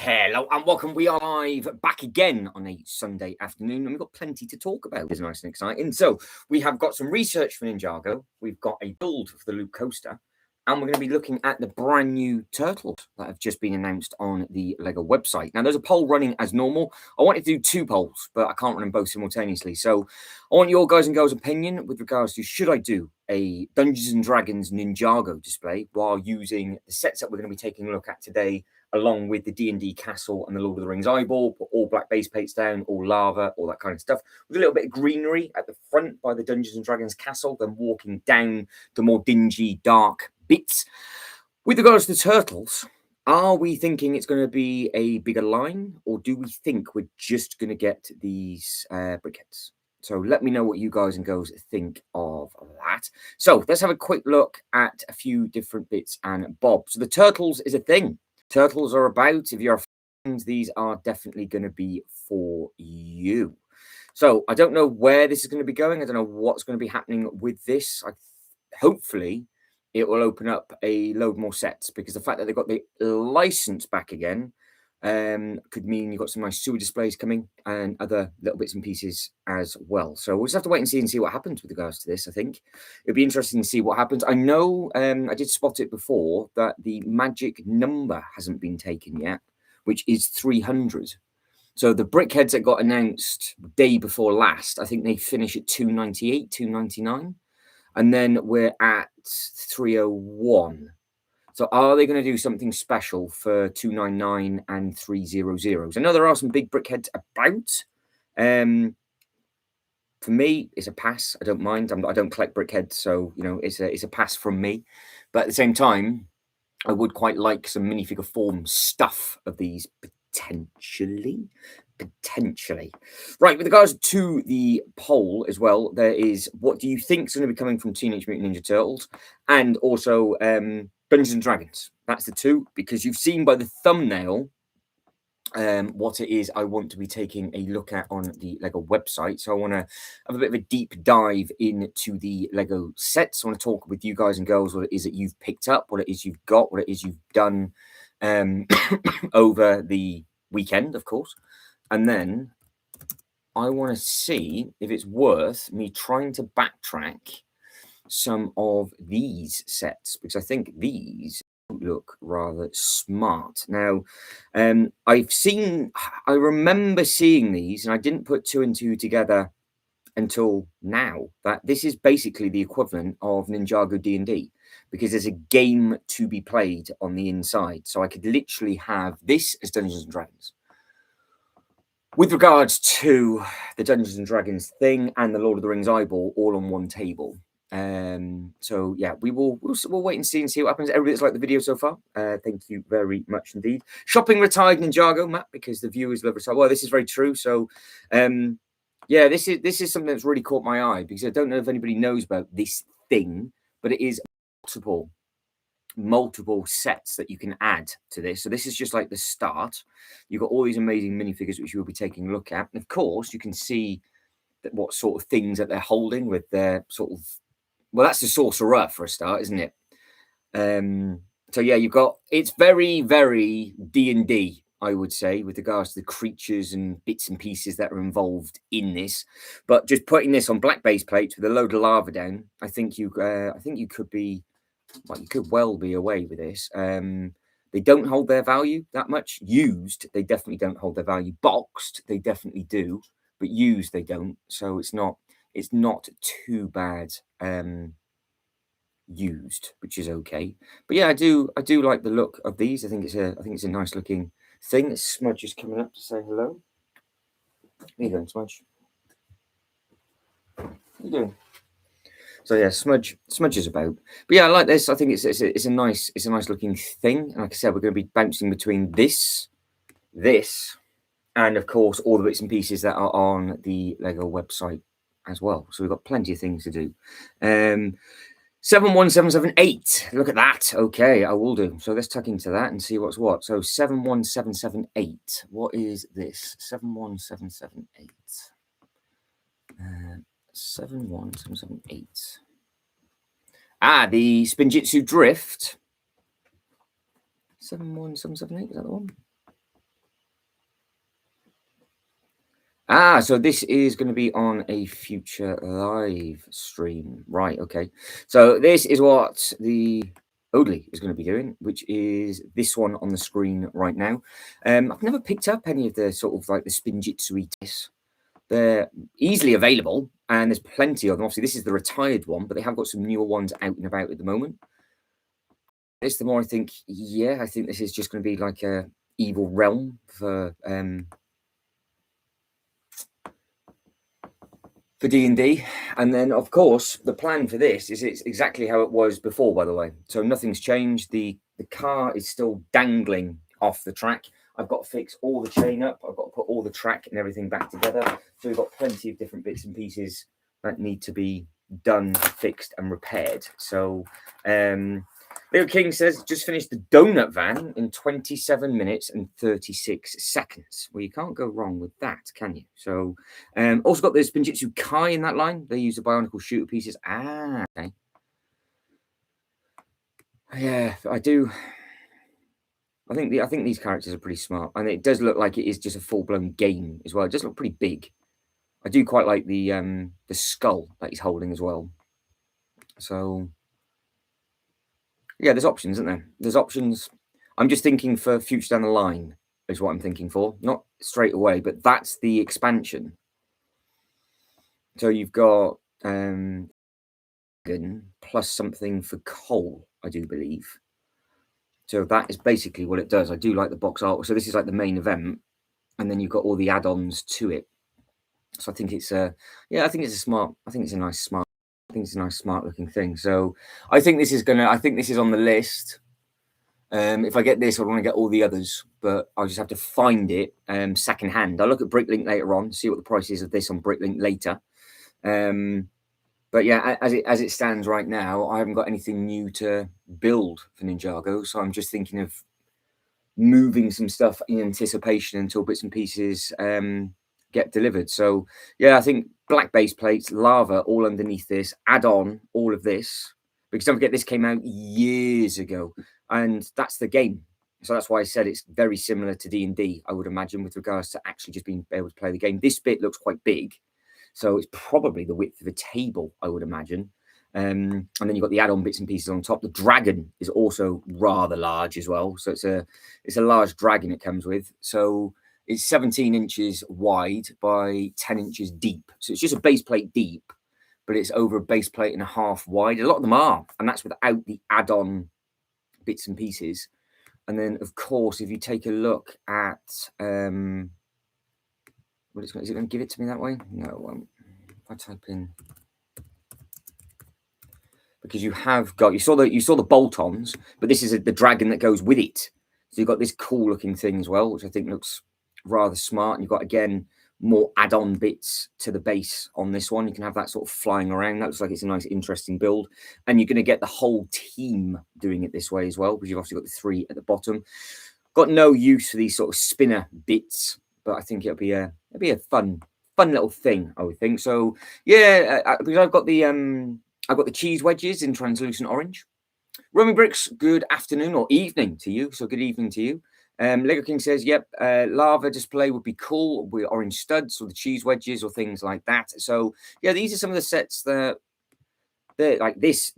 Hello and welcome. We are live back again on a Sunday afternoon, and we've got plenty to talk about. It's nice and exciting. So we have got some research for Ninjago. We've got a build for the Loop Coaster, and we're going to be looking at the brand new turtles that have just been announced on the Lego website. Now, there's a poll running as normal. I wanted to do two polls, but I can't run them both simultaneously. So I want your guys and girls' opinion with regards to should I do a Dungeons and Dragons Ninjago display while using the sets that we're going to be taking a look at today, along with the D&D castle and the Lord of the Rings eyeball, put all black base plates down, all lava, all that kind of stuff, with a little bit of greenery at the front by the Dungeons and Dragons castle, then walking down the more dingy, dark bits. With regards to the turtles, are we thinking it's going to be a bigger line, or do we think we're just going to get these briquettes? So let me know what you guys and girls think of that. So let's have a quick look at a few different bits and bobs. So the turtles is a thing. Turtles are about, if you're fans, these are definitely going to be for you. So I don't know where this is going to be going. I don't know what's going to be happening with this. Hopefully it will open up a load more sets, because the fact that they've got the license back again could mean you've got some nice sewer displays coming and other little bits and pieces as well. So we'll just have to wait and see what happens with regards to this. I think it'll be interesting to see what happens. I know I did spot it before that the magic number hasn't been taken yet, which is 300. So the brickheads that got announced day before last, I think they finish at 298, 299, and then we're at 301. So are they going to do something special for 299 and 300s? I know there are some big brickheads about. For me, it's a pass. I don't mind. I don't collect brickheads, so it's a pass from me. But at the same time, I would quite like some minifigure form stuff of these potentially. Right, with regards to the poll as well, there is what do you think is going to be coming from Teenage Mutant Ninja Turtles, and also Dungeons and Dragons. That's the two, because you've seen by the thumbnail what it is I want to be taking a look at on the Lego website. So I want to have a bit of a deep dive into the Lego sets. I want to talk with you guys and girls what it is that you've picked up, what it is you've got, what it is you've done over the weekend, of course. And then I want to see if it's worth me trying to backtrack some of these sets, because I think these look rather smart. Now, I remember seeing these, and I didn't put two and two together until now, that this is basically the equivalent of Ninjago D&D, because there's a game to be played on the inside. So I could literally have this as Dungeons and Dragons. With regards to the Dungeons and Dragons thing and the Lord of the Rings eyeball all on one table. So yeah, we'll wait and see what happens. Everybody that's liked the video so far, thank you very much indeed. Shopping retired Ninjago, Matt, because the viewers love retired. Well, this is very true. So yeah, this is something that's really caught my eye, because I don't know if anybody knows about this thing, but it is multiple sets that you can add to this. So this is just like the start. You've got all these amazing minifigures which you will be taking a look at, and of course you can see that what sort of things that they're holding with their sort of, well, that's the sorcerer for a start, isn't it? So yeah, it's very, very D&D, I would say, with regards to the creatures and bits and pieces that are involved in this. But just putting this on black base plates with a load of lava down, I think you could be, well, you could well be away with this. They don't hold their value that much. Used, they definitely don't hold their value. Boxed, they definitely do, but used, they don't. So it's not too bad used, which is okay. But yeah, I do like the look of these. I think it's a nice looking thing. Smudge is coming up to say hello. How you doing, Smudge? How you doing? So yeah, Smudge is about. But yeah, I like this. I think it's a nice looking thing. And like I said, we're going to be bouncing between this, and of course all the bits and pieces that are on the Lego website as well. So we've got plenty of things to do. 71778. Look at that. Okay, I will do. So let's tuck into that and see what's what. So 71778. What is this? 71778. 71778. The Spinjitzu Drift. 71778, is that the one? So this is going to be on a future live stream. Right, okay. So this is what the Oadley is going to be doing, which is this one on the screen right now. I've never picked up any of the sort of like the Spinjitzu tests. They're easily available, and there's plenty of them. Obviously, this is the retired one, but they have got some newer ones out and about at the moment. It's the more I think, I think this is just going to be like a evil realm for D&D. And then, of course, the plan for this is it's exactly how it was before, by the way. So nothing's changed. The car is still dangling off the track. I've got to fix all the chain up. I've got to put all the track and everything back together. So we've got plenty of different bits and pieces that need to be done, fixed and repaired. So Little King says, just finished the donut van in 27 minutes and 36 seconds. Well, you can't go wrong with that, can you? So also got the Spinjitzu Kai in that line. They use the Bionicle shooter pieces. Okay. Yeah, I do. I think these characters are pretty smart, and it does look like it is just a full-blown game as well. It does look pretty big. I do quite like the skull that he's holding as well. So yeah, there's options, isn't there? There's options. I'm just thinking for future down the line is what I'm thinking for. Not straight away, but that's the expansion. So you've got plus something for coal, I do believe. So that is basically what it does. I do like the box art. So this is like the main event, and then you've got all the add-ons to it. So I think it's I think it's a nice smart looking thing. So I think this is on the list. If I get this, I want to get all the others, but I'll just have to find it secondhand. I'll look at Bricklink later on, see what the price is of this on Bricklink later. But yeah, as it stands right now, I haven't got anything new to build for Ninjago, so I'm just thinking of moving some stuff in anticipation until bits and pieces get delivered. So yeah, I think black base plates, lava all underneath this, add on all of this, because don't forget this came out years ago, and that's the game. So that's why I said it's very similar to D&D, I would imagine, with regards to actually just being able to play the game. This bit looks quite big. So it's probably the width of a table, I would imagine. And then you've got the add-on bits and pieces on top. The dragon is also rather large as well. So it's a large dragon it comes with. So it's 17 inches wide by 10 inches deep. So it's just a base plate deep, but it's over a base plate and a half wide. A lot of them are, and that's without the add-on bits and pieces. And then, of course, if you take a look at is it going to give it to me that way? No, it won't. If I type in, because you saw the bolt-ons, but this is the dragon that goes with it. So you've got this cool looking thing as well, which I think looks rather smart. And you've got, again, more add-on bits to the base on this one. You can have that sort of flying around. That looks like it's a nice, interesting build. And you're going to get the whole team doing it this way as well, because you've obviously got the 3 at the bottom. Got no use for these sort of spinner bits, but I think it'll be a fun little thing, I would think. So yeah, because I've got the cheese wedges in translucent orange. Romy Bricks, good afternoon or evening to you. So good evening to you. Lego King says, yep, lava display would be cool with orange studs or the cheese wedges or things like that. So yeah, these are some of the sets that they're like this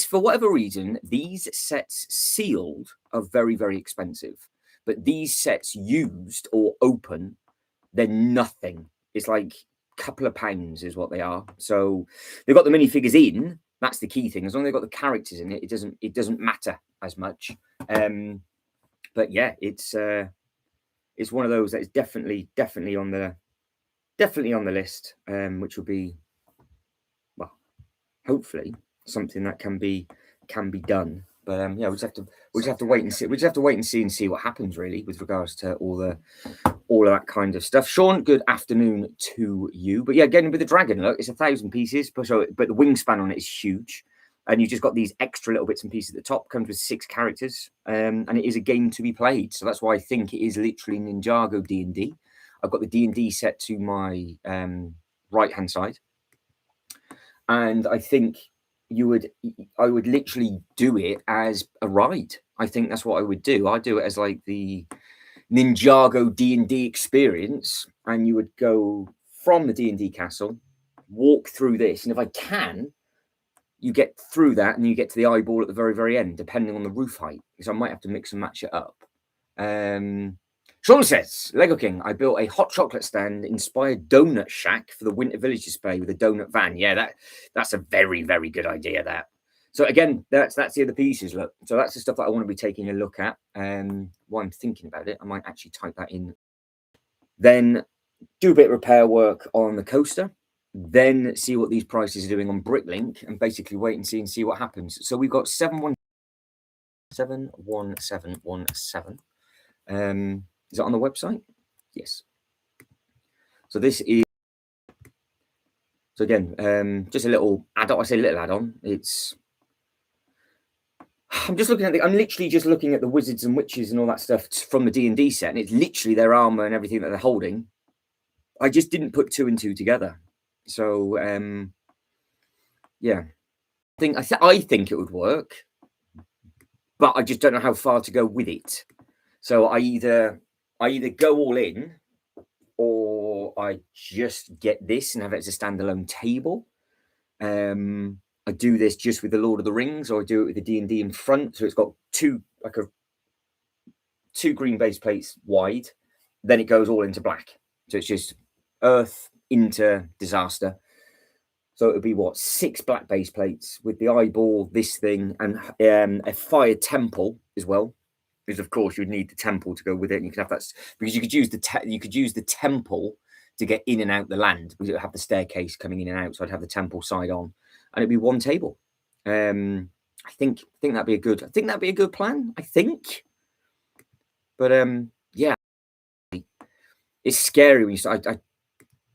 for whatever reason, these sets sealed are very, very expensive. But these sets used or open, they're nothing. It's like a couple of pounds is what they are. So they've got the minifigures in. That's the key thing. As long as they've got the characters in it, it doesn't matter as much. But yeah, it's one of those that is definitely on the list, which will be, well, hopefully something that can be done. But yeah, we'll just have to wait and see. We just have to wait and see what happens really with regards to all of that kind of stuff. Sean, good afternoon to you. But yeah, again with the dragon, look, it's 1,000 pieces, but the wingspan on it is huge. And you've just got these extra little bits and pieces at the top. Comes with 6 characters, and it is a game to be played. So that's why I think it is literally Ninjago D&D. I've got the D&D set to my right-hand side, and I think I would literally do it as a ride. I think that's what I would do. I do it as like the Ninjago D&D experience, and you would go from the D&D castle, walk through this, and if I can, you get through that and you get to the eyeball at the very, very end, depending on the roof height, because I might have to mix and match it up. Sean says, Lego King, I built a hot chocolate stand inspired donut shack for the Winter Village display with a donut van. Yeah, that's a very, very good idea, that. So again, that's the other pieces, look. So that's the stuff that I want to be taking a look at. While I'm thinking about it, I might actually type that in. Then do a bit of repair work on the coaster. Then see what these prices are doing on Bricklink, and basically wait and see what happens. So we've got 71717. Is it on the website? Yes. So this is, so again, just a little add-on. I say little add-on. I'm just looking at I'm literally just looking at the wizards and witches and all that stuff from the D&D set, and it's literally their armor and everything that they're holding. I just didn't put 2 and 2 together. So yeah, I think it would work, but I just don't know how far to go with it. So I either go all in, or I just get this and have it as a standalone table. I do this just with the Lord of the Rings, or I do it with the D&D in front. So it's got two green base plates wide, then it goes all into black. So it's just Earth into disaster. So it would be what, 6 black base plates with the eyeball, this thing, and a fire temple as well. Because of course you'd need the temple to go with it, and you could have that because you could use the temple to get in and out the land, because it would have the staircase coming in and out. So I'd have the temple side on, and it'd be one table. I think that'd be a good. I think that'd be a good plan. I think, but yeah, it's scary when you start.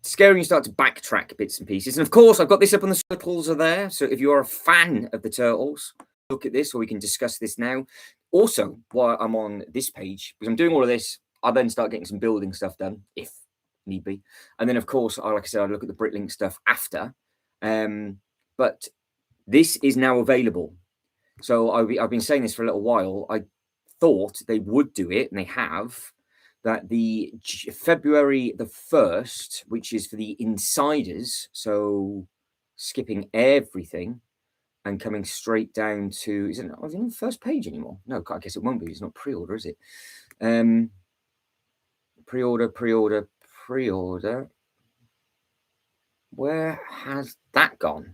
Scary when you start to backtrack bits and pieces. And of course, I've got this up on the turtles are there. So if you are a fan of the turtles, look at this, or we can discuss this now. Also, while I'm on this page, because I'm doing all of this, I'll then start getting some building stuff done, if need be. And then, of course, like I said, I look at the Bricklink stuff after. But this is now available. So I've been saying this for a little while. I thought they would do it, and they have. That the February the 1st, which is for the insiders, so skipping everything and coming straight down to, is it on the first page anymore? No, I guess it won't be. It's not pre-order, is it? Pre-order. Where has that gone?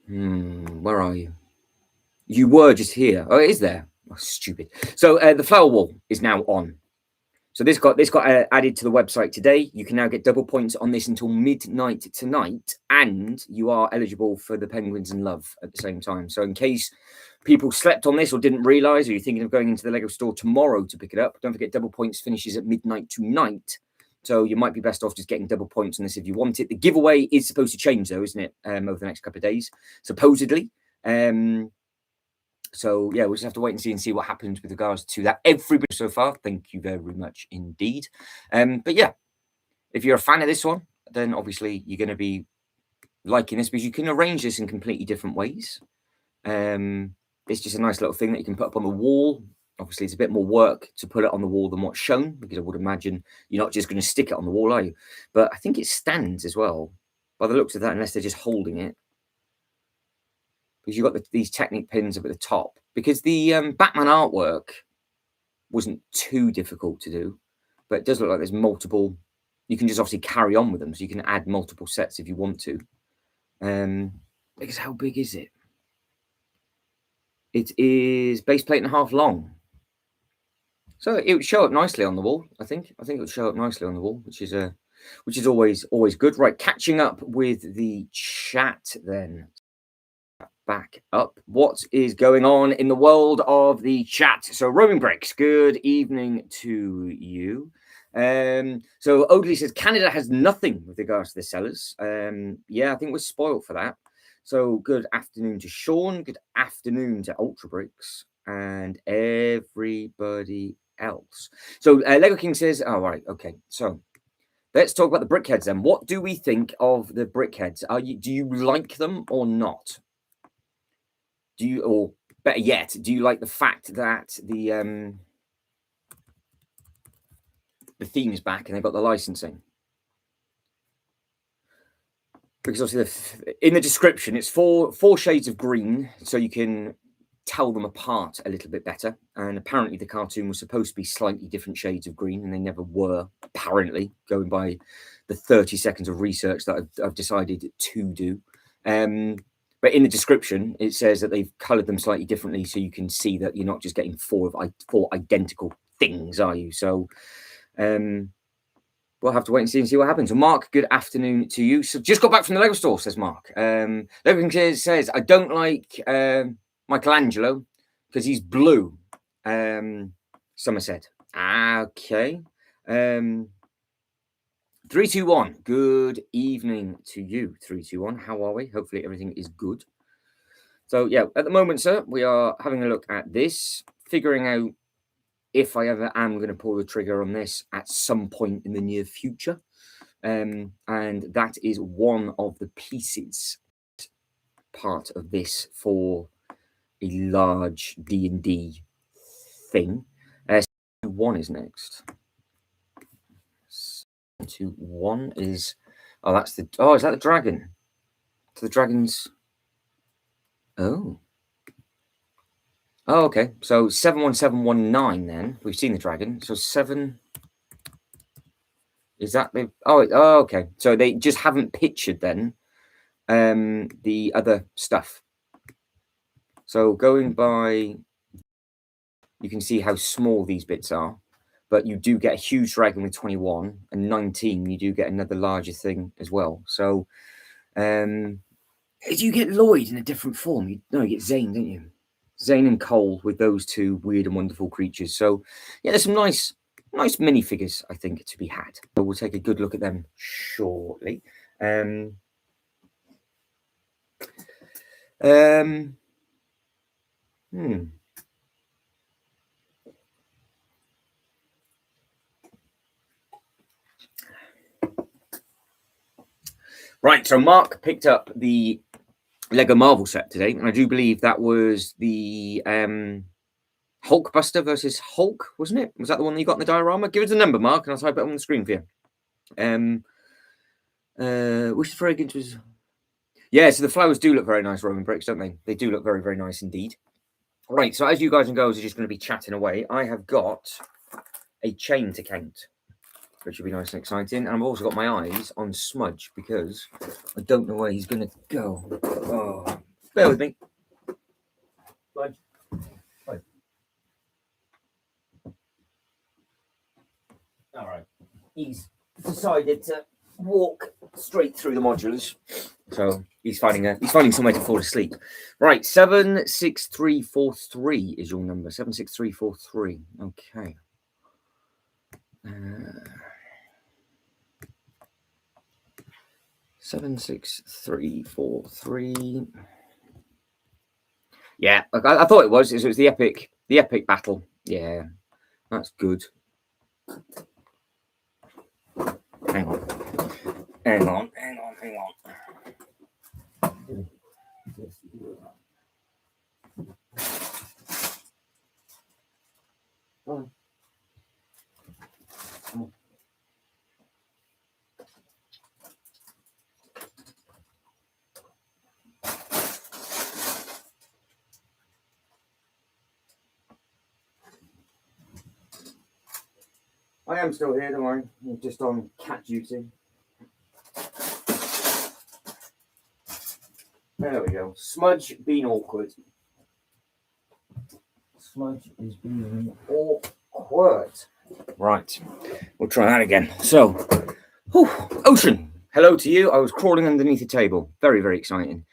Where are you? You were just here. Oh, it is there. Oh, stupid. So the flower wall is now on. So this got added to the website today. You can now get double points on this until midnight tonight, and you are eligible for the Penguins in Love at the same time. So in case people slept on this or didn't realise, or you're thinking of going into the Lego store tomorrow to pick it up, don't forget double points finishes at midnight tonight. So you might be best off just getting double points on this if you want it. The giveaway is supposed to change though, isn't it? Over the next couple of days, supposedly. So yeah, we'll just have to wait and see what happens with regards to that. Everybody so far, thank you very much indeed. But yeah, if you're a fan of this one, then obviously you're going to be liking this, because you can arrange this in completely different ways. It's just a nice little thing that you can put up on the wall. Obviously, it's a bit more work to put it on the wall than what's shown, because I would imagine you're not just going to stick it on the wall, are you? But I think it stands as well, by the looks of that, unless they're just holding it. Because you've got these Technic pins up at the top. Because the Batman artwork wasn't too difficult to do, but it does look like there's multiple. You can just obviously carry on with them, so you can add multiple sets if you want to. Because how big is it? It is base plate and a half long, so it would show up nicely on the wall. I think it would show up nicely on the wall, which is always good. Right, catching up with the chat then. Back up. What is going on in the world of the chat? So Roaming Breaks, good evening to you. So Oakley says Canada has nothing with regards to the sellers. Yeah, I think we're spoiled for that. So good afternoon to Sean, good afternoon to Ultra Bricks and everybody else. So Lego King says, oh right, okay. So let's talk about the brickheads then. What do we think of the brickheads? Do you like them or not? Or better yet, do you like the fact that the the theme is back and they've got the licensing. Because obviously in the description, it's four shades of green, so you can tell them apart a little bit better. And apparently the cartoon was supposed to be slightly different shades of green, and they never were, apparently, going by the 30 seconds of research that I've decided to do. But in the description, it says that they've coloured them slightly differently, so you can see that you're not just getting four identical things, are you? So we'll have to wait and see what happens. So Mark, good afternoon to you. So just got back from the Lego store, says Mark. Lego says, I don't like Michelangelo because he's blue. Somerset. Okay. 321. Good evening to you, 321. How are we? Hopefully everything is good. So yeah, at the moment, sir, we are having a look at this, figuring out if I ever am going to pull the trigger on this at some point in the near future. And that is one of the pieces part of this for a large D&D thing. 1 is next. 1 is... Oh, that's the... Oh, is that the dragon? So the dragon's... Oh. Oh, okay. So 71719 then. We've seen the dragon. So 7... Is that the... Oh, okay. So they just haven't pictured then the other stuff. So going by... You can see how small these bits are. But you do get a huge dragon with 21. And 19, you do get another larger thing as well. So... you get Lloyd in a different form. You get Zane, don't you? Zane and Cole with those two weird and wonderful creatures. So, yeah, there's some nice minifigures, I think, to be had. But we'll take a good look at them shortly. Right, so Mark picked up the Lego Marvel set today, and I do believe that was the Hulkbuster versus Hulk, wasn't it? Was that the one that you got in the diorama? Give us a number, Mark, and I'll type it on the screen for you. Which fragrance was... Yeah, so the flowers do look very nice, Roman bricks, don't they? They do look very, very nice indeed. Right, so as you guys and girls are just going to be chatting away, I have got a chain to count, which will be nice and exciting. And I've also got my eyes on Smudge because I don't know where he's going to go. Oh, bear with me. Smudge. Right. All right. He's decided to walk straight through the modulars. So he's finding somewhere to fall asleep. Right, 76343 is your number. 76343. Okay. 76343. Yeah, I thought it was the epic battle. Yeah, that's good. Hang on. Oh. I am still here, don't worry. I'm just on cat duty. There we go. Smudge being awkward. Smudge is being awkward. Right. We'll try that again. So, Ocean. Hello to you. I was crawling underneath the table. Very, very exciting.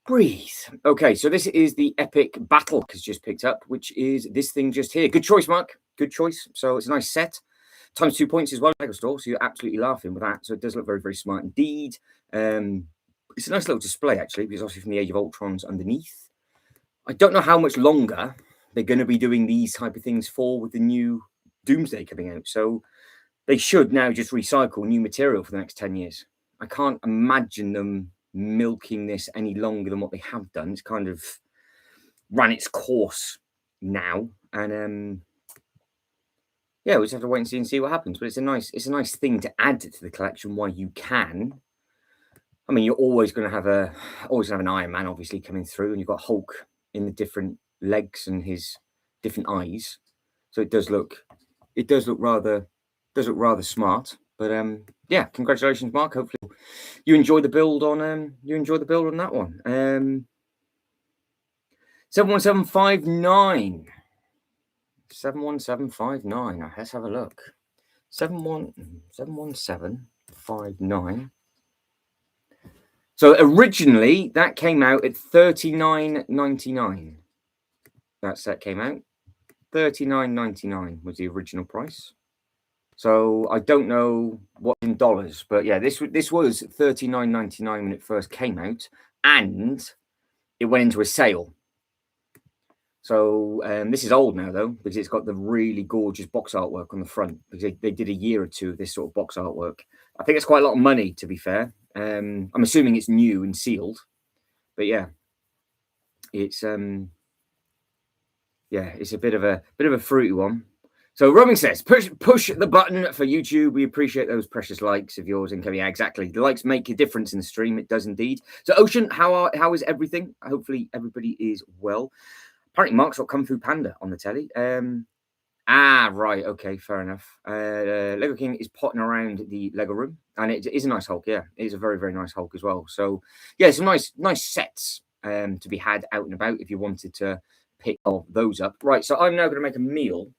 Breathe. Okay, so this is the epic battle has just picked up, which is this thing just here. Good choice, Mark. Good choice. So it's a nice set. Times 2 points as well, Lego store. So you're absolutely laughing with that. So it does look very, very smart indeed. It's a nice little display, actually, because obviously from the Age of Ultron's underneath. I don't know how much longer they're going to be doing these type of things for with the new Doomsday coming out. So they should now just recycle new material for the next 10 years. I can't imagine them milking this any longer than what they have done. It's kind of ran its course now. And yeah, we just have to wait and see what happens. But it's a nice thing to add to the collection while you can. I mean, you're always going to have an Iron Man obviously coming through, and you've got Hulk in the different legs and his different eyes. So it does look rather smart. But yeah, congratulations, Mark. Hopefully you enjoy the build on that one. 71759. 71759. Let's have a look. 71759. So originally that came out at $39.99. That set came out. $39.99 was the original price. So I don't know what in dollars, but yeah, this was $39.99 when it first came out, and it went into a sale. So this is old now though, because it's got the really gorgeous box artwork on the front, because they did a year or two of this sort of box artwork. I think it's quite a lot of money, to be fair. I'm assuming it's new and sealed, but yeah, it's it's a bit of a fruity one. So Roman says, push the button for YouTube. We appreciate those precious likes of yours. And yeah, exactly. The likes make a difference in the stream. It does indeed. So Ocean, how is everything? Hopefully everybody is well. Apparently Mark's got Kung Fu Panda on the telly. Right. Okay, fair enough. Lego King is potting around the Lego room, and it is a nice Hulk. Yeah, it is a very, very nice Hulk as well. So yeah, some nice sets to be had out and about if you wanted to pick all those up. Right. So I'm now going to make a meal,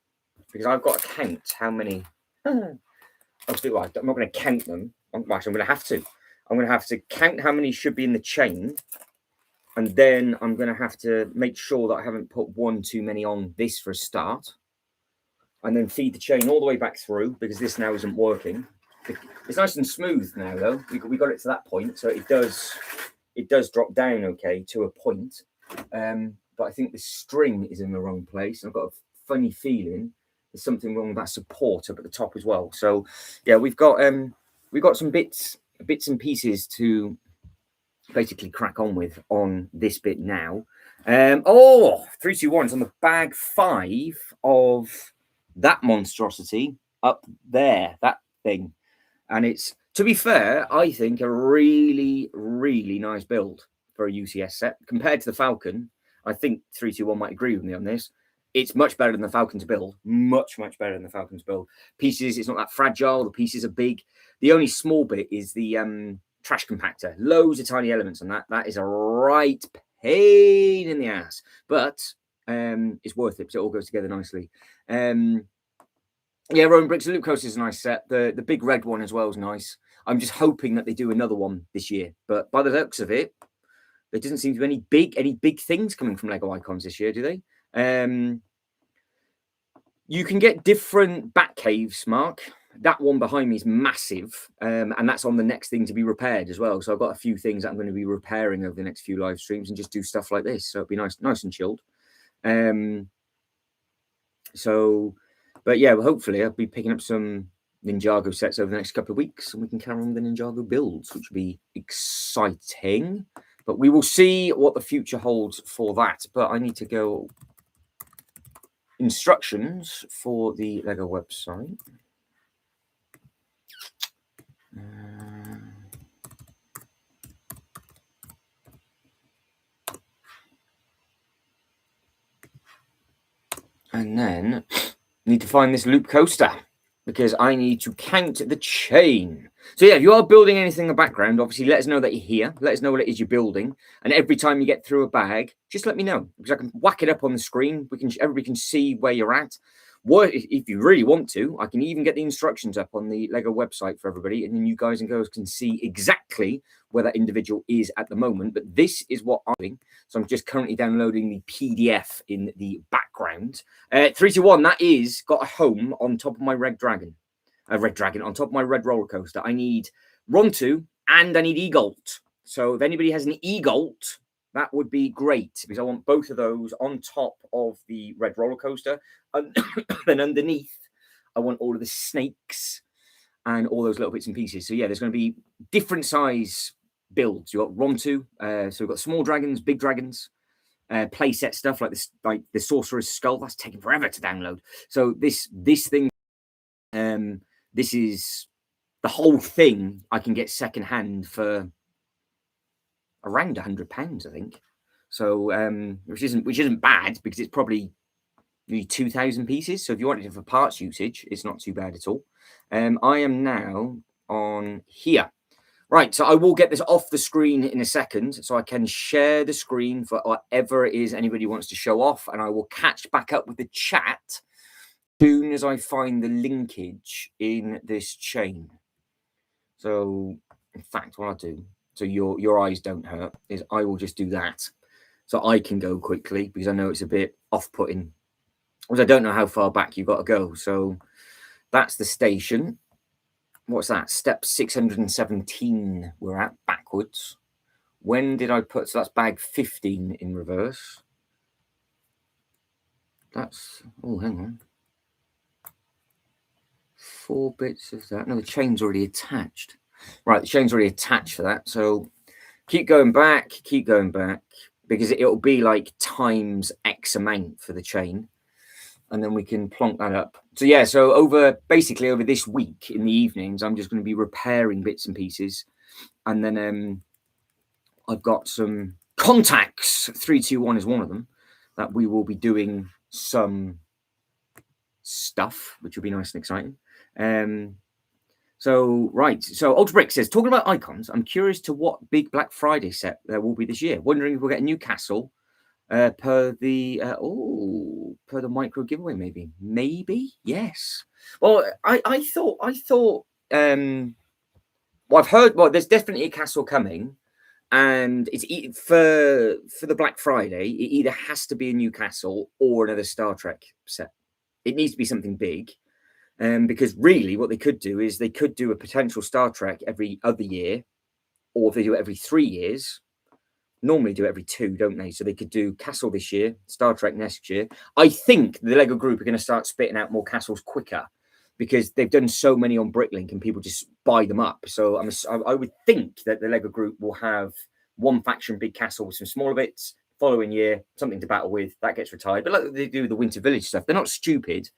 because I've got to count how many. Obviously, I'm not going to count them. Actually, I'm going to have to. I'm going to have to count how many should be in the chain, and then I'm going to have to make sure that I haven't put one too many on this for a start, and then feed the chain all the way back through, because this now isn't working. It's nice and smooth now, though. We got it to that point, so it does drop down okay to a point. But I think the string is in the wrong place. I've got a funny feeling there's something wrong with that support up at the top as well. So yeah, we've got some bits and pieces to basically crack on with on this bit now. 321's on the bag 5 of that monstrosity up there, that thing. And it's, to be fair, I think a really, really nice build for a UCS set compared to the Falcon. I think 321 might agree with me on this. It's much better than the Falcon's build. Much, much better than the Falcon's build. Pieces, it's not that fragile. The pieces are big. The only small bit is the trash compactor. Loads of tiny elements on that. That is a right pain in the ass. But it's worth it because it all goes together nicely. Yeah, Roman Bricks, the Loop Coaster is a nice set. The big red one as well is nice. I'm just hoping that they do another one this year. But by the looks of it, there doesn't seem to be any big things coming from Lego Icons this year, do they? You can get different bat caves, Mark. That one behind me is massive, and that's on the next thing to be repaired as well. So I've got a few things that I'm going to be repairing over the next few live streams and just do stuff like this. So it'll be nice and chilled. But yeah, well, hopefully I'll be picking up some Ninjago sets over the next couple of weeks, and we can carry on with the Ninjago builds, which will be exciting. But we will see what the future holds for that. But I need to go instructions for the Lego website. And then need to find this loop coaster, because I need to count the chain. So yeah, if you are building anything in the background, obviously let us know that you're here. Let us know what it is you're building. And every time you get through a bag, just let me know, because I can whack it up on the screen. Everybody can see where you're at. If you really want to, I can even get the instructions up on the Lego website for everybody, and then you guys and girls can see exactly where that individual is at the moment. But this is what I'm doing. So I'm just currently downloading the PDF in the background. 321, that is got a home on top of my Red Dragon, on top of my Red Roller Coaster. I need Rontu and I need Egolt. So if anybody has an Egolt, that would be great, because I want both of those on top of the Red Roller Coaster. And then underneath, I want all of the snakes and all those little bits and pieces. So yeah, there's going to be different size builds. You've got Rontu, so we've got small dragons, big dragons, playset stuff like this, like the Sorcerer's Skull. That's taking forever to download. So this thing This is the whole thing. I can get second hand for around £100, I think. So which isn't bad, because it's probably nearly 2,000 pieces. So if you wanted it for parts usage, it's not too bad at all. I am now on here. Right, so I will get this off the screen in a second, so I can share the screen for whatever it is anybody wants to show off, and I will catch back up with the chat as soon as I find the linkage in this chain. So, in fact, what I'll do, so your eyes don't hurt, is I will just do that, so I can go quickly, because I know it's a bit off-putting, because I don't know how far back you've got to go. So that's the station. What's that? Step 617 we're at backwards. When did I put, so that's bag 15 in reverse. That's, oh, hang on. 4 bits of that. No, the chain's already attached. Right, the chain's already attached for that. So keep going back, because it'll be like times X amount for the chain. And then we can plonk that up. So yeah, so basically over this week in the evenings, I'm just going to be repairing bits and pieces. And then I've got some contacts. 321 is one of them, that we will be doing some stuff, which will be nice and exciting. So Ultra Brick says, talking about icons, I'm curious to what big Black Friday set there will be this year. Wondering if we'll get a new castle per the micro giveaway, maybe yes. Well, I thought well, I've heard, well, there's definitely a castle coming, and it's for the Black Friday. It either has to be a new castle or another Star Trek set. It needs to be something big, because really what they could do is they could do a potential Star Trek every other year, or if they do it every 3 years. Normally do it every 2, don't they? So they could do Castle this year, Star Trek next year. I think the Lego Group are going to start spitting out more Castles quicker, because they've done so many on Bricklink and people just buy them up. So I would think that the Lego Group will have one faction big castle with some smaller bits. Following year, something to battle with, that gets retired. But like they do the Winter Village stuff, they're not stupid.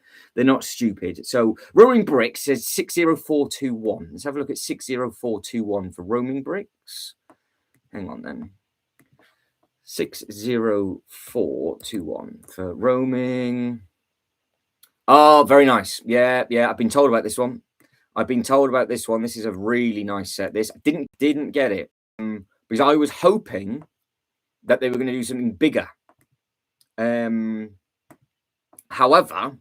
So Roaming Bricks says 60421. Let's have a look at 60421 for Roaming Bricks. Hang on then. 60421 for roaming. Oh, very nice. Yeah. I've been told about this one. This is a really nice set. This didn't get it because I was hoping that they were going to do something bigger. However,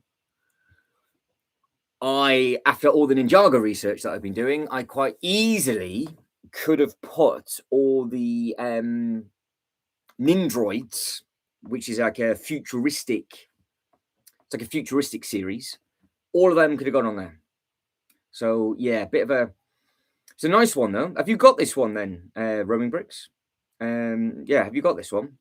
after all the Ninjago research that I've been doing, I quite easily could have put all the Nindroids, which is like a futuristic series. All of them could have gone on there. So yeah, it's a nice one though. Have you got this one then, Roaming Bricks? Yeah, have you got this one?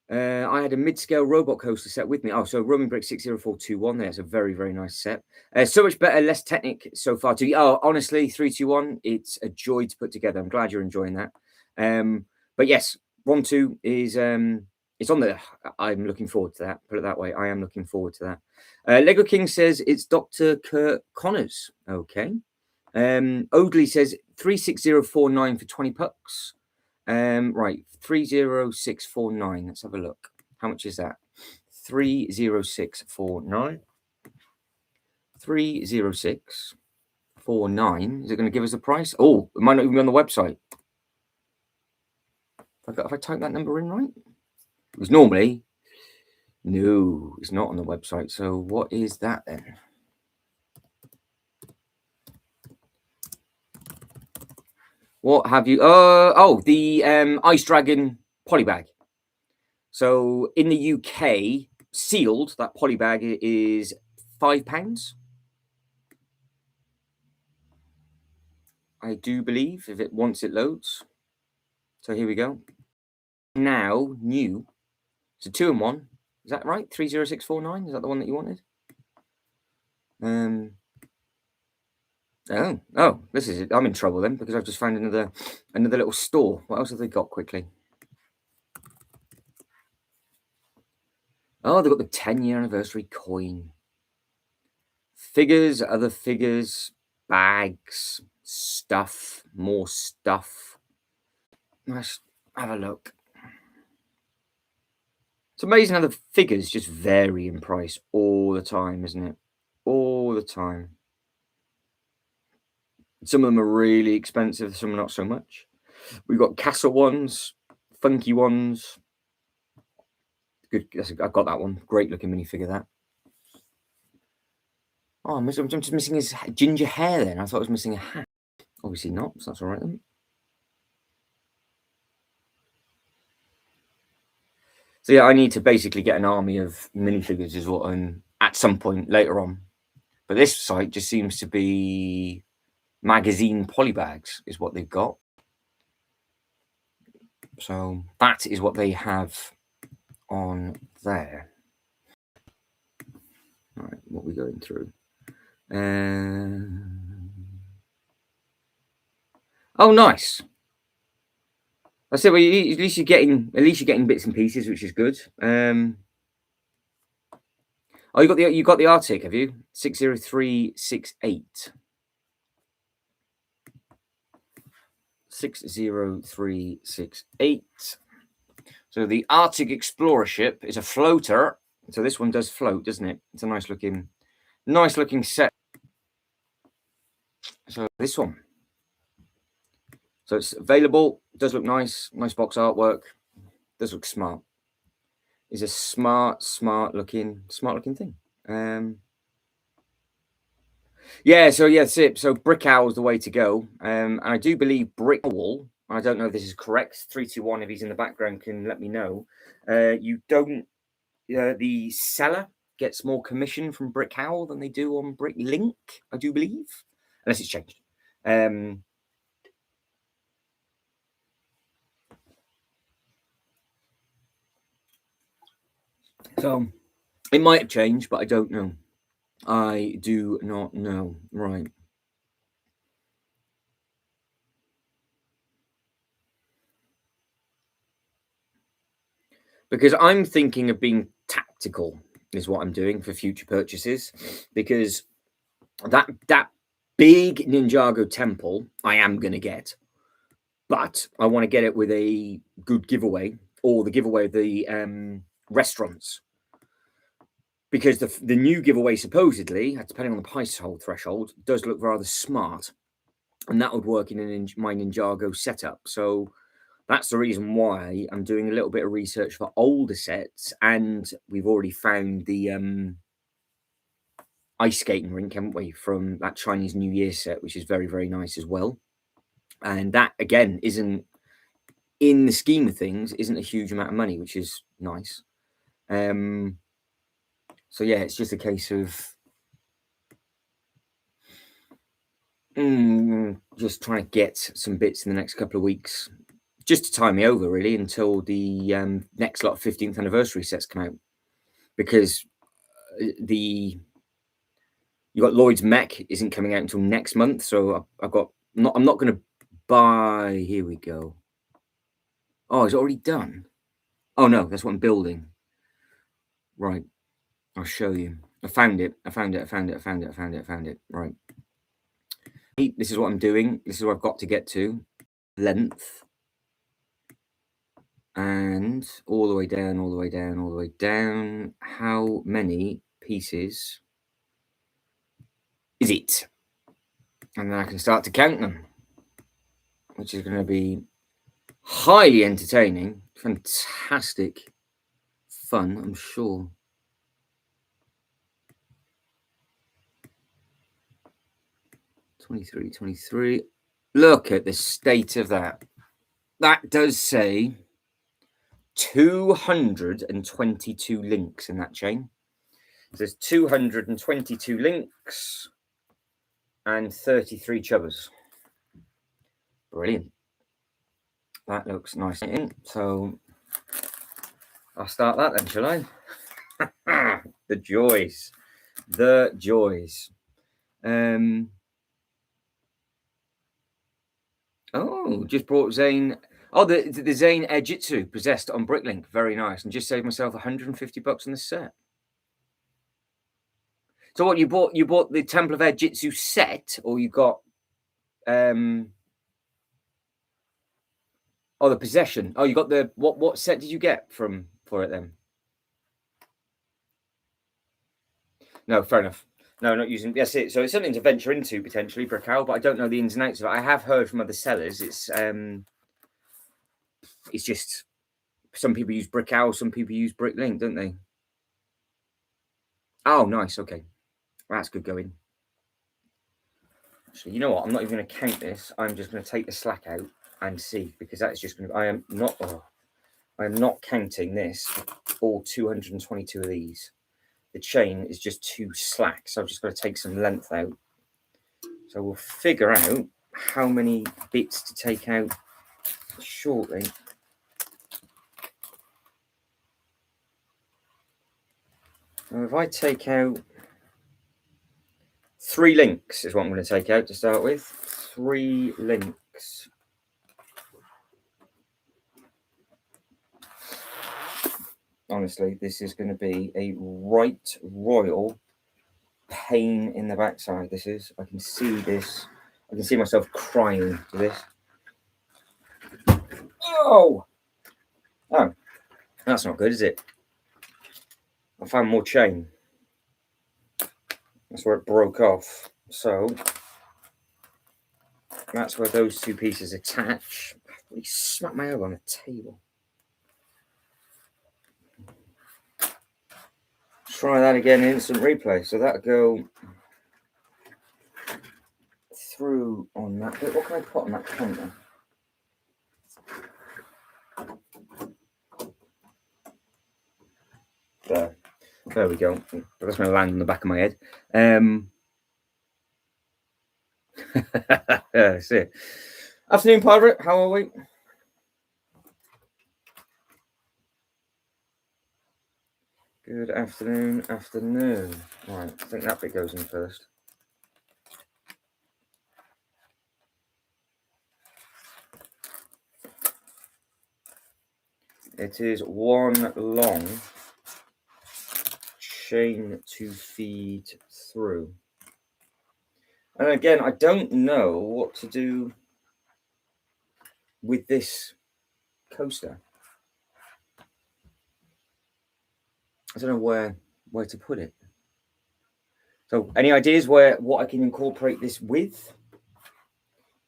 I had a mid-scale robot coaster set with me. Oh, so Roaming Brick 60421 there. It's a very, very nice set. So much better, less technic so far too. Oh, honestly, 321, it's a joy to put together. I'm glad you're enjoying that. But yes, Ron 2 is it's on there. I'm looking forward to that. Put it that way. I am looking forward to that. Lego King says it's Dr. Kurt Connors. Okay. Oadley says 36049 for 20 pucks. Right, 30649. Let's have a look. How much is that? 30649. 30649. Is it going to give us a price? Oh, it might not even be on the website. If I type that number in right? Because normally, no, it's not on the website. So what is that then? What have you? The Ice Dragon polybag. So in the UK, sealed, that polybag is £5. I do believe, once it loads. So here we go. Now new. So 2 and 1. Is that right? 30649. Is that the one that you wanted? Oh, this is it. I'm in trouble then, because I've just found another little store. What else have they got quickly? Oh, they've got the 10-year anniversary coin. Figures, other figures, bags, stuff, more stuff. Let's have a look. It's amazing how the figures just vary in price all the time, isn't it? All the time. Some of them are really expensive, some are not so much. We've got castle ones, funky ones. Good, I've got that one. Great looking minifigure, that. Oh, I'm just missing his ginger hair then. I thought I was missing a hat. Obviously not, so that's all right then. So yeah, I need to basically get an army of minifigures is what I'm at some point later on. But this site just seems to be magazine polybags is what they've got. So that is what they have on there. All right, what are we going through? Oh, nice. That's it. Well, at least you're getting bits and pieces, which is good. Oh, you got the Arctic, have you? 60368. 60368. So the Arctic Explorer ship is a floater. So this one does float, doesn't it? It's a nice looking set. So this one. So it's available. Does look nice. Nice box artwork. Does look smart. Is a smart looking thing. Yeah, so yeah, that's it. So Brick Owl is the way to go. And I do believe Brick Owl, I don't know if this is correct. 321, if he's in the background, can let me know. You don't the seller gets more commission from Brick Owl than they do on Brick Link, I do believe. Unless it's changed. So it might have changed, but I don't know. I do not know. Right. Because I'm thinking of being tactical is what I'm doing for future purchases. Because that big Ninjago temple I am going to get. But I want to get it with a good giveaway or the giveaway of the restaurants. Because the new giveaway, supposedly, depending on the price threshold, does look rather smart. And that would work in my Ninjago setup. So that's the reason why I'm doing a little bit of research for older sets. And we've already found the ice skating rink, haven't we, from that Chinese New Year set, which is very, very nice as well. And that, again, isn't, in the scheme of things, isn't a huge amount of money, which is nice. So yeah, it's just a case of just trying to get some bits in the next couple of weeks, just to tie me over really until the next lot of 15th anniversary sets come out, because you got Lloyd's Mech isn't coming out until next month, so I'm not going to buy. Here we go. Oh, it's already done. Oh no, that's what I'm building. Right, I'll show you. I found it. Right. This is what I'm doing. This is what I've got to get to. Length. And all the way down. How many pieces is it? And then I can start to count them, which is going to be highly entertaining, fantastic fun, I'm sure. $23. Look at the state of that. That does say 222 links in that chain. So there's 222 links and 33 chubbers. Brilliant. That looks nice. So I'll start that then, shall I? The joys. Oh, just brought Zane. Oh, the Zane Ejitsu possessed on Bricklink. Very nice. And just saved myself $150 on this set. So what you bought? You bought the Temple of Air Jitsu set, or you got the possession? Oh, you got the what set did you get for it then? No, fair enough. No, not using. That's it. So it's something to venture into potentially, Brickhouse, but I don't know the ins and outs of it. I have heard from other sellers. It's just some people use Brickhouse, some people use Bricklink, don't they? Oh, nice. Okay, that's good going. Actually, you know what? I'm not even going to count this. I'm just going to take the slack out and see, because that is just going to. I am not. I am not counting this. All 222 of these. The chain is just too slack, so I've just got to take some length out. So we'll figure out how many bits to take out shortly. Now, if I take out 3 links, is what I'm going to take out to start with. 3 links. Honestly, this is going to be a right royal pain in the backside. This is. I can see this. I can see myself crying to this. Oh, that's not good, is it? I found more chain. That's where it broke off. So that's where those 2 pieces attach. I really smacked my elbow on the table. Try that again in instant replay. So that'll go through on that bit. What can I put on that counter? There we go. That's going to land on the back of my head. That's it. Afternoon, Pirate. How are we? Good afternoon. Right, I think that bit goes in first. It is 1 long chain to feed through. And again, I don't know what to do with this coaster. I don't know where to put it. So any ideas what I can incorporate this with?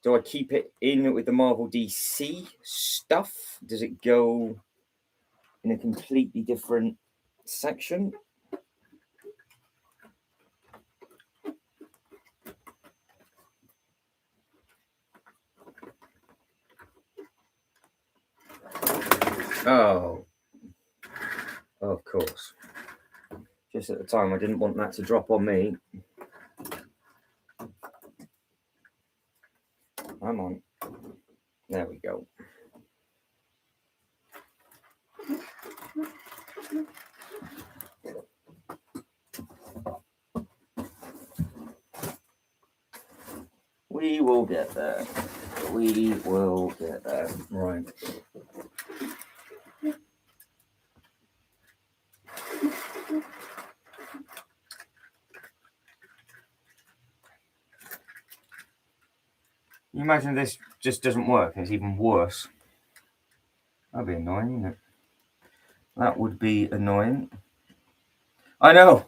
Do I keep it in with the Marvel DC stuff? Does it go in a completely different section? Oh, of course. Just at the time, I didn't want that to drop on me. Come on. There we go. We will get there. We will get there. Right. You imagine this just doesn't work and it's even worse. That'd be annoying, wouldn't it? That would be annoying. I know.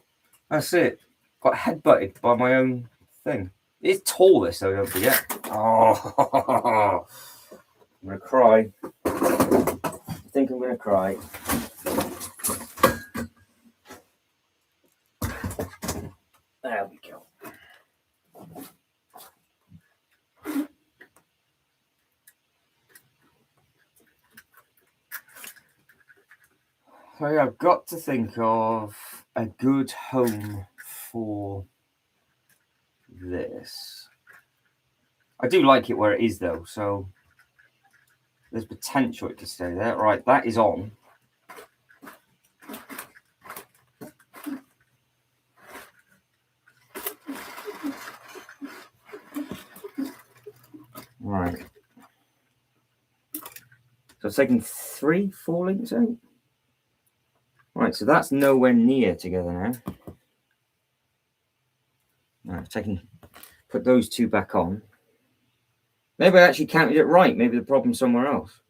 That's it. Got headbutted by my own thing. It's tall, this, though, don't forget. Oh, I'm going to cry. I think I'm going to cry. There we go. So yeah, I've got to think of a good home for this. I do like it where it is, though, so there's potential it to stay there. Right, that is on. Right. So I've taken 3, 4 links out. Right, so that's nowhere near together now. Right, so I can put those two back on. Maybe I actually counted it right. Maybe the problem's somewhere else.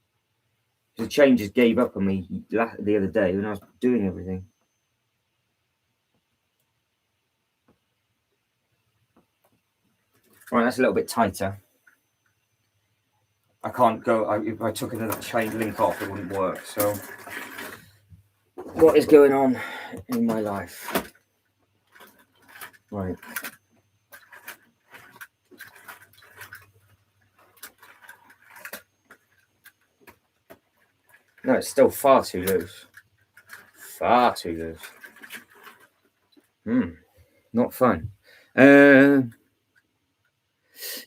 The chain just gave up on me the other day when I was doing everything. Right, that's a little bit tighter. I can't go. If I took another chain link off, it wouldn't work. So, what is going on in my life? Right. No, it's still far too loose. Far too loose. Not fun.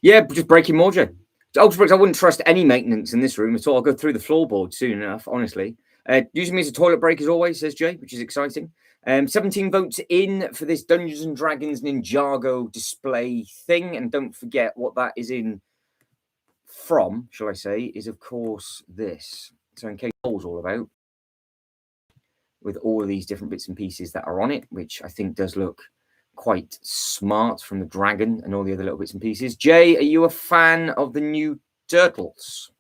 Yeah, just breaking more, Jay. Ultrabricks, I wouldn't trust any maintenance in this room at all. I'll go through the floorboard soon enough, honestly. Using me as a toilet break as always, says Jay, which is exciting. 17 votes in for this Dungeons and Dragons Ninjago display thing. And don't forget what that is in from, shall I say, is of course this. So in case Paul's all about, with all of these different bits and pieces that are on it, which I think does look quite smart from the dragon and all the other little bits and pieces. Jay, are you a fan of the new turtles?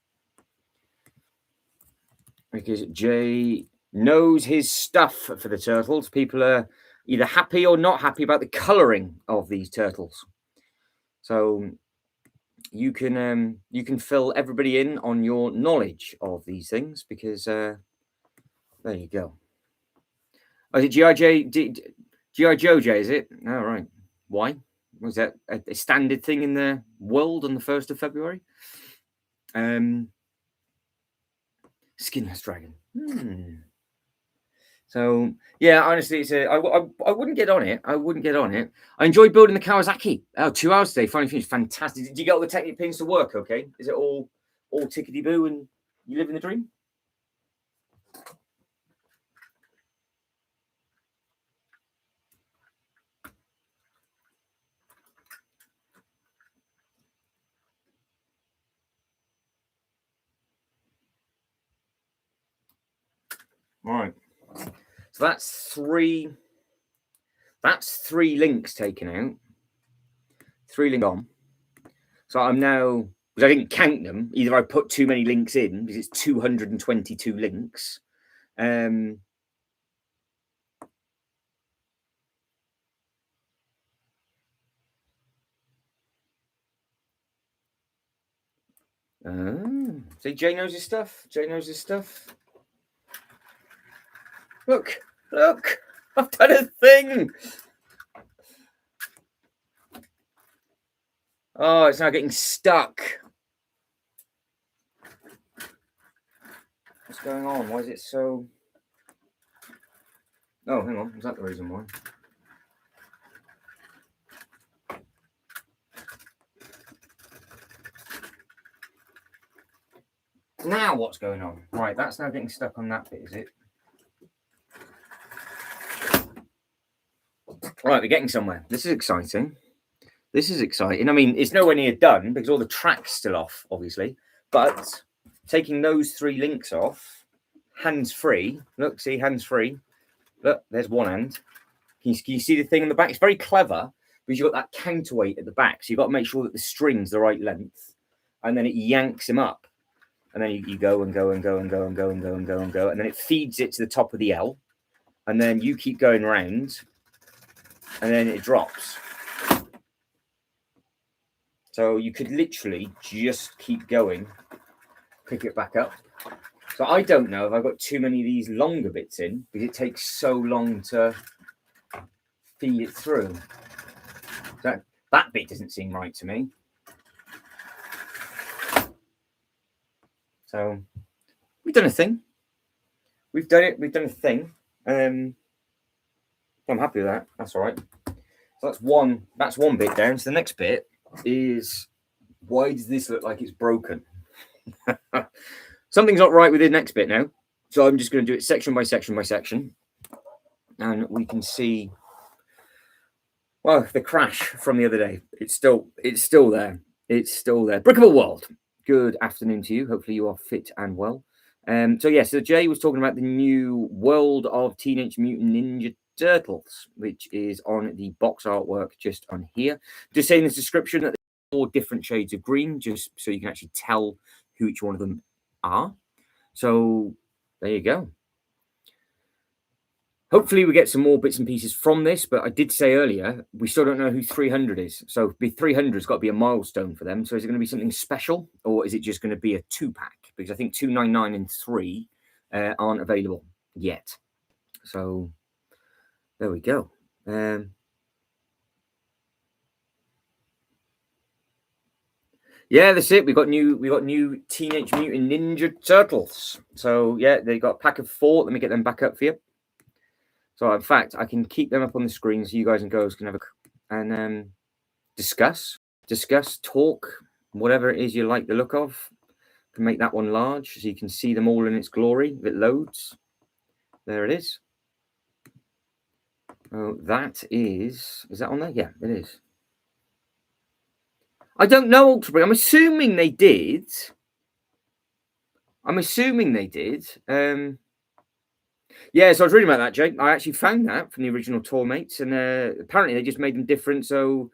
Because Jay knows his stuff for the turtles. People are either happy or not happy about the colouring of these turtles. So you can fill everybody in on your knowledge of these things because there you go. Oh, is it G.I. Joe, Jay, is it? Oh, right. Why? Was that a standard thing in the world on the 1st of February? Skinless dragon. So, yeah, honestly, I wouldn't get on it. I wouldn't get on it. I enjoyed building the Kawasaki. Oh, 2 hours today. Finally finished. Fantastic. Did you get all the Technic pins to work okay? Is it all tickety-boo and you living the dream? Right. So that's three links taken out. 3 links on. So I'm now, because I didn't count them, either I put too many links in because it's 222 links. See, Jay knows his stuff. Jay knows his stuff. Look, I've done a thing. Oh, it's now getting stuck. What's going on? Why is it so... Oh, hang on. Is that the reason why? Now what's going on? Right, that's now getting stuck on that bit, is it? Right, we're getting somewhere. This is exciting. I mean, it's nowhere near done because all the track's still off, obviously. But taking those 3 links off, hands-free. Look, see, hands-free. Look, there's one hand. Can you see the thing in the back? It's very clever because you've got that counterweight at the back. So you've got to make sure that the string's the right length. And then it yanks him up. And then you go and go and go and go and go and go and go and go. And then it feeds it to the top of the L. And then you keep going round. And then it drops. So you could literally just keep going, pick it back up. So I don't know if I've got too many of these longer bits in because it takes so long to feed it through. That bit doesn't seem right to me. So we've done a thing. We've done it. We've done a thing. I'm happy with that. That's all right. So that's one bit down. So the next bit is, why does this look like it's broken? Something's not right with the next bit now. So I'm just going to do it section by section by section. And we can see, well, the crash from the other day. It's still there. It's still there. Brickable World. Good afternoon to you. Hopefully you are fit and well. So Jay was talking about the new World of Teenage Mutant Ninja Turtles, which is on the box artwork just on here. Just saying in the description that there's 4 different shades of green, just so you can actually tell who each one of them are. So there you go. Hopefully we get some more bits and pieces from this, but I did say earlier, we still don't know who 300 is. So 300 has got to be a milestone for them. So is it going to be something special, or is it just going to be a 2-pack? Because I think 299 and 3 aren't available yet. So there we go. Yeah, that's it. We got new Teenage Mutant Ninja Turtles. So yeah, they got a pack of 4. Let me get them back up for you. So in fact, I can keep them up on the screen so you guys and girls can have and discuss, talk, whatever it is you like the look of. Can make that one large so you can see them all in its glory if it loads. There it is. Oh, that is that on there? Yeah, it is. I don't know, Ultra. I'm assuming they did. Yeah, so I was reading about that, Jake. I actually found that from the original tour mates, and apparently they just made them different. So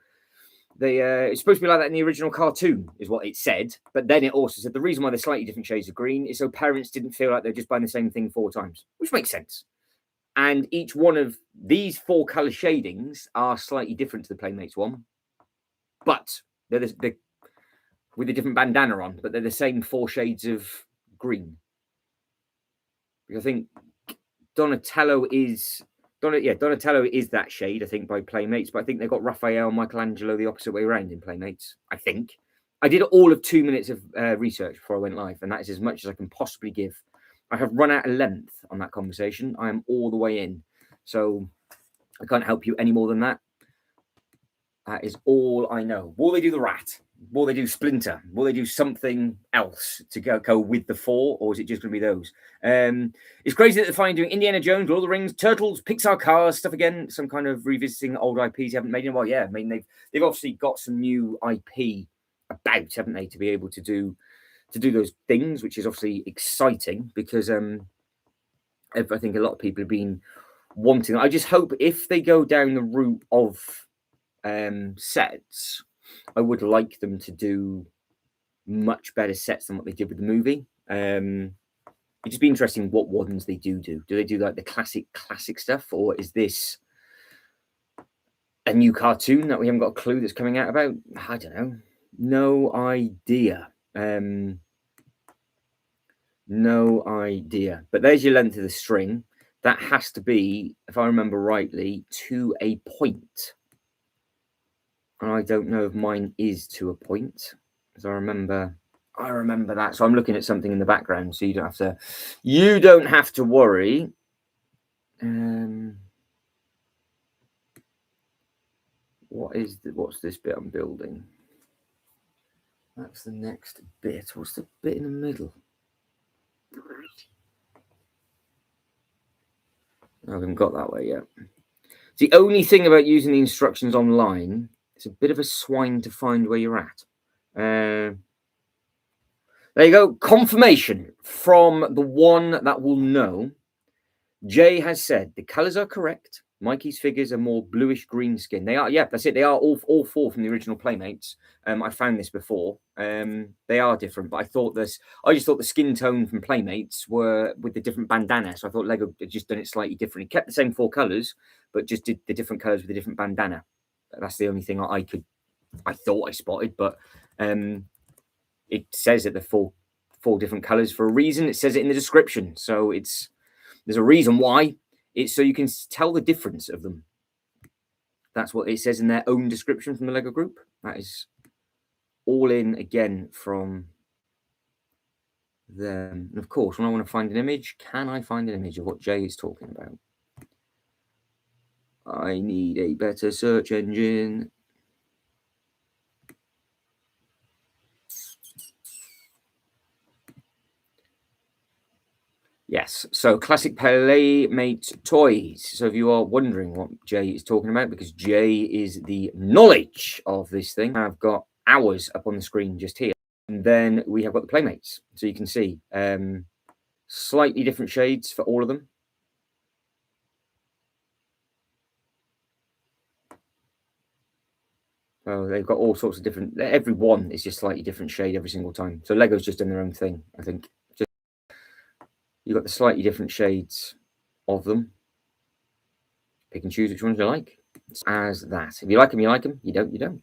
they it's supposed to be like that in the original cartoon, is what it said. But then it also said the reason why they're slightly different shades of green is so parents didn't feel like they're just buying the same thing 4 times, which makes sense. And each one of these 4 color shadings are slightly different to the Playmates one, but they're with a different bandana on, but they're the same 4 shades of green. Because I think Donatello is that shade, I think, by Playmates, but I think they've got Raphael, Michelangelo the opposite way around in Playmates, I think. I did all of 2 minutes of research before I went live, and that is as much as I can possibly give. I have run out of length on that conversation. I am all the way in, so I can't help you any more than that. That is all I know. Will they do the rat? Will they do Splinter? Will they do something else to go with the 4, or is it just going to be those? It's crazy that they're finally doing Indiana Jones, Lord of the Rings, Turtles, Pixar cars, stuff again. Some kind of revisiting old IPs you haven't made in a while. Yeah, I mean they've obviously got some new IP about, haven't they, to be able to do those things, which is obviously exciting because I think a lot of people have been wanting. I just hope if they go down the route of sets, I would like them to do much better sets than what they did with the movie. It'd just be interesting what ones they do. Do they do like the classic stuff, or is this a new cartoon that we haven't got a clue that's coming out about? I don't know. No idea. No idea. But there's your length of the string. That has to be, if I remember rightly, to a point. And I don't know if mine is to a point, because I remember that. So I'm looking at something in the background, so you don't have to worry. What's this bit I'm building? That's the next bit. What's the bit in the middle? I haven't got that way yet. The only thing about using the instructions online, it's a bit of a swine to find where you're at. There you go. Confirmation from the one that will know. Jay has said the colors are correct. Mikey's figures are more bluish green skin. They are, yeah, that's it. They are all 4 from the original Playmates. I found this before. They are different, but I just thought the skin tone from Playmates were with the different bandana. So I thought Lego had just done it slightly different. It kept the same 4 colors, but just did the different colors with a different bandana. That's the only thing I thought I spotted, but it says that the 4 different colors for a reason. It says it in the description, so there's a reason why. It's so you can tell the difference of them. That's what it says in their own description from the Lego group. That is all in again from them. And of course, when I want to find an image, can I find an image of what Jay is talking about? I need a better search engine. Yes, so classic Playmate toys. So if you are wondering what Jay is talking about, because Jay is the knowledge of this thing, I've got ours up on the screen just here. And then we have got the Playmates. So you can see slightly different shades for all of them. Oh, they've got all sorts of different. Every one is just slightly different shade every single time. So Lego's just done their own thing, I think. Just you've got the slightly different shades of them. Pick and choose which ones you like. As that, if you like them, you like them. You don't, you don't.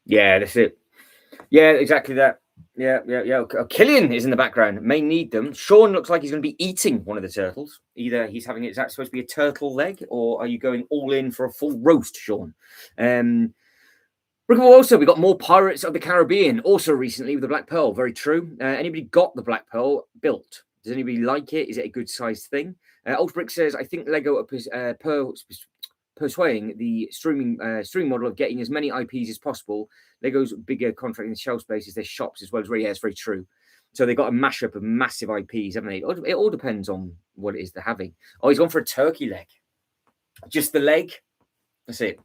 Yeah, that's it. Yeah, exactly that. Yeah. Killian is in the background. May need them. Sean looks like he's going to be eating one of the turtles. Either he's having it. Is that supposed to be a turtle leg, or are you going all in for a full roast, Sean? Also, we got more Pirates of the Caribbean. Also recently with the Black Pearl. Very true. Anybody got the Black Pearl built? Does anybody like it? Is it a good sized thing? Ultrabrick says, I think Lego are persuading the streaming model of getting as many IPs as possible. Lego's bigger contract in shelf space is their shops as well as it's very true. So they've got a mashup of massive IPs, haven't they? It all depends on what it is they're having. Oh, he's gone for a turkey leg. Just the leg. That's it.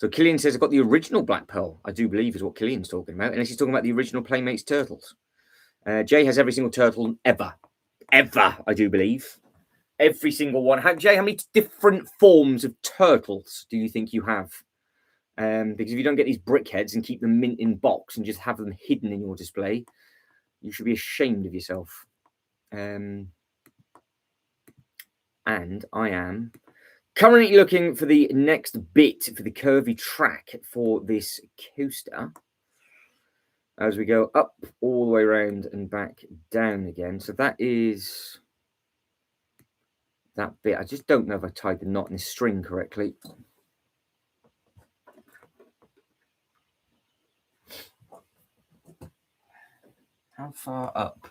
So Killian says, I've got the original Black Pearl. I do believe is what Killian's talking about. Unless he's talking about the original Playmates Turtles. Jay has every single turtle ever, I do believe. Every single one. Jay, how many different forms of turtles do you think you have? Because if you don't get these brickheads and keep them mint in box and just have them hidden in your display, you should be ashamed of yourself. And I am currently looking for the next bit for the curvy track for this coaster as we go up all the way around and back down again. So that is that bit. I just don't know if I tied the knot in the string correctly. How far up?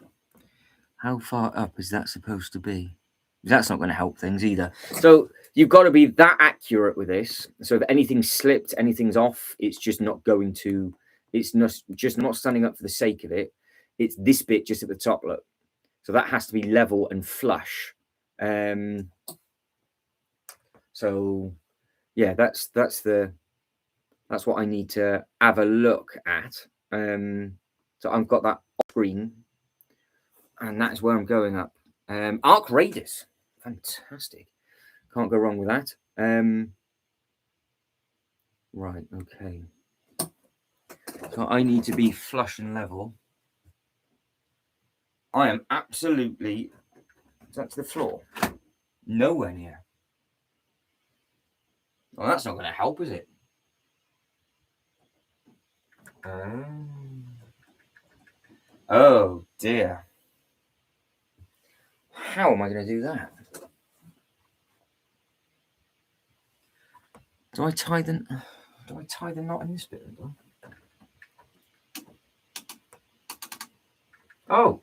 How far up is that supposed to be? That's not going to help things either. So you've got to be that accurate with this. So if anything's slipped, anything's off, it's just not going to, it's not just not standing up for the sake of it. It's this bit just at the top, look. So that has to be level and flush. So yeah, that's what I need to have a look at. So I've got that screen, and that is where I'm going up. Arc Raiders, fantastic. Can't go wrong with that. Right, okay. So I need to be flush and level. I am absolutely, that's the floor. Nowhere near. Well, that's not going to help, is it? Oh dear. How am I going to do that? Do I tie the knot in this bit? Oh.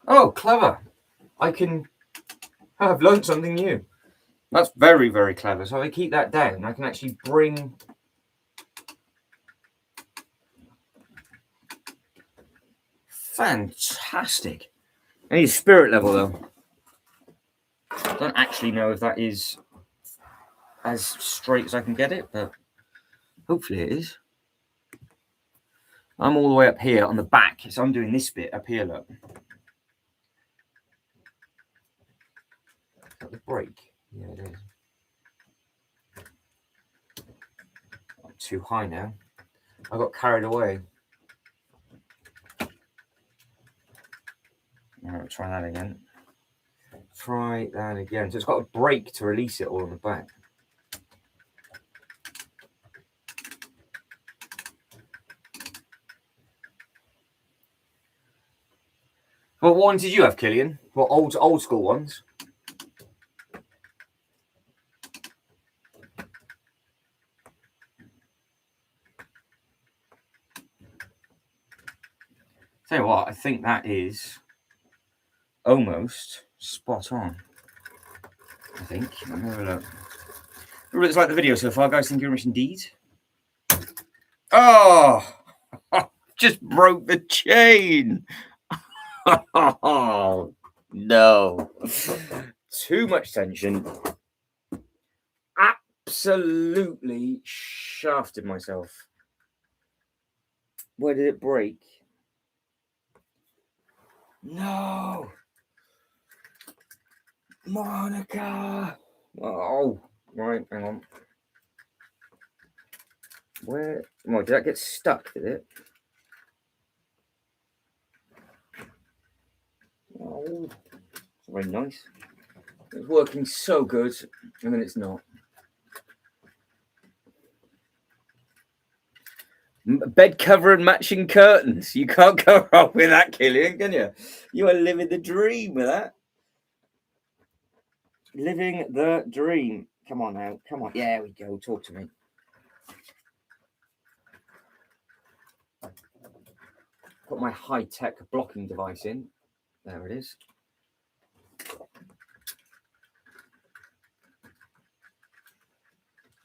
Oh, clever. I've learned something new. That's very, very clever. So if I keep that down, I can actually bring... Fantastic. I need a spirit level, though. I don't actually know if that is as straight as I can get it, but hopefully it is. I'm all the way up here on the back, so I'm doing this bit up here, look. Is that the break? Yeah, it is. Not too high now. I got carried away. All right, try that again. Try that again. So it's got a break to release it all on the back. What ones did you have, Killian? What old school ones? Tell you what, I think that is almost spot on. I think. Let me have a look. Remember, it's like the video so far, guys. Thank you very much indeed. Oh, just broke the chain. Oh no! Too much tension. Absolutely shafted myself. Where did it break? No. Monica. Oh, right, hang on. Where? Oh, did that get stuck, did it? Oh, very nice. It's working so good, and then it's not. Bed cover and matching curtains. You can't go wrong with that, Killian, can you? You are living the dream with that. Living the dream. Come on now. Come on. Yeah, we go. Talk to me. Put my high-tech blocking device in. There it is.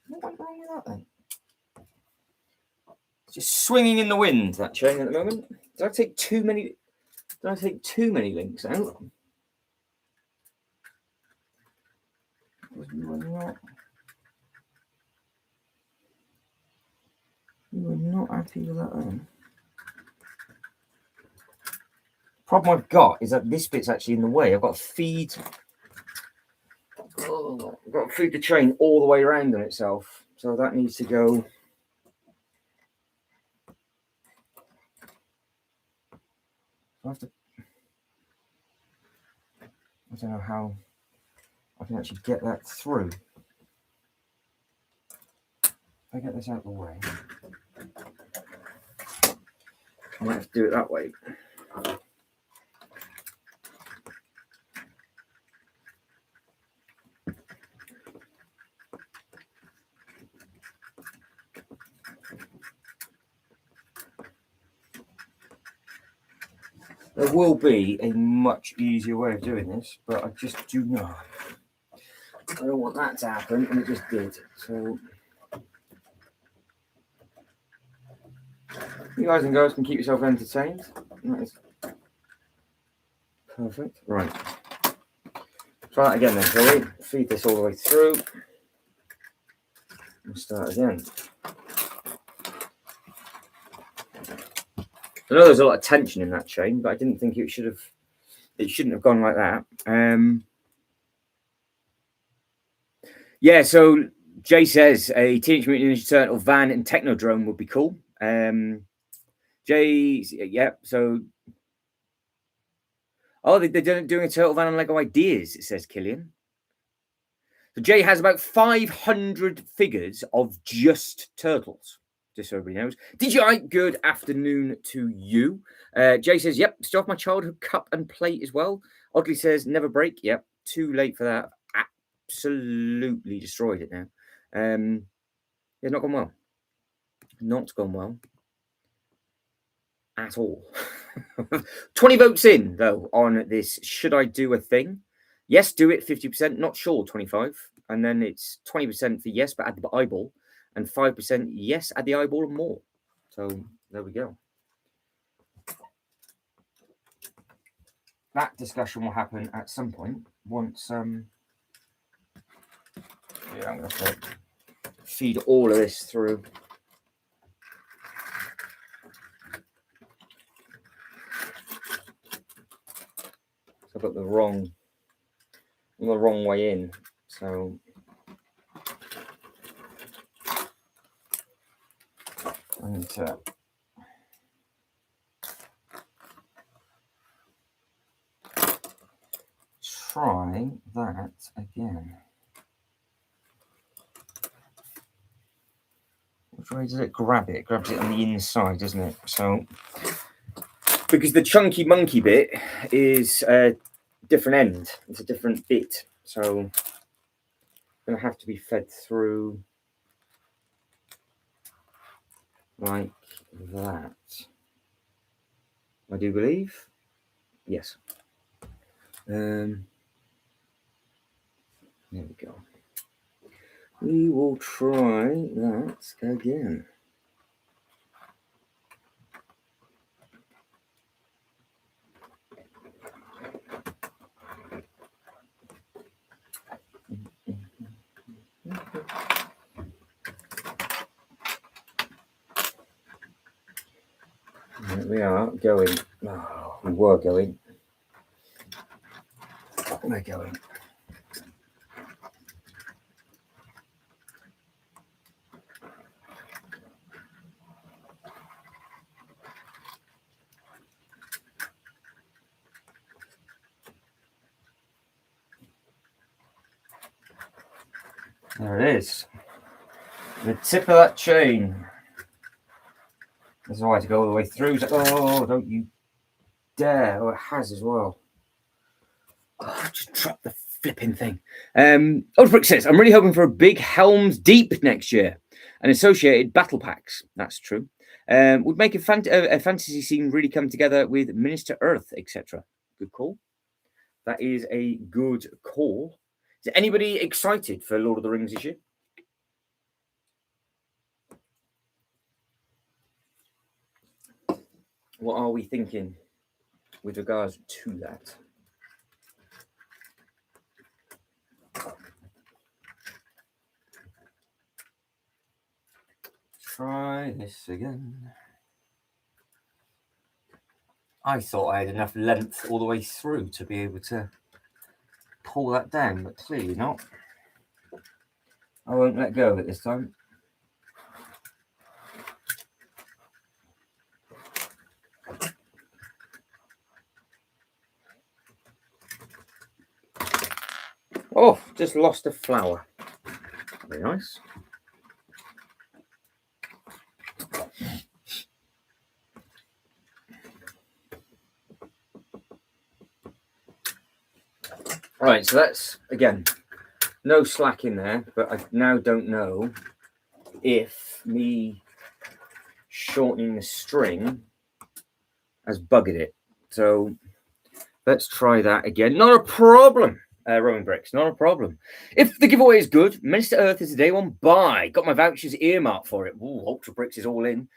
What went wrong with that then? It's just swinging in the wind, that chain at the moment. Did I take too many links out? You were not happy with that then. Problem I've got is that this bit's actually in the way. I've got to feed. Oh, I've got to feed the chain all the way around on itself, so that needs to go. I have to. I don't know how I can actually get that through. If I get this out of the way, I might have to do it that way. There will be a much easier way of doing this, but I just do not. I don't want that to happen, and it just did. So, you guys and girls can keep yourself entertained. That is perfect. Right. Try that again then, shall we? Feed this all the way through. And start again. I know there's a lot of tension in that chain, but I didn't think it shouldn't have gone like that. Yeah, so Jay says a Teenage Mutant Ninja Turtle van and Technodrome would be cool. Jay, yeah, so they're doing a Turtle van on Lego Ideas, it says Killian. So Jay has about 500 figures of just turtles. Just so everybody knows. DJI, good afternoon to you. Jay says, yep, still off my childhood cup and plate as well. Oddly says, never break. Yep, too late for that. Absolutely destroyed it now. It's not gone well. Not gone well at all. 20 votes in, though, on this. Should I do a thing? Yes, do it, 50%. Not sure, 25. And then it's 20% for yes, but add the eyeball. And 5% yes, add the eyeball and more. So there we go. That discussion will happen at some point once. Yeah, I'm going to feed all of this through. So I got the wrong way in. So I need to try that again. Which way does it grab it? It grabs it on the inside, doesn't it? So, because the chunky monkey bit is a different end. It's a different bit. So, it's going to have to be fed through like that. I do believe. Yes. There we go. We will try that again. There we are going. Oh, we were going. We're going. There it is. The tip of that chain. There's a way to go all the way through. Like, oh, don't you dare. Oh, it has as well. Oh, just drop the flipping thing. Old Brick says, I'm really hoping for a big Helm's Deep next year and associated battle packs. That's true. Would make a fantasy scene really come together with Minister Earth, etc. Good call. That is a good call. Is anybody excited for Lord of the Rings this year? What are we thinking with regards to that? Try this again. I thought I had enough length all the way through to be able to pull that down, but clearly not. I won't let go of it this time. Oh, just lost a flower. Very nice. Right, so that's, again, no slack in there, but I now don't know if me shortening the string has buggered it. So let's try that again. Not a problem. Roman Bricks, not a problem. If the giveaway is good, Minister Earth is a day one buy. Got my vouchers earmarked for it. Ooh, Ultra Bricks is all in.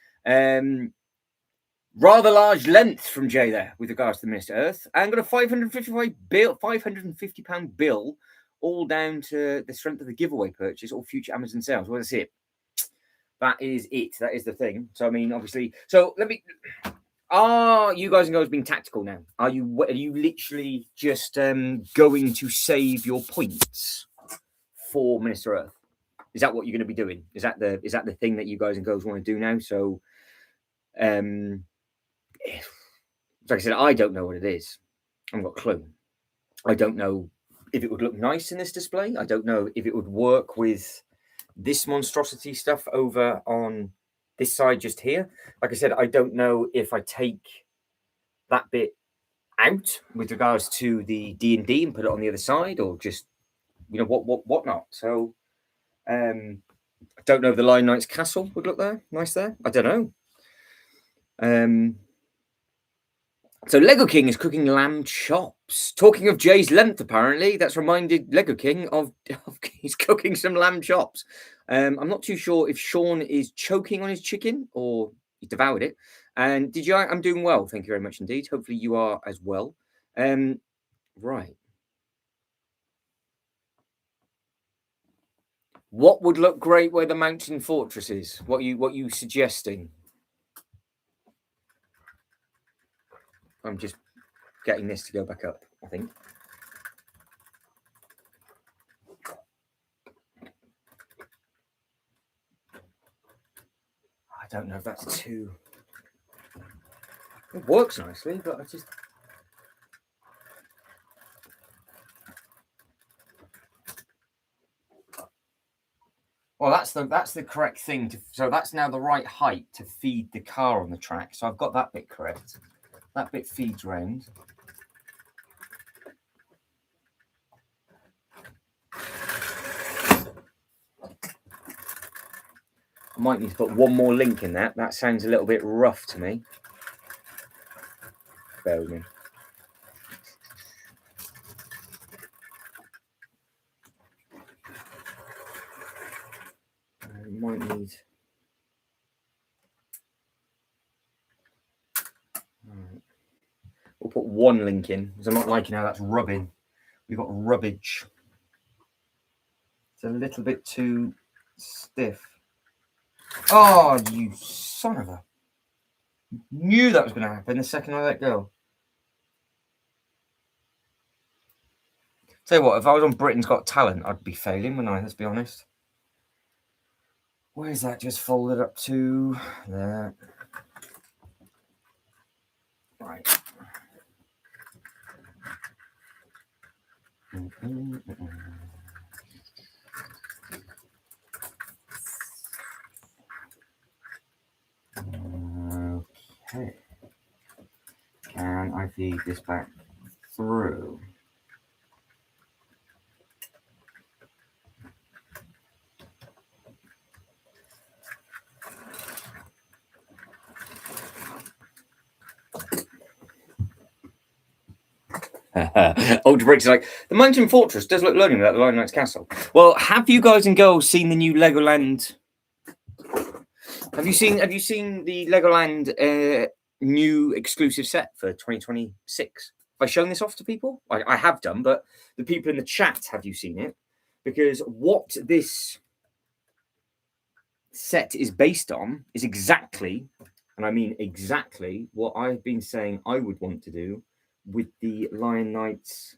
Rather large length from Jay there with regards to the Minister Earth. And got a £550 bill, all down to the strength of the giveaway purchase or future Amazon sales. Well, that's it. That is it. That is the thing. So I mean, obviously. So let me. Are you guys and girls being tactical now? Are you literally just going to save your points for Minister Earth? Is that what you're going to be doing? Is that the thing that you guys and girls want to do now? So, like I said, I don't know what it is. I haven't got a clue. I don't know if it would look nice in this display. I don't know if it would work with this monstrosity stuff over on this side just here. Like I said, I don't know if I take that bit out with regards to the D&D and put it on the other side, or just, you know, what not. So I don't know if the Lion Knight's castle would look nice there. I don't know. So Lego King is cooking lamb chops. Talking of Jay's length, apparently, that's reminded Lego King of he's cooking some lamb chops. I'm not too sure if Sean is choking on his chicken or he devoured it. And did you? I'm doing well, thank you very much indeed. Hopefully you are as well. Right. What would look great where the mountain fortress is? What you suggesting? I'm just getting this to go back up, I think. I don't know if that's too... It works nicely, but I just... Well, that's the correct thing. So that's now the right height to feed the car on the track. So I've got that bit correct. That bit feeds round. I might need to put one more link in that. That sounds a little bit rough to me. Bear with me. I might need... We'll put one link in, because I'm not liking how that's rubbing. We've got rubbage. It's a little bit too stiff. Oh, you son of a... Knew that was going to happen the second I let go. Tell you what, if I was on Britain's Got Talent, I'd be failing, wouldn't I? Let's be honest. Where's that just folded up to? There. Right. Okay. Can I feed this back through? Old Bricks is like, the Mountain Fortress does look lonely without the Lion Knight's castle. Well, have you guys and girls seen the new Legoland? Have you seen the Legoland new exclusive set for 2026? Have I shown this off to people? I have done, but the people in the chat, have you seen it? Because what this set is based on is exactly, and I mean exactly, what I've been saying I would want to do with the Lion Knight's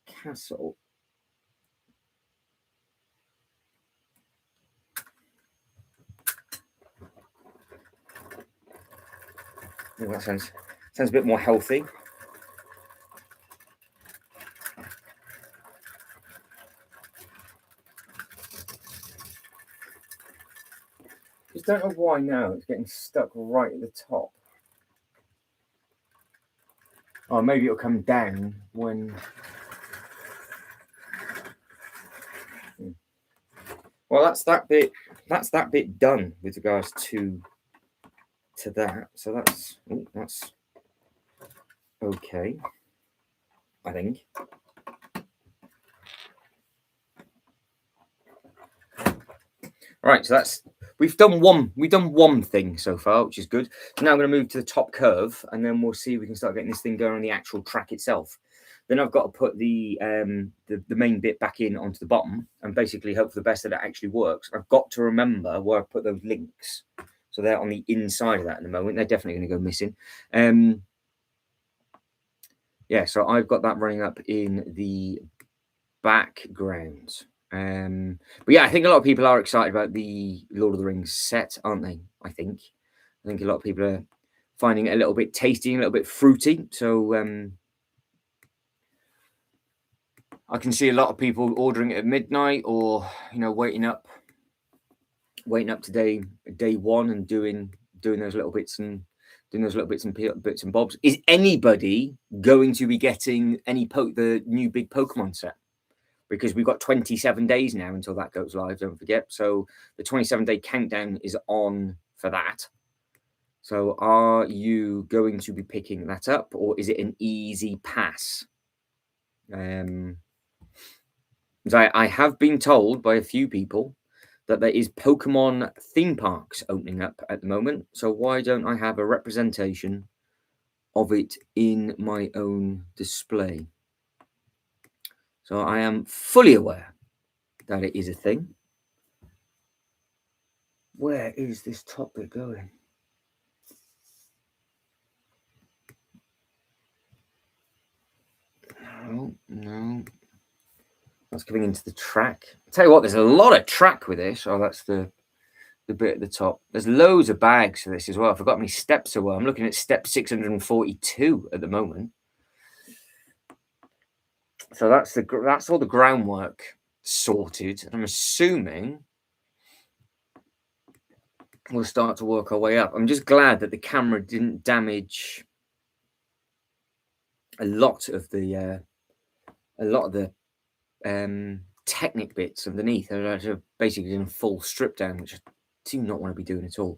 castle. Oh, that sounds a bit more healthy. Just don't know why now it's getting stuck right at the top. Oh, maybe it'll come down when. Well, that's that bit. That's that bit done with regards to that. So that's okay, I think. All right, so we've done one thing so far, which is good. So now I'm going to move to the top curve, and then we'll see if we can start getting this thing going on the actual track itself. Then I've got to put the main bit back in onto the bottom, and basically hope for the best that it actually works. I've got to remember where I put those links, so they're on the inside of that at the moment. They're definitely going to go missing. Yeah, so I've got that running up in the background. But yeah, I think a lot of people are excited about the Lord of the Rings set, aren't they? I think a lot of people are finding it a little bit tasty, a little bit fruity. So I can see a lot of people ordering it at midnight, or waiting up to day one and doing those little bits and bits and bobs. Is anybody going to be getting the new big Pokemon set? Because we've got 27 days now until that goes live, don't forget. So the 27-day countdown is on for that. So are you going to be picking that up, or is it an easy pass? I have been told by a few people that there is Pokemon theme parks opening up at the moment. So why don't I have a representation of it in my own display? So I am fully aware that it is a thing. Where is this top bit going? No. That's coming into the track. I'll tell you what, there's a lot of track with this. Oh, that's the bit at the top. There's loads of bags for this as well. I forgot how many steps there were. I'm looking at step 642 at the moment. So that's all the groundwork sorted. I'm assuming we'll start to work our way up. I'm just glad that the camera didn't damage a lot of the Technic bits underneath. They're basically in a full strip down, which I do not want to be doing at all.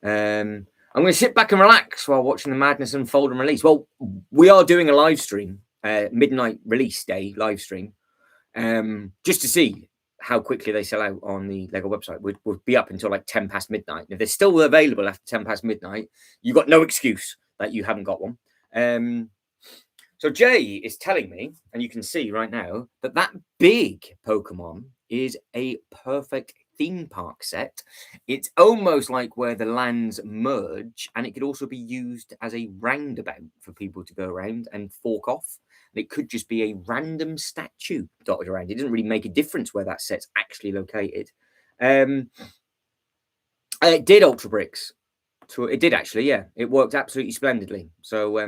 I'm going to sit back and relax while watching the madness unfold and release. Well, we are doing a live stream, midnight release day live stream, just to see how quickly they sell out on the Lego website. We'll be up until like 10 past midnight. If they're still available after 10 past midnight, you've got no excuse that you haven't got one. So Jay is telling me, and you can see right now, that big Pokemon is a perfect theme park set. It's almost like where the lands merge, and it could also be used as a roundabout for people to go around and fork off. And it could just be a random statue dotted around. It doesn't really make a difference where that set's actually located. It did Ultra Bricks. So it did actually, yeah. It worked absolutely splendidly. So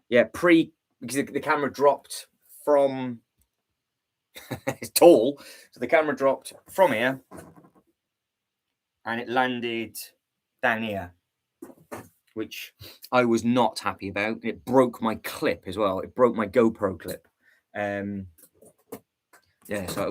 yeah, because the camera dropped from it's tall, so the camera dropped from here and it landed down here, which I was not happy about. It broke my clip as well. It broke my GoPro clip. Yeah, so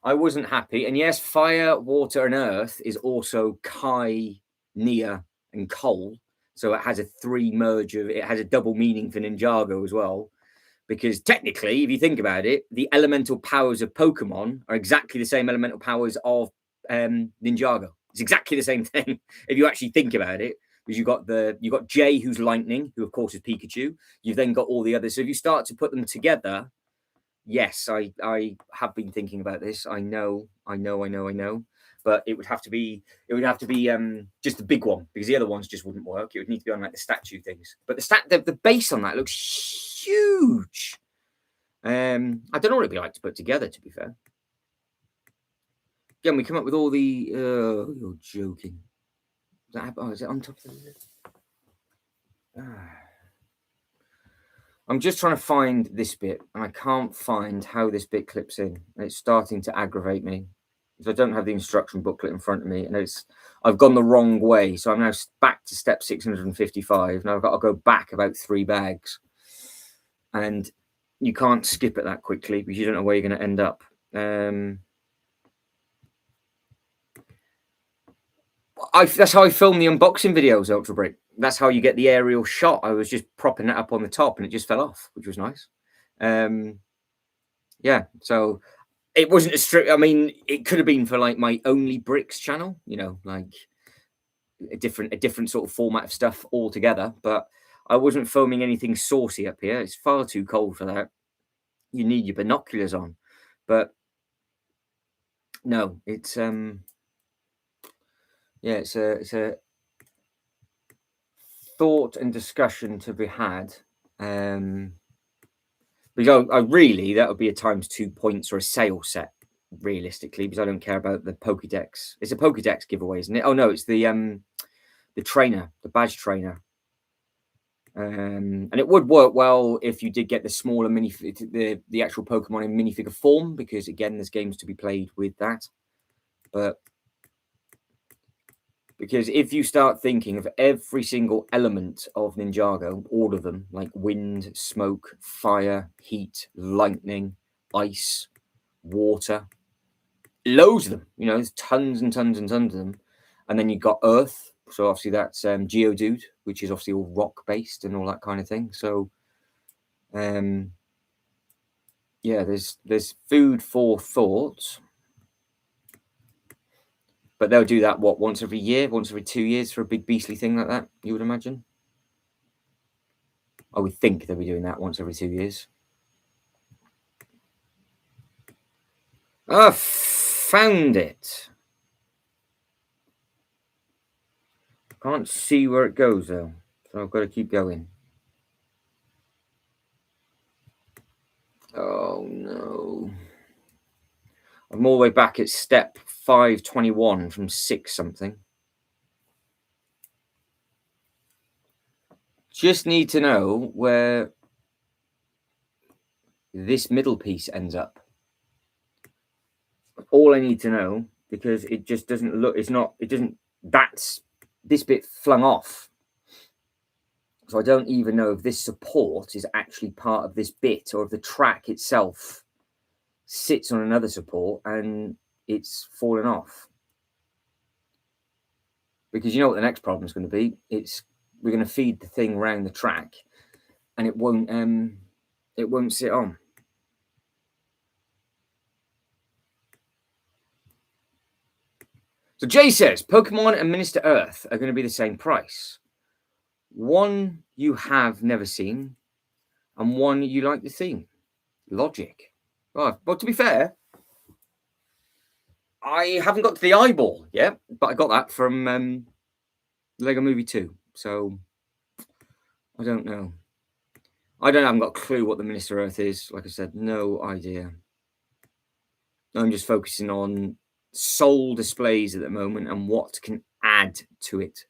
I wasn't happy. And yes, fire, water, and earth is also Kai, Nia, and Coal. So it has a it has a double meaning for Ninjago as well. Because technically, if you think about it, the elemental powers of Pokemon are exactly the same elemental powers of Ninjago. It's exactly the same thing if you actually think about it. Because you got Jay, who's lightning, who of course is Pikachu. You've then got all the others. So if you start to put them together, yes, I have been thinking about this. I know. But it would have to be just the big one, because the other ones just wouldn't work. It would need to be on like the statue things. But the base on that looks huge. I don't know what it'd be like to put together, to be fair. Again, we come up with all the you're joking. Is it on top of the lid? I'm just trying to find this bit, and I can't find how this bit clips in. And it's starting to aggravate me. I don't have the instruction booklet in front of me, and I've gone the wrong way. So I'm now back to step 655. Now I've got to go back about 3 bags, and you can't skip it that quickly because you don't know where you're going to end up. That's how I film the unboxing videos, Ultra Brick. That's how you get the aerial shot. I was just propping that up on the top, and it just fell off, which was nice. Yeah, so it wasn't a strict. I mean, it could have been for like my Only Bricks channel, like a different sort of format of stuff altogether. But I wasn't filming anything saucy up here. It's far too cold for that. You need your binoculars on. But no, it's yeah, it's a thought and discussion to be had. Because I really, that would be a ×2 points or a sale set, realistically, because I don't care about the Pokédex. It's a Pokédex giveaway, isn't it? Oh no, it's the trainer, the badge trainer. And it would work well if you did get the smaller the actual Pokemon in minifigure form, because again, there's games to be played with that. But because if you start thinking of every single element of Ninjago, all of them, like wind, smoke, fire, heat, lightning, ice, water, loads of them, there's tons and tons and tons of them. And then you've got earth. So obviously that's Geodude, which is obviously all rock based and all that kind of thing. So yeah, there's food for thought. But they'll do that, once every year, once every 2 years for a big beastly thing like that, you would imagine? I would think they'll be doing that once every 2 years. I found it. Can't see where it goes, though. So I've got to keep going. Oh, no. I'm all the way back at step 521 from 6 something. Just need to know where this middle piece ends up. All I need to know, because it just doesn't look, that's this bit flung off. So I don't even know if this support is actually part of this bit, or if the track itself sits on another support and it's fallen off. Because you know what the next problem is going to be? We're going to feed the thing around the track, and it won't sit on. So Jay says, Pokemon and Minister Earth are going to be the same price. One you have never seen, and one you like the theme. Logic. Well, to be fair, I haven't got to the eyeball yet, but I got that from Lego Movie 2. So I don't know. I haven't got a clue what the Minister Earth is. Like I said, no idea. I'm just focusing on soul displays at the moment and what can add to it.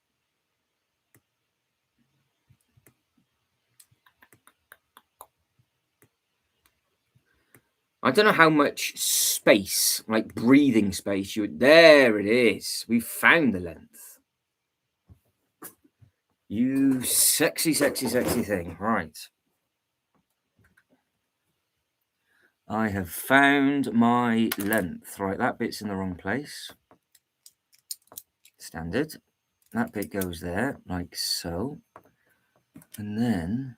I don't know how much space, like breathing space, you would. There it is. We found the length. You sexy, sexy, sexy thing. Right. I have found my length. Right, that bit's in the wrong place. Standard. That bit goes there, like so. And then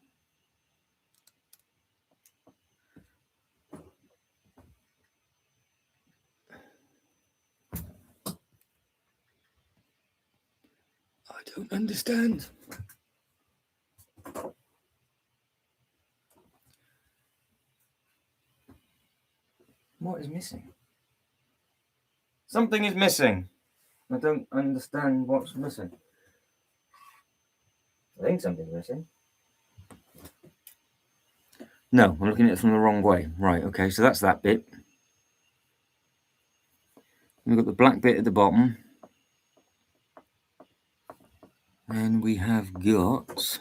I don't understand. What is missing? Something is missing. I don't understand what's missing. I think something's missing. No, I'm looking at it from the wrong way. Right, okay, so that's that bit. We've got the black bit at the bottom. And we have got...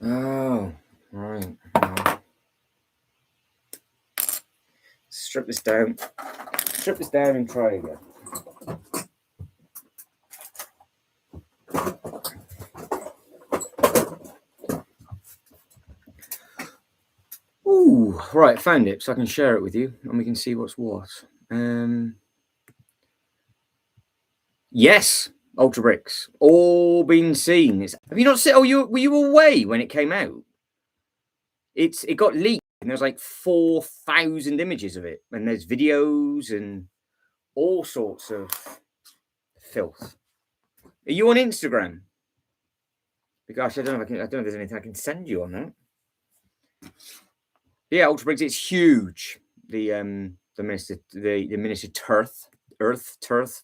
Oh, right. Strip this down. Strip this down and try again. Ooh, right, found it, so I can share it with you and we can see what's what. Yes, Ultra Bricks. All been seen. Have you not seen? Oh, were you away when it came out? It got leaked and there's like 4,000 images of it. And there's videos and all sorts of filth. Are you on Instagram? Gosh, I don't know if there's anything I can send you on that. Yeah, Ultra Bricks, it's huge. The Minister Turth,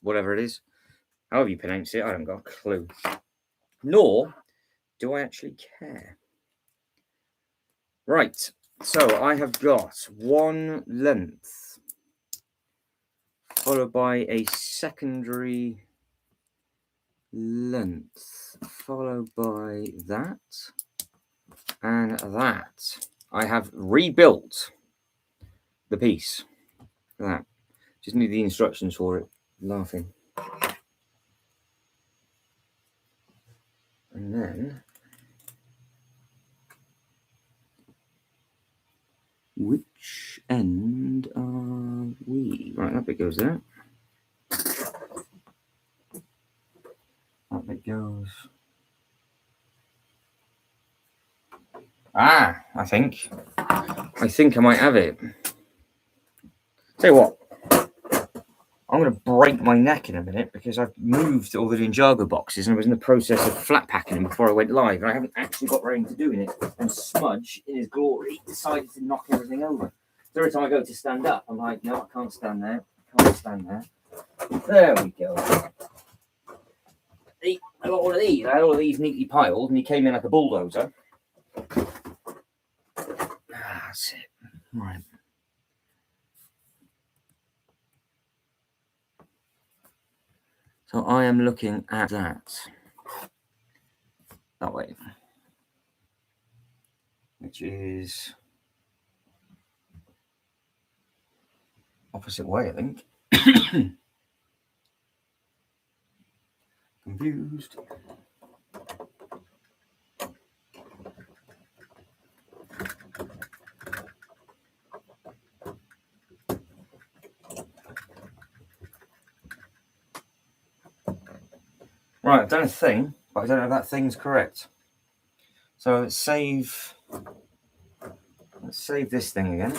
whatever it is. However you pronounce it, I haven't got a clue. Nor do I actually care. Right, so I have got one length, followed by a secondary length, followed by that, and that. I have rebuilt the piece. Look at that. Just need the instructions for it. Laughing. And then, which end are we? Right, that bit goes there. That bit goes. I think I might have it. Tell you what, I'm going to break my neck in a minute because I've moved all the Ninjago boxes and I was in the process of flat packing them before I went live. And I haven't actually got around to doing it. And Smudge, in his glory, decided to knock everything over. So every time I go to stand up, I'm like, no, I can't stand there. I can't stand there. There we go. I got one of these. I had all of these neatly piled and he came in like a bulldozer. That's it. Right. So I am looking at that way, which is opposite way, I think. Confused. Right, I've done a thing, but I don't know if that thing's correct. So let's save this thing again.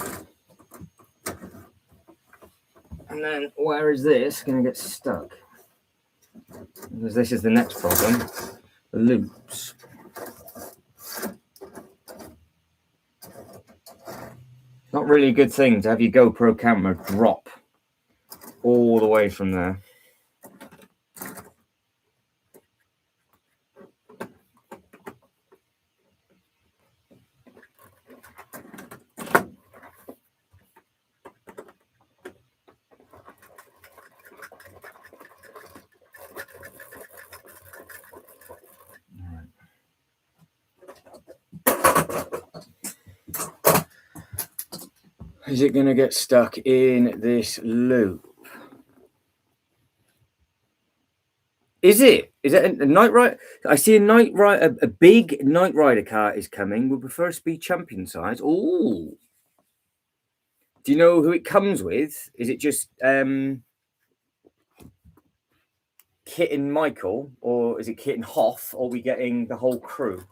And then where is this going to get stuck? Because this is the next problem. The loops. Not really a good thing to have your GoPro camera drop all the way from there. Is it going to get stuck in this loop? Is it? Is it a Knight Rider? I see a Knight Rider, a big Knight Rider car is coming. Will prefer speed champion size. Oh, do you know who it comes with? Is it just Kit and Michael, or is it Kit and Hoff? Or are we getting the whole crew?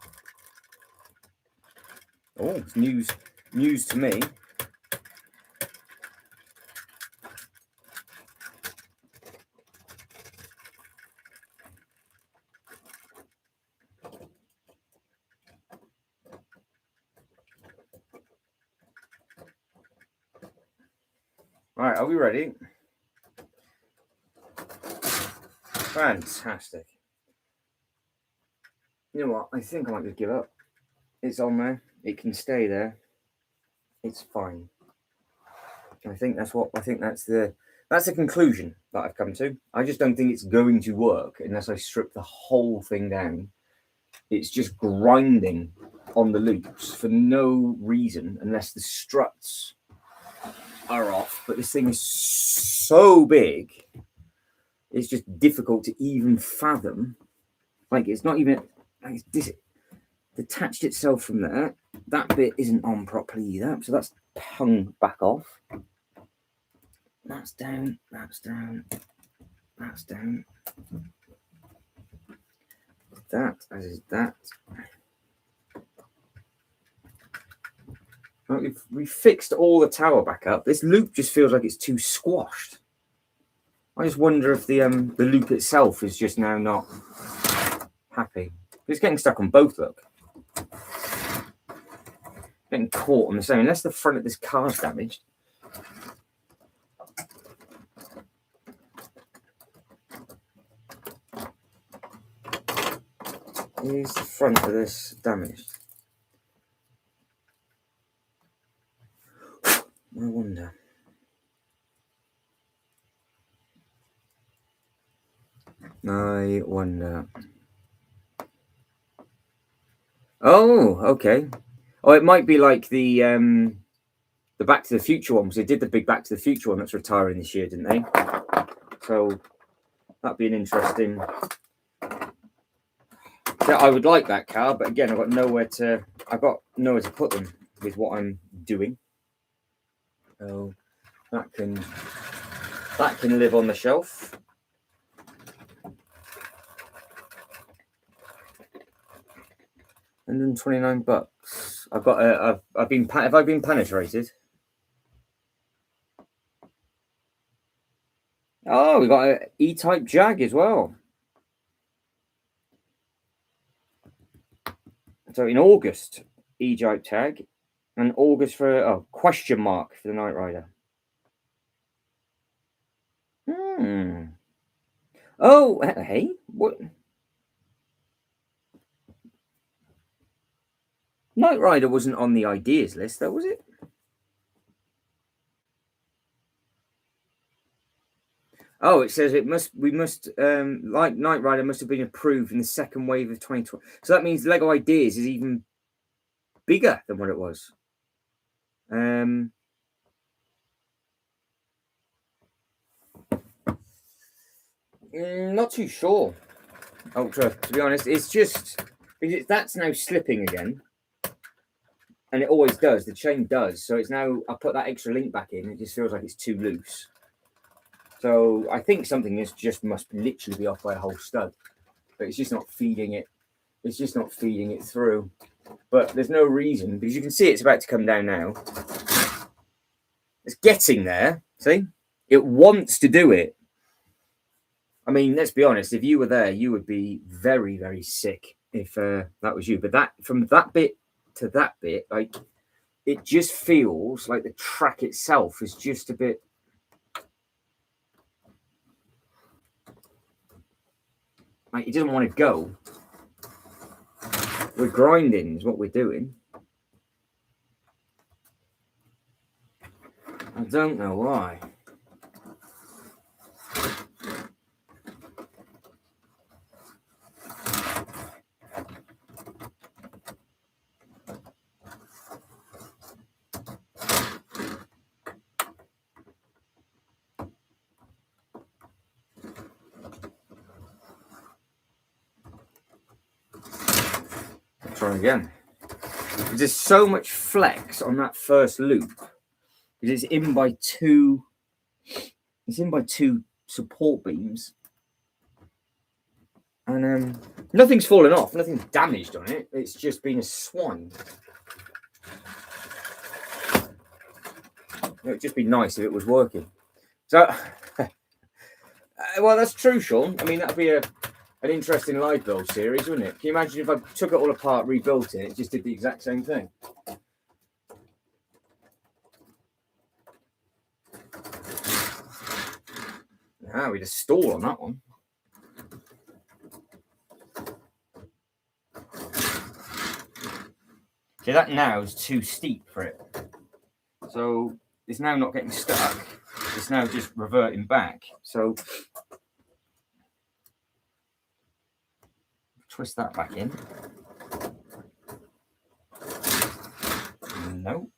Oh, it's news to me. All right, are we ready? Fantastic. You know what? I think I might just give up. It's on there. It can stay there. It's fine. I think that's the conclusion that I've come to. I just don't think it's going to work unless I strip the whole thing down. It's just grinding on the loops for no reason unless the struts are off. But this thing is so big, it's just difficult to even fathom. Like, it's not even like it's detached itself from there. That bit isn't on properly either, so that's hung back off. That's down, that's down, that's down. That, as is that. Right, we've fixed all the tower back up. This loop just feels like it's too squashed. I just wonder if the loop itself is just now not happy. It's getting stuck on both, look. Getting caught on the same, unless the front of this car's damaged. Is the front of this damaged? I wonder. I wonder. Oh, okay. Oh, it might be like the Back to the Future one, because they did the big Back to the Future one that's retiring this year, didn't they? So that'd be an interesting. Yeah, I would like that car, but again, I've got nowhere to put them with what I'm doing. So that can live on the shelf. $129. Have I been penetrated? Oh, we got an E-Type Jag as well. So in August, E-Type tag, and August for question mark for the Knight Rider. Oh, hey, what? Knight Rider wasn't on the ideas list, though, was it? Oh, it says we must like Knight Rider must have been approved in the second wave of 2020. So that means Lego Ideas is even bigger than what it was. Not too sure, Ultra, to be honest. It's just that's now slipping again. And it always does. The chain does. So it's now, I put that extra link back in. It just feels like it's too loose. So I think something must literally be off by a whole stud. But it's just not feeding it. It's just not feeding it through. But there's no reason, because you can see it's about to come down now. It's getting there. See? It wants to do it. I mean, let's be honest. If you were there, you would be very, very sick if that was you. But that, from that bit to that bit, like, it just feels like the track itself is just a bit. Like, it doesn't want to go. We're grinding is what we're doing. I don't know why. I'll try again. There's so much flex on that first loop because it's in by two. It's in by two support beams, and nothing's fallen off. Nothing's damaged on it. It's just been a swine. It'd just be nice if it was working. So, well, that's true, Sean. I mean, that'd be an interesting live build series, wouldn't it? Can you imagine if I took it all apart, rebuilt it, it just did the exact same thing? Ah, we just stall on that one. See, that now is too steep for it. So it's now not getting stuck. It's now just reverting back. So twist that back in. No.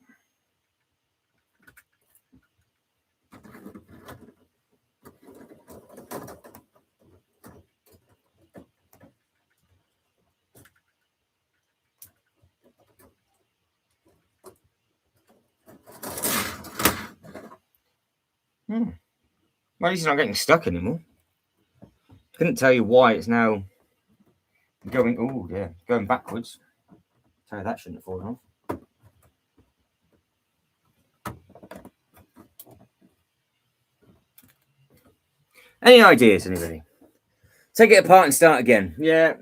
Well, at least it's not getting stuck anymore. Couldn't tell you why it's now going. Oh, yeah, going backwards. Tell you that shouldn't have fallen off. Any ideas, anybody? Take it apart and start again. Yeah.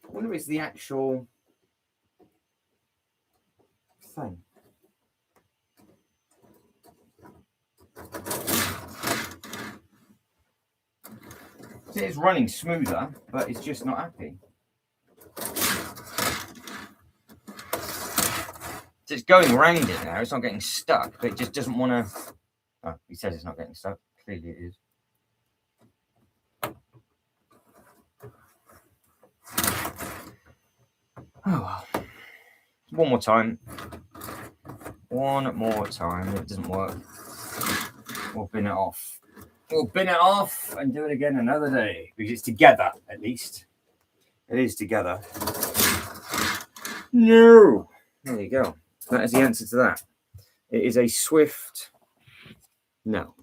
I wonder if it's the actual thing. See, it's running smoother, but it's just not happy. So it's going around it now. It's not getting stuck, but it just doesn't want to. Oh, he says it's not getting stuck. Clearly it is. Oh well. One more time. One more time. If it doesn't work, we'll bin it off. We'll bin it off and do it again another day because it's together, at least. It is together. No. There you go. That is the answer to that. It is a swift no.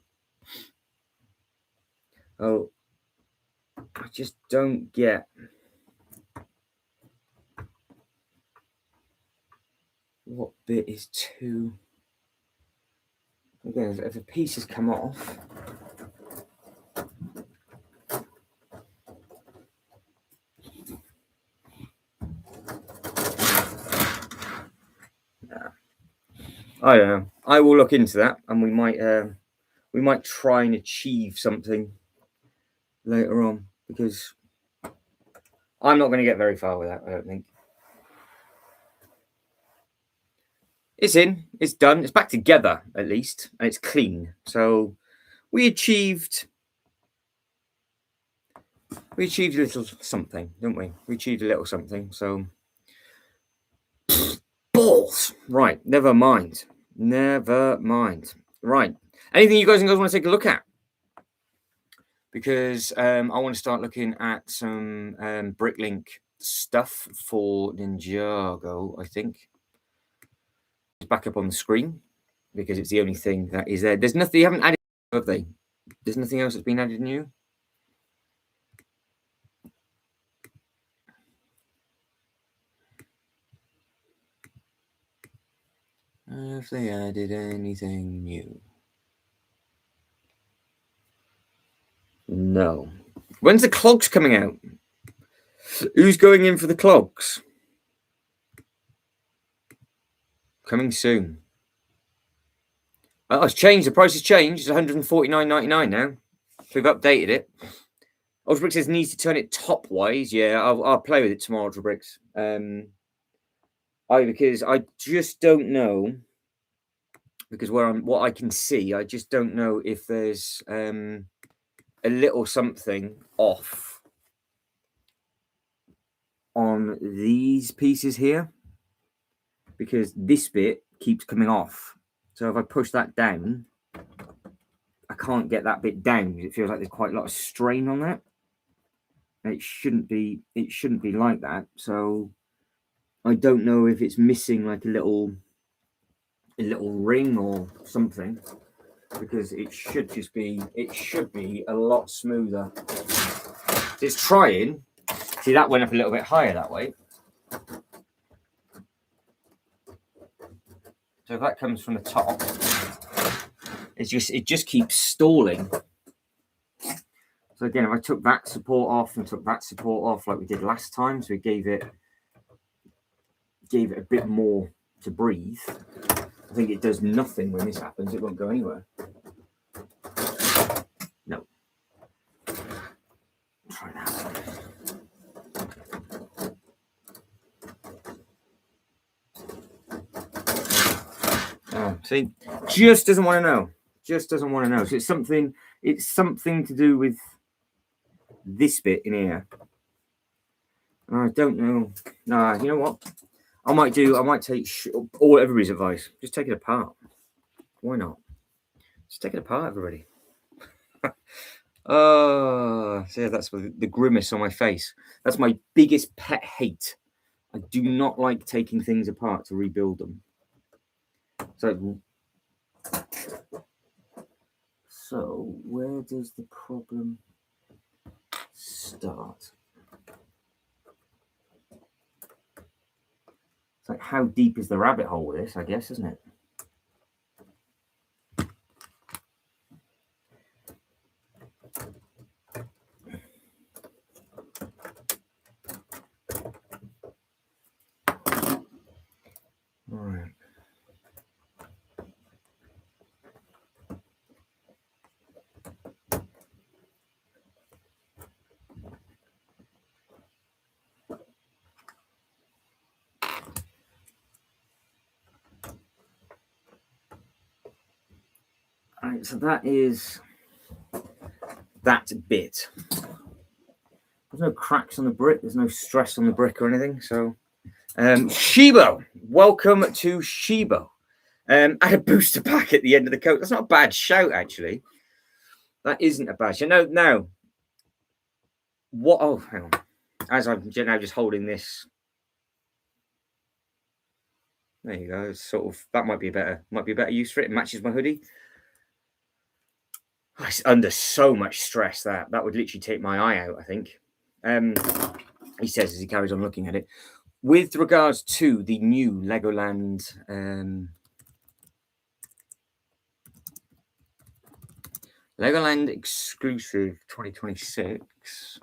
Oh, I just don't get what bit is too. Again, if a piece has come off. I don't know. I will look into that, and we might try and achieve something later on because I'm not going to get very far with that. I don't think. It's in. It's done. It's back together at least, and it's clean. So we achieved a little something, didn't we? We achieved a little something. So balls. Right. Never mind. Right. Anything you guys want to take a look at? Because I want to start looking at some Bricklink stuff for Ninjago, I think. It's back up on the screen because it's the only thing that is there. There's nothing, they haven't added, have they? There's nothing else that's been added new? If they added anything new. No. When's the clogs coming out? Who's going in for the clogs? Coming soon. Oh, it's changed. The price has changed. It's $149.99 now. We've updated it. Ultrabricks says needs to turn it top-wise. Yeah, I'll play with it tomorrow, Ultrabricks. Because I just don't know. Because what I can see, I just don't know if there's a little something off on these pieces here, because this bit keeps coming off. So if I push that down, I can't get that bit down because it feels like there's quite a lot of strain on that. And it shouldn't be like that. So I don't know if it's missing like a little ring or something, because it should be a lot smoother. It's trying. See, that went up a little bit higher that way. So if that comes from the top, it just keeps stalling. So again, if I took that support off and took that support off like we did last time, so we gave it a bit more to breathe. I think it does nothing when this happens. It won't go anywhere. No. Try that. Oh, see, just doesn't want to know. Just doesn't want to know. So it's something to do with this bit in here. I don't know. Nah, you know what? I might take everybody's advice. Just take it apart. Why not? Just take it apart, everybody. Oh, see, that's the grimace on my face. That's my biggest pet hate. I do not like taking things apart to rebuild them. So where does the problem start? It's like, how deep is the rabbit hole with this, I guess, isn't it? All right. All right, so that is that bit. There's no cracks on the brick. There's no stress on the brick or anything. So, Shibo, welcome to Shibo. Add a booster pack at the end of the coat. That's not a bad shout, actually. That isn't a bad shout. No. What? Oh, hang on. As I'm now just holding this. There you go. It's sort of, that might be a better use for it. It matches my hoodie. Oh, it's under so much stress that would literally take my eye out, I think. He says as he carries on looking at it. With regards to the new Legoland Legoland exclusive 2026.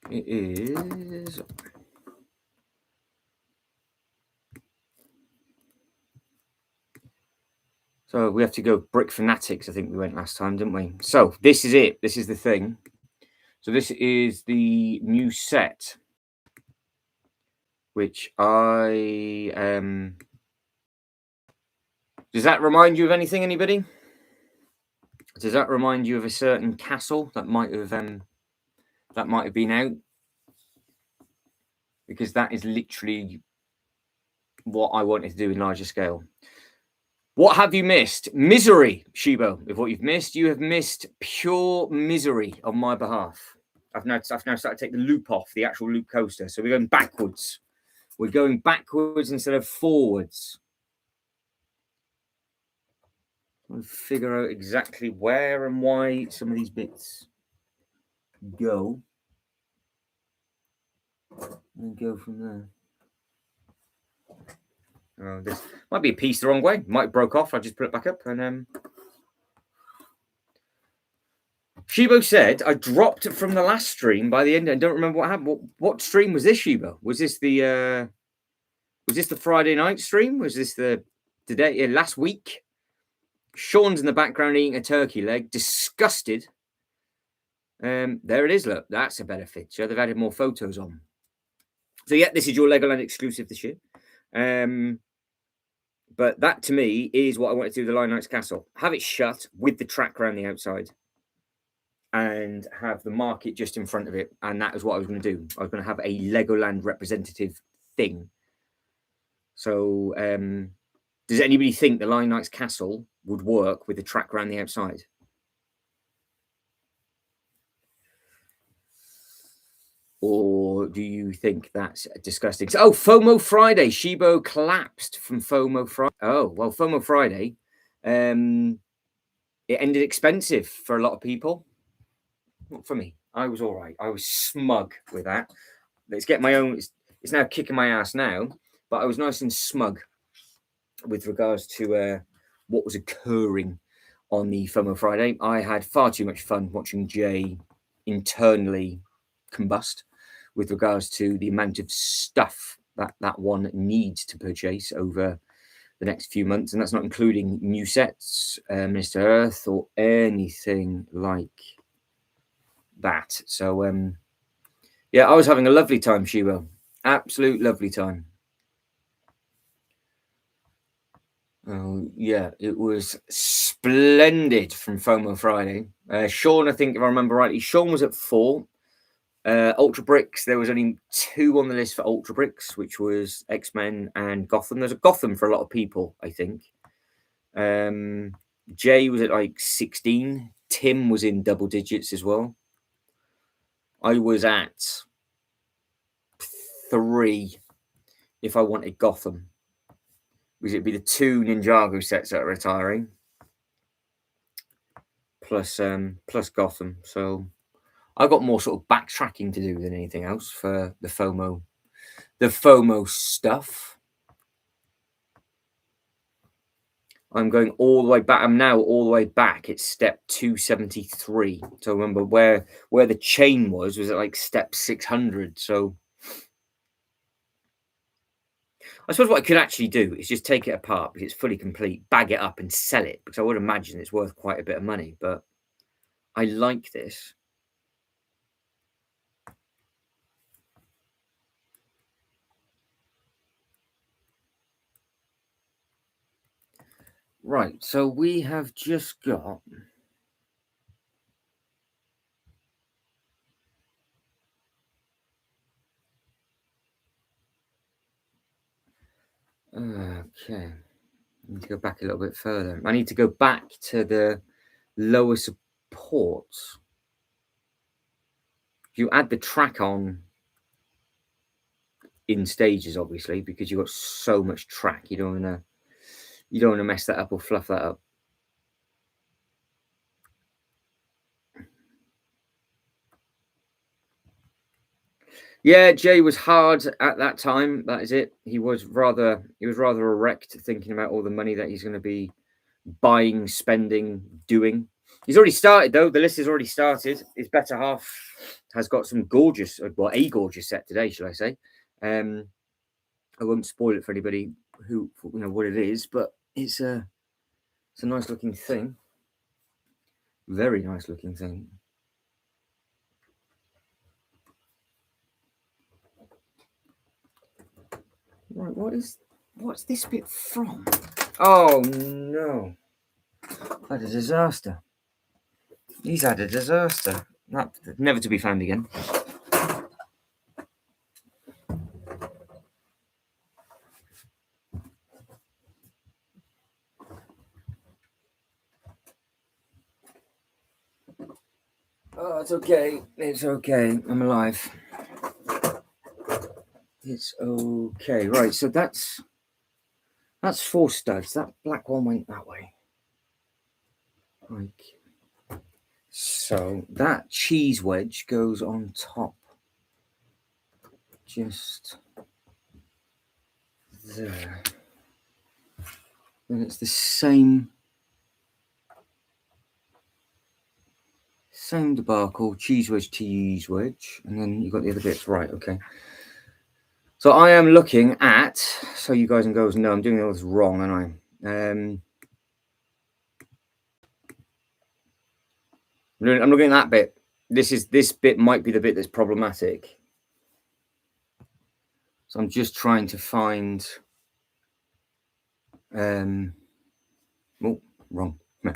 It is. So we have to go Brick Fanatics. I think we went last time, didn't we? So this is it. This is the thing. So this is the new set, which I does that remind you of anything? Anybody? Does that remind you of a certain castle that might have been out? Because that is literally what I wanted to do in larger scale. What have you missed? Misery, Shibo. If what you've missed, you have missed pure misery on my behalf. I've now started to take the loop off, the actual loop coaster. So we're going backwards. We're going backwards instead of forwards. I'll figure out exactly where and why some of these bits go and go from there. Oh, this might be a piece the wrong way. Might have broke off. I just put it back up and Shibo said I dropped it from the last stream by the end. I don't remember what happened. What stream was this, Shibo? Was this the Friday night stream? Was this the today last week? Sean's in the background eating a turkey leg, disgusted. There it is. Look, that's a better picture. They've added more photos on. So yeah, this is your Legoland exclusive this year. But that to me is what I want to do with the Lion Knights Castle. Have it shut with the track around the outside and have the market just in front of it. And that is what I was going to do. I was going to have a Legoland representative thing. So does anybody think the Lion Knights Castle would work with the track around the outside? Or do you think that's disgusting? Oh, FOMO Friday. Shibo collapsed from FOMO Friday. Oh, well, FOMO Friday. It ended expensive for a lot of people. Not for me. I was all right. I was smug with that. Let's get my own. It's now kicking my ass now. But I was nice and smug with regards to what was occurring on the FOMO Friday. I had far too much fun watching Jay internally combust with regards to the amount of stuff that one needs to purchase over the next few months. And that's not including new sets, Mr. Earth, or anything like that. So, yeah, I was having a lovely time, Shibo. Absolute lovely time. Oh, yeah, it was splendid from FOMO Friday. Sean, I think, if I remember rightly, Sean was at 4. Ultra Bricks, there was only 2 on the list for Ultra Bricks, which was X-Men and Gotham. There's a Gotham for a lot of people, I think. Jay was at like 16. Tim was in double digits as well. I was at 3 if I wanted Gotham, because it'd be the 2 Ninjago sets that are retiring, plus Gotham. So I got more sort of backtracking to do than anything else for the FOMO stuff. I'm going all the way back. I'm now all the way back at step 273. So remember where the chain was at like step 600. So I suppose what I could actually do is just take it apart because it's fully complete, bag it up and sell it, because I would imagine it's worth quite a bit of money. But I like this. Right, so we have just got okay. I need to go back a little bit further. I need to go back to the lower supports. You add the track on in stages, obviously, because you've got so much track. You don't want to mess that up or fluff that up. Yeah, Jay was hard at that time. That is it. He was rather erect, thinking about all the money that he's going to be buying, spending, doing. He's already started though. The list has already started. His better half has got some gorgeous, well, a gorgeous set today, shall I say? I won't spoil it for anybody who what it is, but it's a nice looking thing. Very nice looking thing. Right, what's this bit from? Oh no. What a disaster. He's had a disaster. That never to be found again. Oh, it's okay. It's okay. I'm alive. It's okay. Right, so that's 4 studs. That black one went that way. Like, So that cheese wedge goes on top. Just there. And it's the same debacle, cheese wedge, and then you've got the other bits. Right, okay. So I am looking at, so you guys and girls know I'm doing all this wrong, and I'm looking at that bit. This bit might be the bit that's problematic. So I'm just trying to find oh, wrong. No,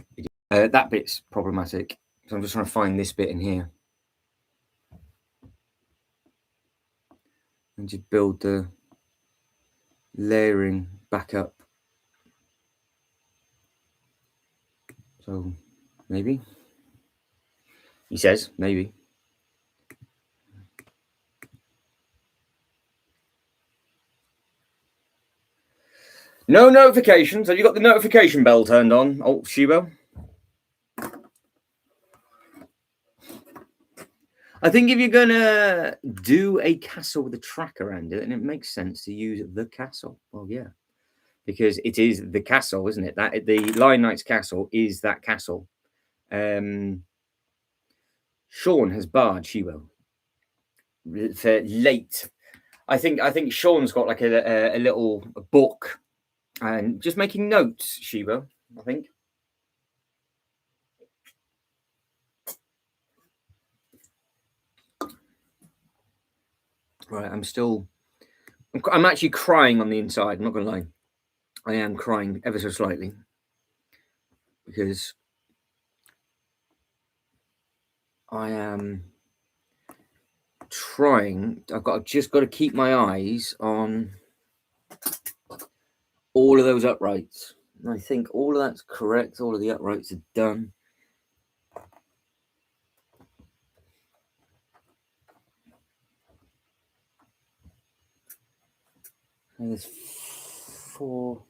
that bit's problematic. So I'm just trying to find this bit in here. And just build the layering back up. So maybe. He says, maybe. No notifications. Have you got the notification bell turned on, Shibo? I think if you're going to do a castle with a track around it, and it makes sense to use the castle. Well, yeah. Because it is the castle, isn't it? That the Lion Knight's castle is that castle. Sean has barred Shibo for late. I think Sean's got like a little book and just making notes, Shibo, I think. Right, I'm actually crying on the inside, I'm not going to lie. I am crying ever so slightly because I am trying. I've just got to keep my eyes on all of those uprights. And I think all of that's correct. All of the uprights are done. And there's four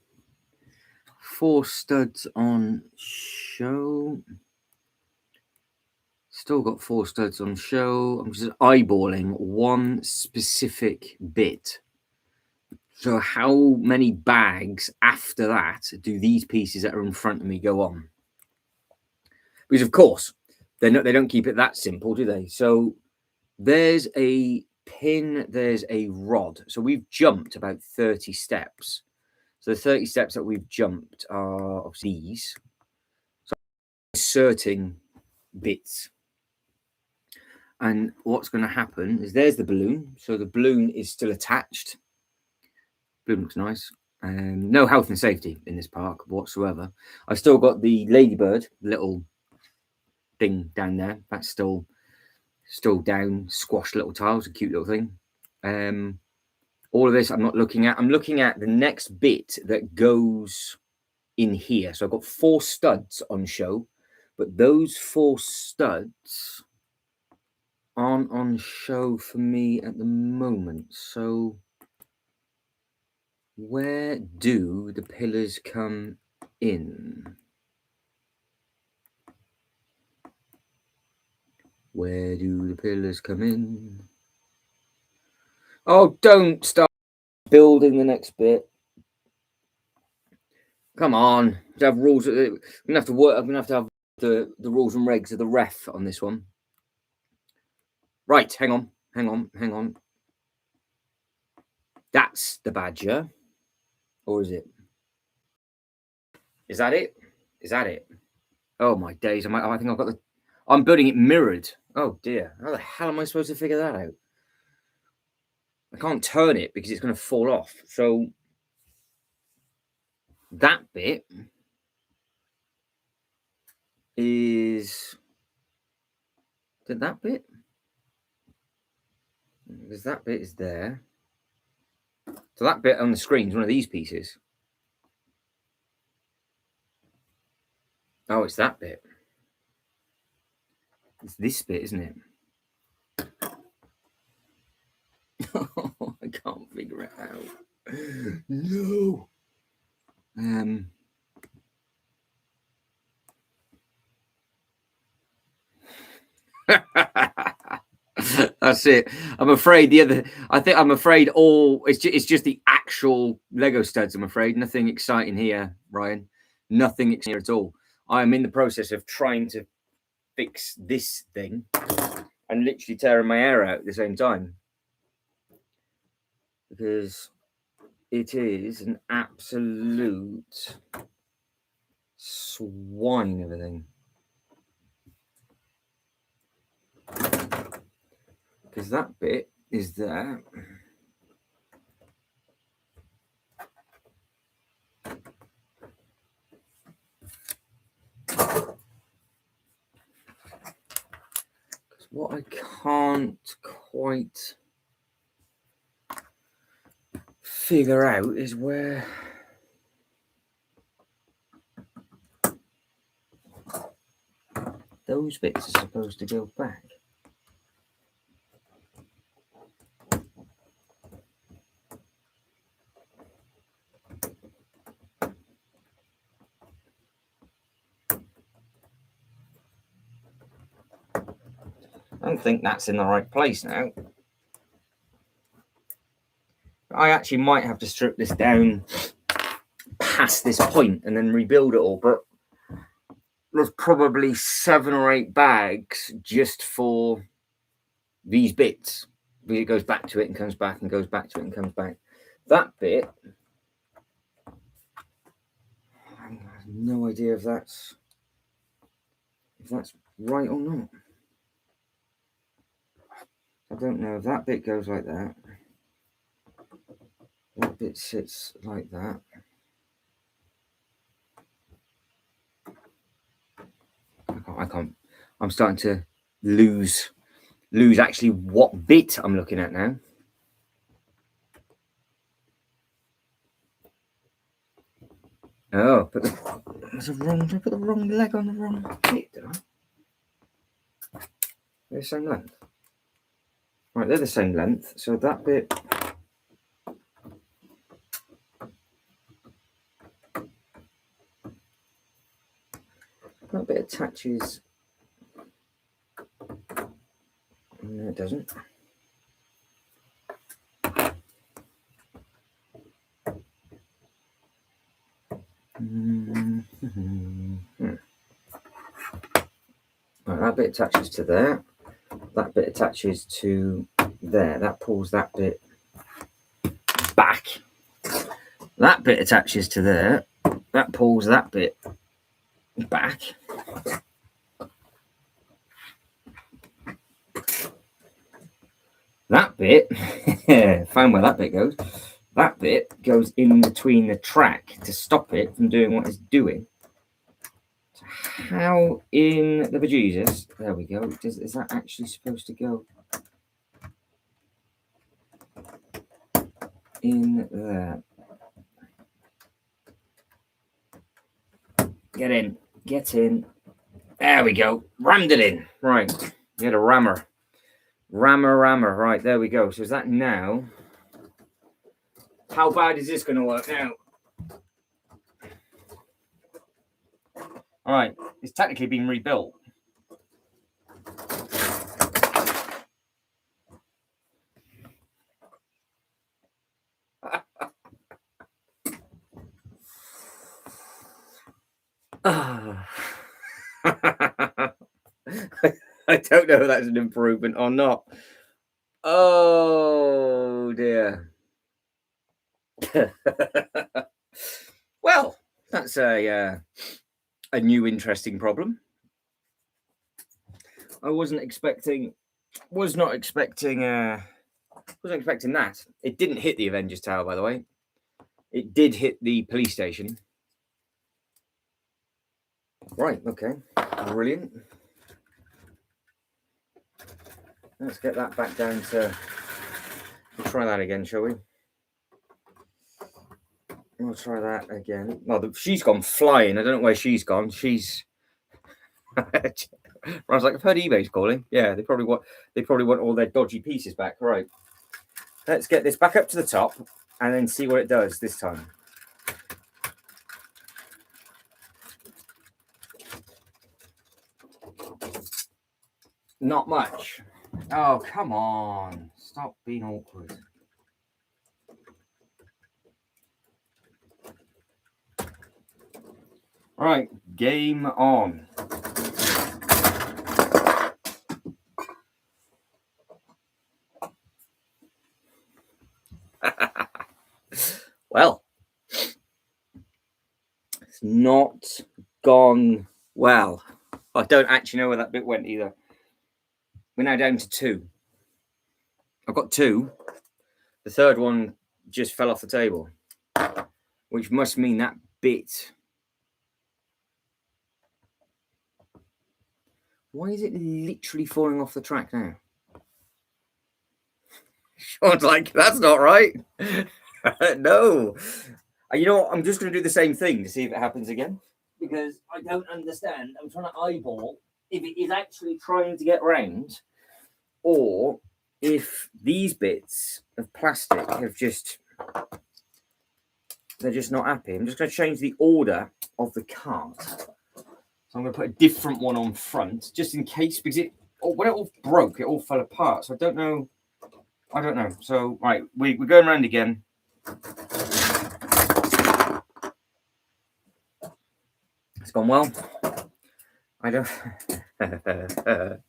studs on show. Still got 4 studs on show. I'm just eyeballing one specific bit. So how many bags after that do these pieces that are in front of me go on? Because of course they don't keep it that simple, do they? So there's a pin, there's a rod. So we've jumped about 30 steps. So the 30 steps that we've jumped are these. So inserting bits. And what's going to happen is there's the balloon. So the balloon is still attached. Balloon looks nice. No health and safety in this park whatsoever. I've still got the ladybird little thing down there. That's still down, squashed little tiles, a cute little thing. All of this I'm not looking at. I'm looking at the next bit that goes in here. So I've got 4 studs on show, but those 4 studs aren't on show for me at the moment. So where do the pillars come in? Where do the pillars come in? Oh, don't start building the next bit. Come on. To have rules. I'm gonna have to work. I'm gonna have to have the rules and regs of the ref on this one. Right, hang on. That's the badger. Or is it? Is that it? Is that it? Oh my days. I think I've got I'm building it mirrored. Oh dear. How the hell am I supposed to figure that out? I can't turn it because it's going to fall off. So that bit is that bit? Because that bit is there. So that bit on the screen is one of these pieces. Oh, it's that bit. It's this bit, isn't it? I can't figure it out. No. That's it. I'm afraid I'm afraid it's just the actual Lego studs. I'm afraid nothing exciting here, Ryan. Nothing exciting here at all. I'm in the process of trying to fix this thing and literally tearing my hair out at the same time because it is an absolute swine of a thing. Because that bit is there. What I can't quite figure out is where those bits are supposed to go back. I don't think that's in the right place now. I actually might have to strip this down past this point and then rebuild it all, but there's probably 7 or 8 bags just for these bits. It goes back to it and comes back and goes back to it and comes back. That bit, I have no idea if that's right or not. I don't know if that bit goes like that. That bit sits like that. I can't. I'm starting to lose actually what bit I'm looking at now. Oh, did I put the wrong leg on the wrong bit, did I? They're the same length. Right, they're the same length, so that bit. That bit attaches. No, it doesn't. Right, that bit attaches to there. That bit attaches to there. That pulls that bit back. That bit attaches to there. That pulls that bit back. That bit, found where that bit goes. That bit goes in between the track to stop it from doing what it's doing. So how in the bejesus? There we go. Is that actually supposed to go in there? Get in. Get in. There we go. Rammed it in. Right. You had a rammer. Rammer. Right, there we go. So is that now? How bad is this going to work now? All right. It's technically been rebuilt. I don't know if that's an improvement or not. Oh dear. Well, that's a new interesting problem. I wasn't expecting that. It didn't hit the Avengers Tower, by the way. It did hit the police station. Right, okay. Brilliant. Let's get that back down to... We'll try that again, shall we? We'll try that again. Oh, she's gone flying. I don't know where she's gone. She's... I was like, I've heard eBay's calling. Yeah, they probably want all their dodgy pieces back. Right. Let's get this back up to the top and then see what it does this time. Not much. Oh, come on. Stop being awkward. Right, game on. Well, it's not gone well. I don't actually know where that bit went either. We're now down to 2. I've got 2. The third one just fell off the table, which must mean that bit. Why is it literally falling off the track now? Sean's like, that's not right. No. You know what? I'm just going to do the same thing to see if it happens again, because I don't understand. I'm trying to eyeball if it is actually trying to get round, or if these bits of plastic have just, they're just not happy. I'm just going to change the order of the cart. So I'm going to put a different one on front, just in case, because when it all broke, it all fell apart. So I don't know. So, right, we're going around again. It's gone well. I don't. I don't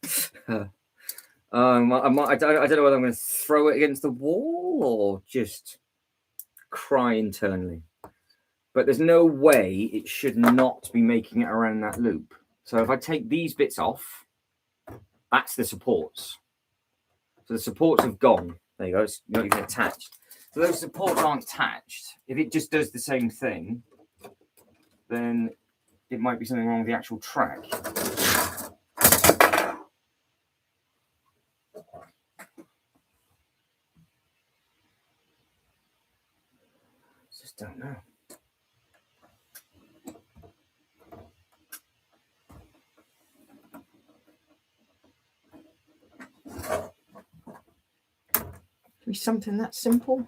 know whether I'm going to throw it against the wall or just cry internally. But there's no way it should not be making it around that loop. So if I take these bits off, that's the supports. So the supports have gone. There you go. It's not even attached. So those supports aren't attached. If it just does the same thing, then it might be something wrong with the actual track. Just don't know. Can be something that simple?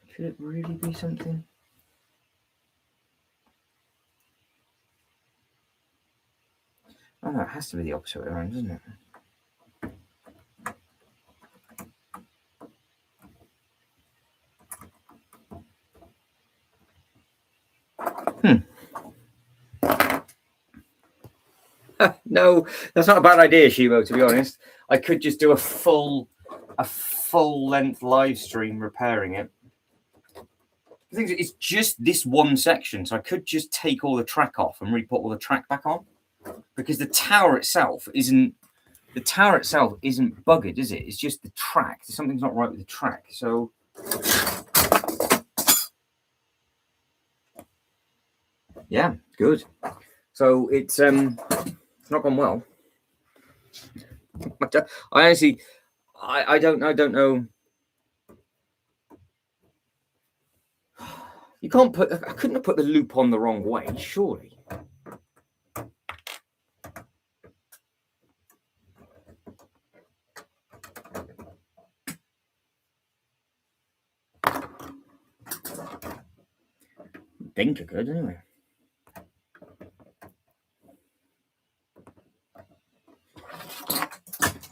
Should it really be something? Oh no, it has to be the opposite way around, doesn't it? No, that's not a bad idea, Shibo, to be honest. I could just do a full length live stream repairing it. The thing is, it's just this one section, so I could just take all the track off and re-put all the track back on, because the tower itself isn't buggered, is it? It's just the track. Something's not right with the track. So yeah, good. So it's not gone well. I honestly, I don't know. You can't put. I couldn't have put the loop on the wrong way, surely. I think I could anyway.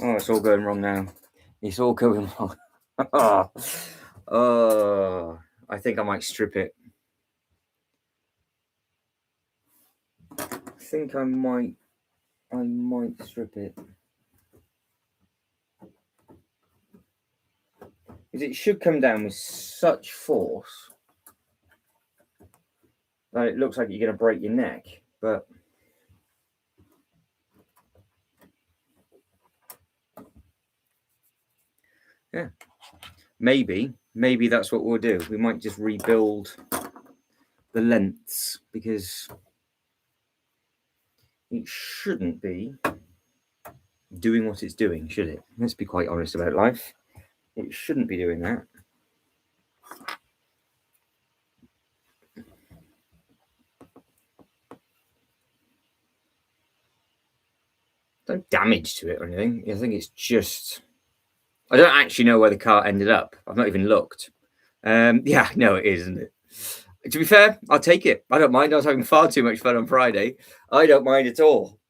Oh, it's all going wrong now. It's all going wrong. I think I might strip it. I think I might strip it. Because it should come down with such force that it looks like you're going to break your neck, but yeah, maybe that's what we'll do. We might just rebuild the lengths, because it shouldn't be doing what it's doing, should it? Let's be quite honest about life. It shouldn't be doing that. No damage to it or anything. I think it's just, I don't actually know where the car ended up. I've not even looked. Yeah, no, it is, isn't it? To be fair, I'll take it. I don't mind. I was having far too much fun on Friday. I don't mind at all.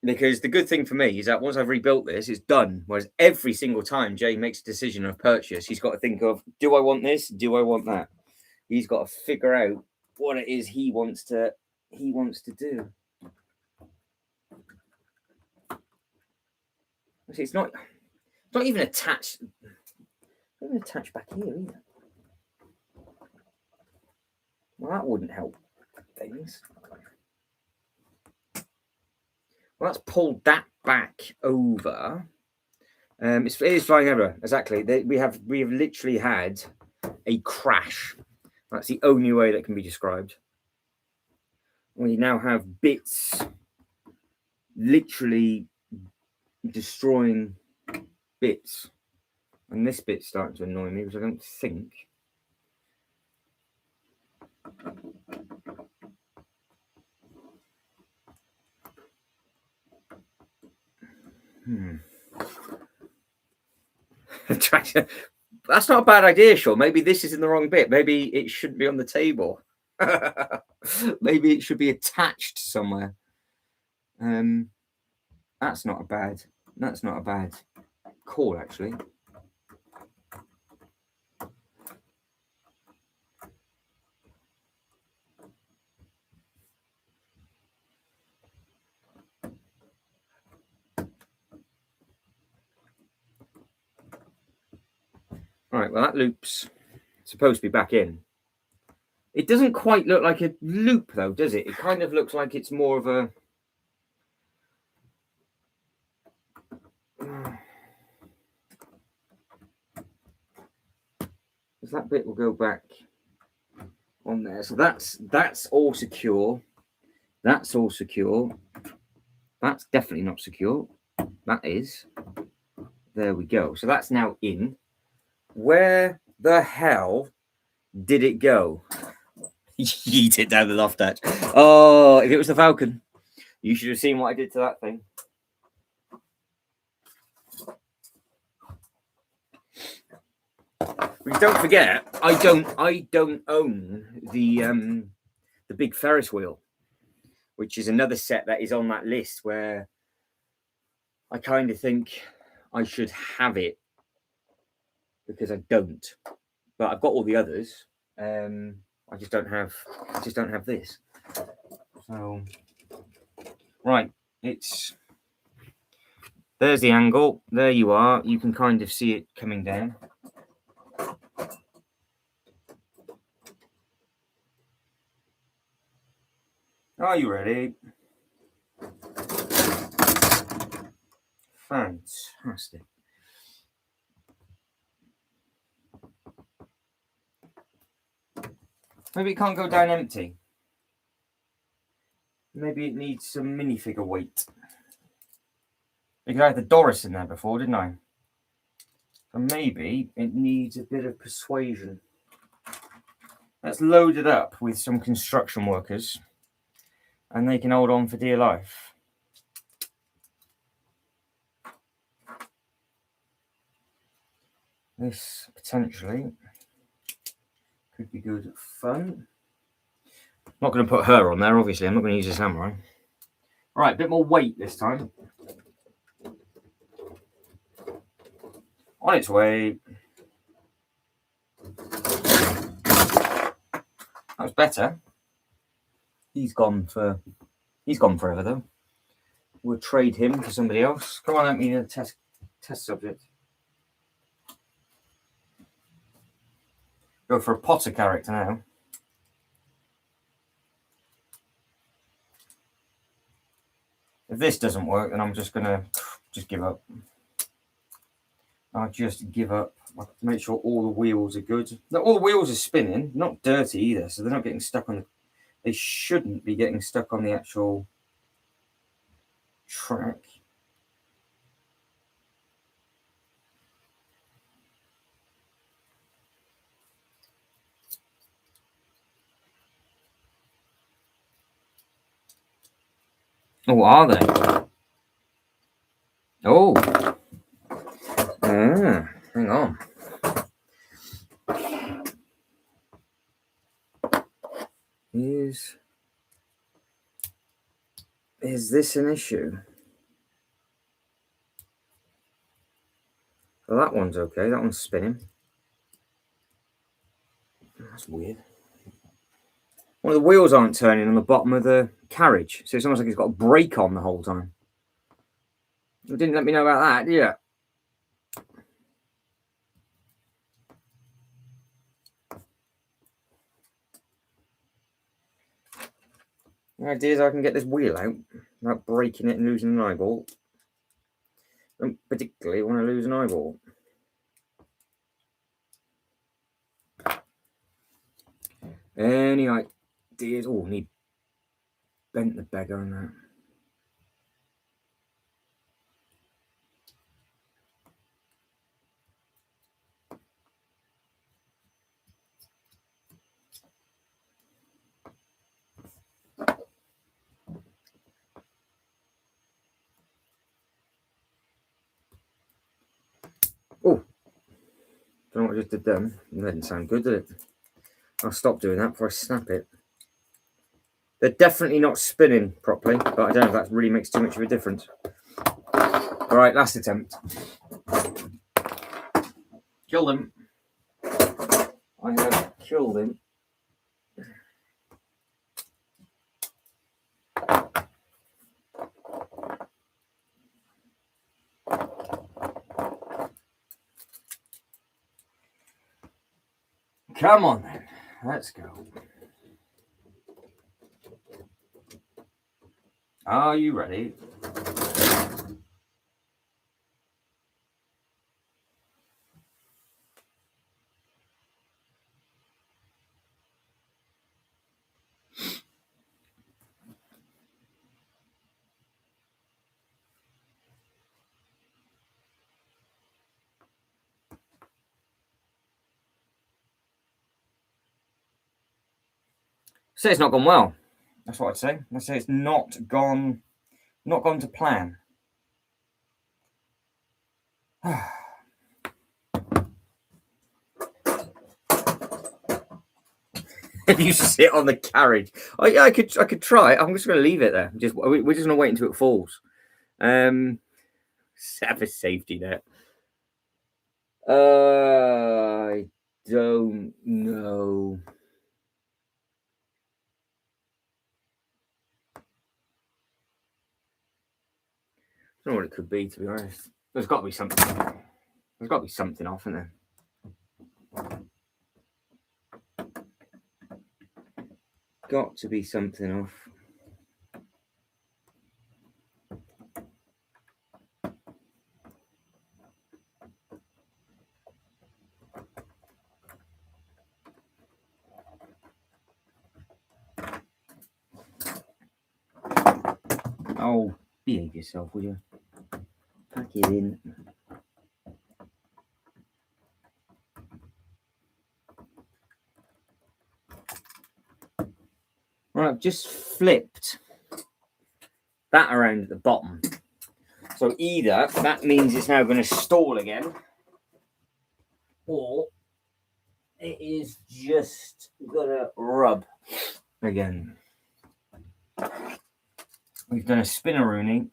Because the good thing for me is that once I've rebuilt this, it's done. Whereas every single time Jay makes a decision of purchase, he's got to think of, do I want this? Do I want that? He's got to figure out what it is he wants to do. See, it's not even attached. Not even attached back here either. Well, that wouldn't help things. Well, let's pull that back over. It is flying everywhere. Exactly. We have literally had a crash. That's the only way that can be described. We now have bits literally destroying bits. And this bit's starting to annoy me because I don't think. That's not a bad idea, Sean. Maybe this is in the wrong bit. Maybe it shouldn't be on the table. Maybe it should be attached somewhere. That's not a bad call, actually. All right, well, that loop's supposed to be back in. It doesn't quite look like a loop, though, does it? It kind of looks like it's more of a... Because that bit will go back on there. So that's all secure. That's all secure. That's definitely not secure. That is. There we go. So that's now in. Where the hell did it go? Yeet it down the loft hatch. Oh, if it was the Falcon, you should have seen what I did to that thing. Don't forget, I don't own the big Ferris wheel, which is another set that is on that list where I kind of think I should have it because I don't. But I've got all the others. I just don't have this. So right, there's the angle. There you are. You can kind of see it coming down. Are you ready? Fantastic. Maybe it can't go down empty. Maybe it needs some minifigure weight. Because I had the Doris in there before, didn't I? So maybe it needs a bit of persuasion. Let's load it up with some construction workers. And they can hold on for dear life. This potentially could be good fun. I'm not going to put her on there, obviously. I'm not going to use a samurai. All right, a bit more weight this time. On its way. That was better. He's gone forever though. We'll trade him for somebody else. Come on, let me test subject. Go for a Potter character now. If this doesn't work, then I'm just gonna give up. I'll just give up. I have to make sure all the wheels are good. No, all the wheels are spinning, not dirty either, so they're not getting stuck on the... They shouldn't be getting stuck on the actual track. Oh, are they? Oh. Hang on. Is this an issue? Well, that one's okay. That one's spinning. That's weird. One of the wheels aren't turning on the bottom of the carriage, so it's almost like it's got a brake on the whole time. You didn't let me know about that, did you? The idea is I can get this wheel out without breaking it and losing an eyeball. I don't particularly want to lose an eyeball. Any ideas? Oh, need bent the beggar on that. Oh, don't know what I just did then. That didn't sound good, did it? I'll stop doing that before I snap it. They're definitely not spinning properly, but I don't know if that really makes too much of a difference. All right, last attempt. Killed him. I have killed him. Come on then, let's go. Are you ready? Say it's not gone well. That's what I'd say. I'd say it's not gone to plan. You sit on the carriage. Oh yeah, I could try. I'm just going to leave it there. We're just going to wait until it falls. Have a safety net. I don't know. I don't know what it could be, to be honest. There's got to be something. There's got to be something off, isn't there? Got to be something off. Oh, behave yourself, will you? Pack it in. Right, I've just flipped that around at the bottom. So either that means it's now going to stall again, or it is just going to rub again. We've done a spinneroonie.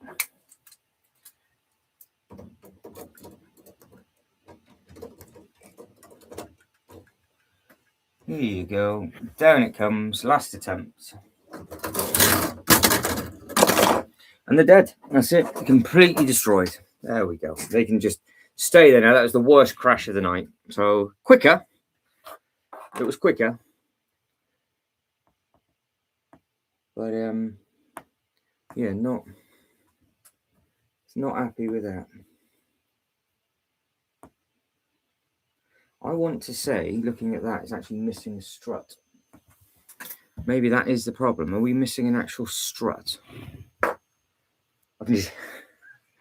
Here you go. Down it comes. Last attempt. And they're dead. That's it. Completely destroyed. There we go. They can just stay there now. That was the worst crash of the night. So quicker. It was quicker. But yeah, not happy with that. I want to say, looking at that, it's actually missing a strut. Maybe that is the problem. Are we missing an actual strut? I just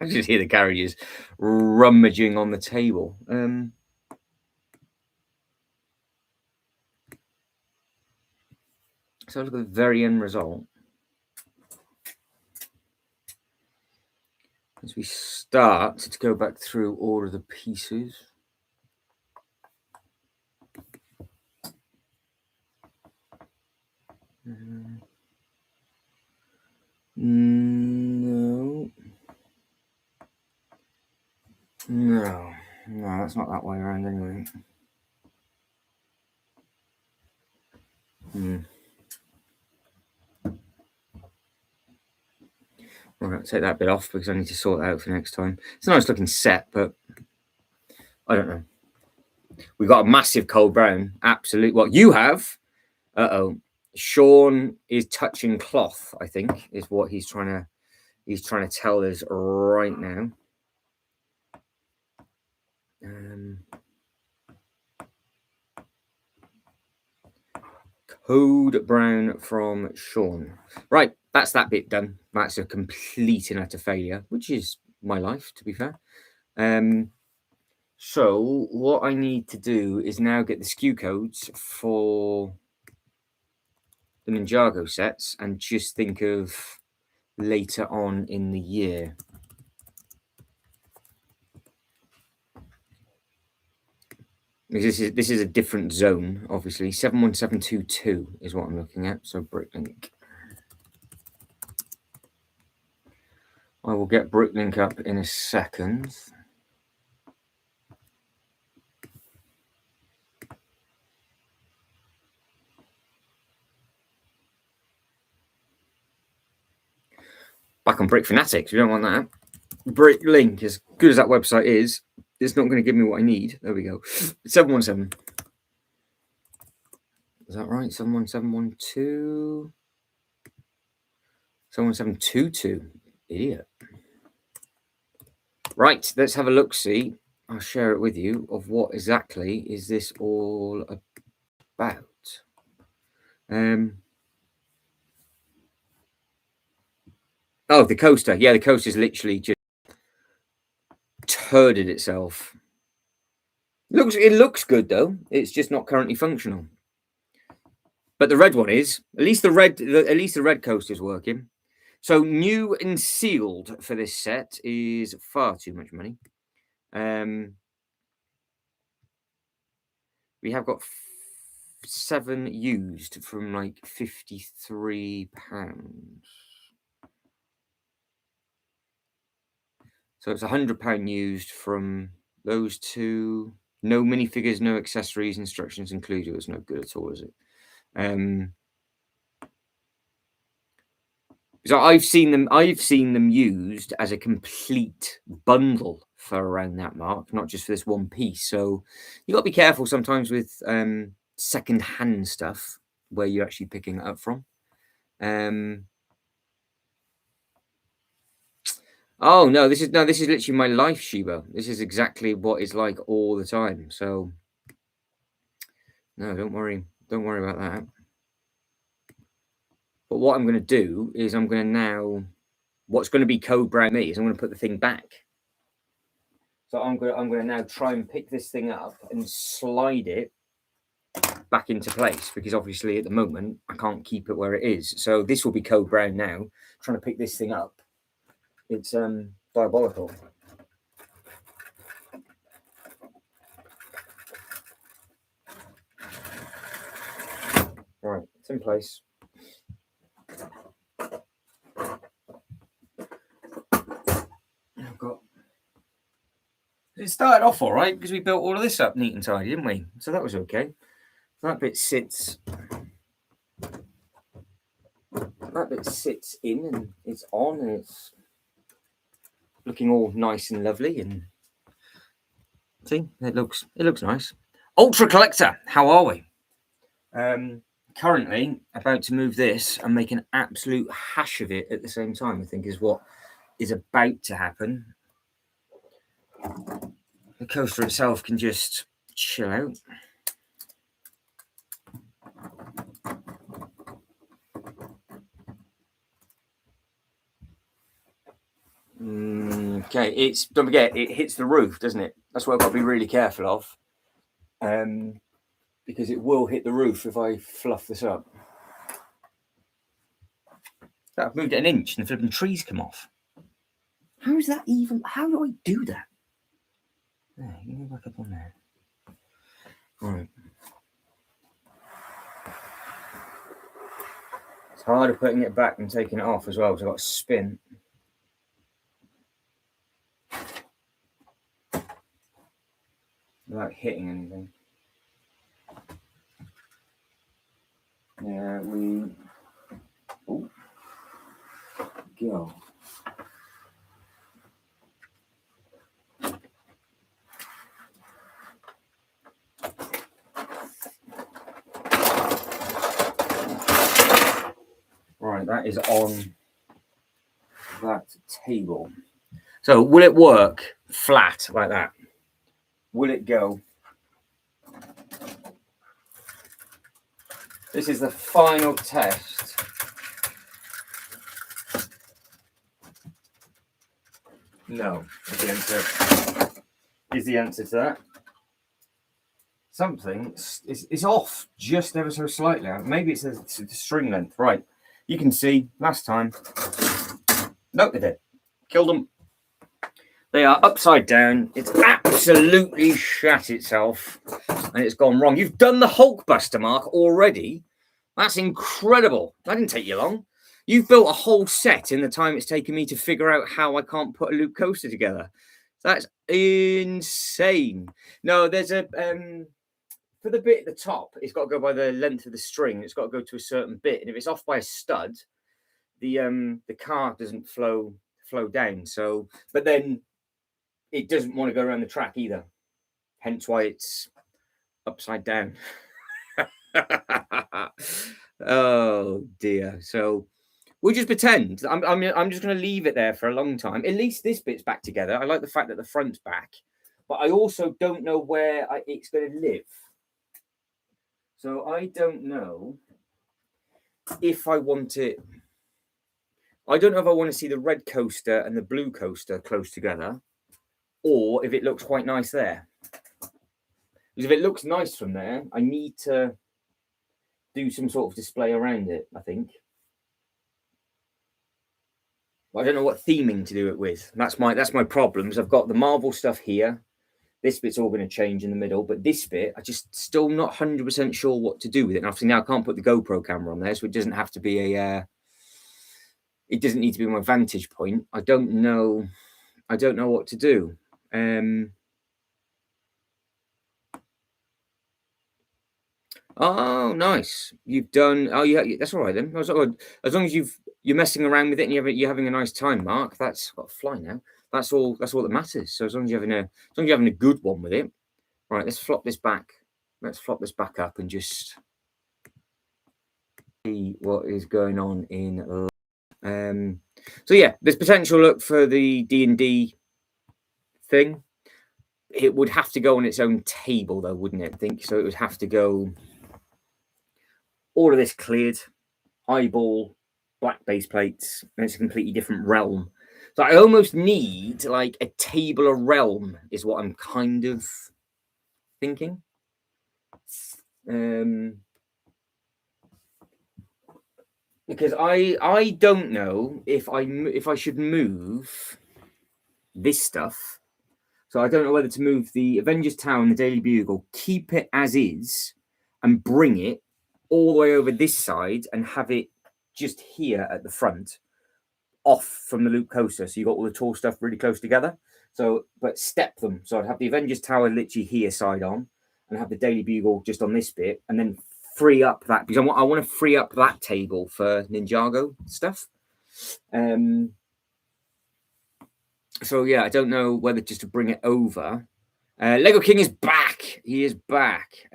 hear the carriages rummaging on the table. So look at the very end result. As we start to go back through all of the pieces. No. No, that's not that way around anyway. All right, take that bit off because I need to sort that out for next time. It's a nice looking set, but I don't know. We've got a massive cold brown. Absolute. What you have? Sean is touching cloth, I think, is what he's trying to tell us right now. Code brown from Sean. Right, that's that bit done. That's a complete and utter failure, which is my life, to be fair. So what I need to do is now get the SKU codes for the Ninjago sets and just think of later on in the year. This is a different zone, obviously. 71722 is what I'm looking at. So Bricklink. I will get Bricklink up in a second. Back on Brick Fanatics, we don't want that. Bricklink, as good as that website is, it's not going to give me what I need. There we go. 717. Is that right? 71712. 71722. Idiot. Right, let's have a look. See, I'll share it with you of what exactly is this all about. Oh, the coaster. Yeah, the coaster's literally just turded itself. It looks good though. It's just not currently functional. But the red one is. At least the red coaster is working. So new and sealed for this set is far too much money. We have got 7 used from like £53. So it's £100 used from those two. No minifigures, no accessories, instructions included. It's no good at all, is it? So I've seen them used as a complete bundle for around that mark, not just for this one piece. So you got to be careful sometimes with second-hand stuff where you're actually picking it up from. Oh no, this is literally my life, Shiba. This is exactly what it's like all the time. So no, don't worry about that. But what I'm going to do is what's going to be code brown me is I'm going to put the thing back. So I'm going to now try and pick this thing up and slide it back into place because obviously at the moment I can't keep it where it is. So this will be code brown now. Trying to pick this thing up. It's diabolical. Right, it's in place. It started off all right because we built all of this up neat and tidy, didn't we? So that was okay. That bit sits in and it's on and it's looking all nice and lovely and see it looks nice. Ultra Collector, how are we? Currently about to move this and make an absolute hash of it at the same time, I think is what is about to happen. The coaster itself can just chill out. Okay, don't forget it hits the roof, doesn't it? That's what I've got to be really careful of, because it will hit the roof if I fluff this up. I've moved it an inch and the flipping trees come off. How is that even? How do I do that? There, you can go back up on there. All right. harder putting it back than taking it off as well, because I've got to spin. Without hitting anything. Yeah, we... Oh. Go. Right, that is on that table. So will it work flat like that? Will it go? This is the final test. No, is the answer. Is the answer to that. Something is off just ever so slightly. Maybe it's the string length. Right, you can see last time. Nope, they did. Killed them. They are upside down. It's absolutely shat itself, and it's gone wrong. You've done the Hulkbuster, Mark, already. That's incredible. That didn't take you long. You've built a whole set in the time it's taken me to figure out how I can't put a loop coaster together. That's insane. No, there's a for the bit at the top, it's got to go by the length of the string. It's got to go to a certain bit, and if it's off by a stud, the car doesn't flow down. So, but then it doesn't want to go around the track either. Hence why it's upside down. Oh dear. So we'll just pretend. I'm just going to leave it there for a long time. At least this bit's back together. I like the fact that the front's back, but I also don't know where it's going to live. So I don't know if I want it. I don't know if I want to see the red coaster and the blue coaster close together, or if it looks quite nice there. Because if it looks nice from there, I need to do some sort of display around it, I think. But I don't know what theming to do it with. That's my problems. I've got the Marvel stuff here. This bit's all going to change in the middle, but this bit, I just still not 100% sure what to do with it. And obviously now I can't put the GoPro camera on there, so it doesn't have to be it doesn't need to be my vantage point. I don't know what to do. Oh, nice. You've done. Oh, yeah. That's all right then. As long as you're messing around with it and you're having a nice time, Mark. That's got to fly now. That's all that matters. So as long as you're having a good one with it. Right. Let's flop this back. Let's flop this back up and just see what is going on in. So yeah, there's potential look for the D&D thing. It would have to go on its own table, though, wouldn't it? I think so. It would have to go. All of this cleared, eyeball, black base plates, and it's a completely different realm. So I almost need like a table of realm, is what I'm kind of thinking. Because I don't know if I should move this stuff. So I don't know whether to move the Avengers Tower and the Daily Bugle, keep it as is, and bring it all the way over this side and have it just here at the front, off from the loop coaster. So you got all the tall stuff really close together. So, but step them. So I'd have the Avengers Tower literally here side on, and have the Daily Bugle just on this bit, and then free up that, because I want to free up that table for Ninjago stuff. So yeah, I don't know whether just to bring it over. Lego King is back. He is back.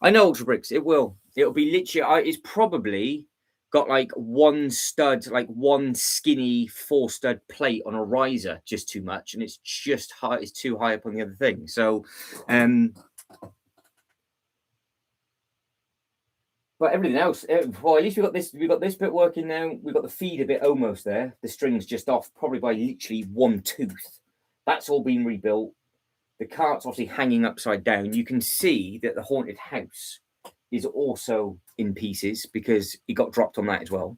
I know Ultra Bricks. It'll be literally. It's probably got like one stud, like one skinny 4-stud plate on a riser, just too much, and it's just high. It's too high up on the other thing. So, but everything else, well, at least we've got this. We've got this bit working now. We've got the feeder bit almost there. The string's just off, probably by literally one tooth. That's all been rebuilt. The cart's obviously hanging upside down. You can see that the haunted house is also in pieces because it got dropped on that as well.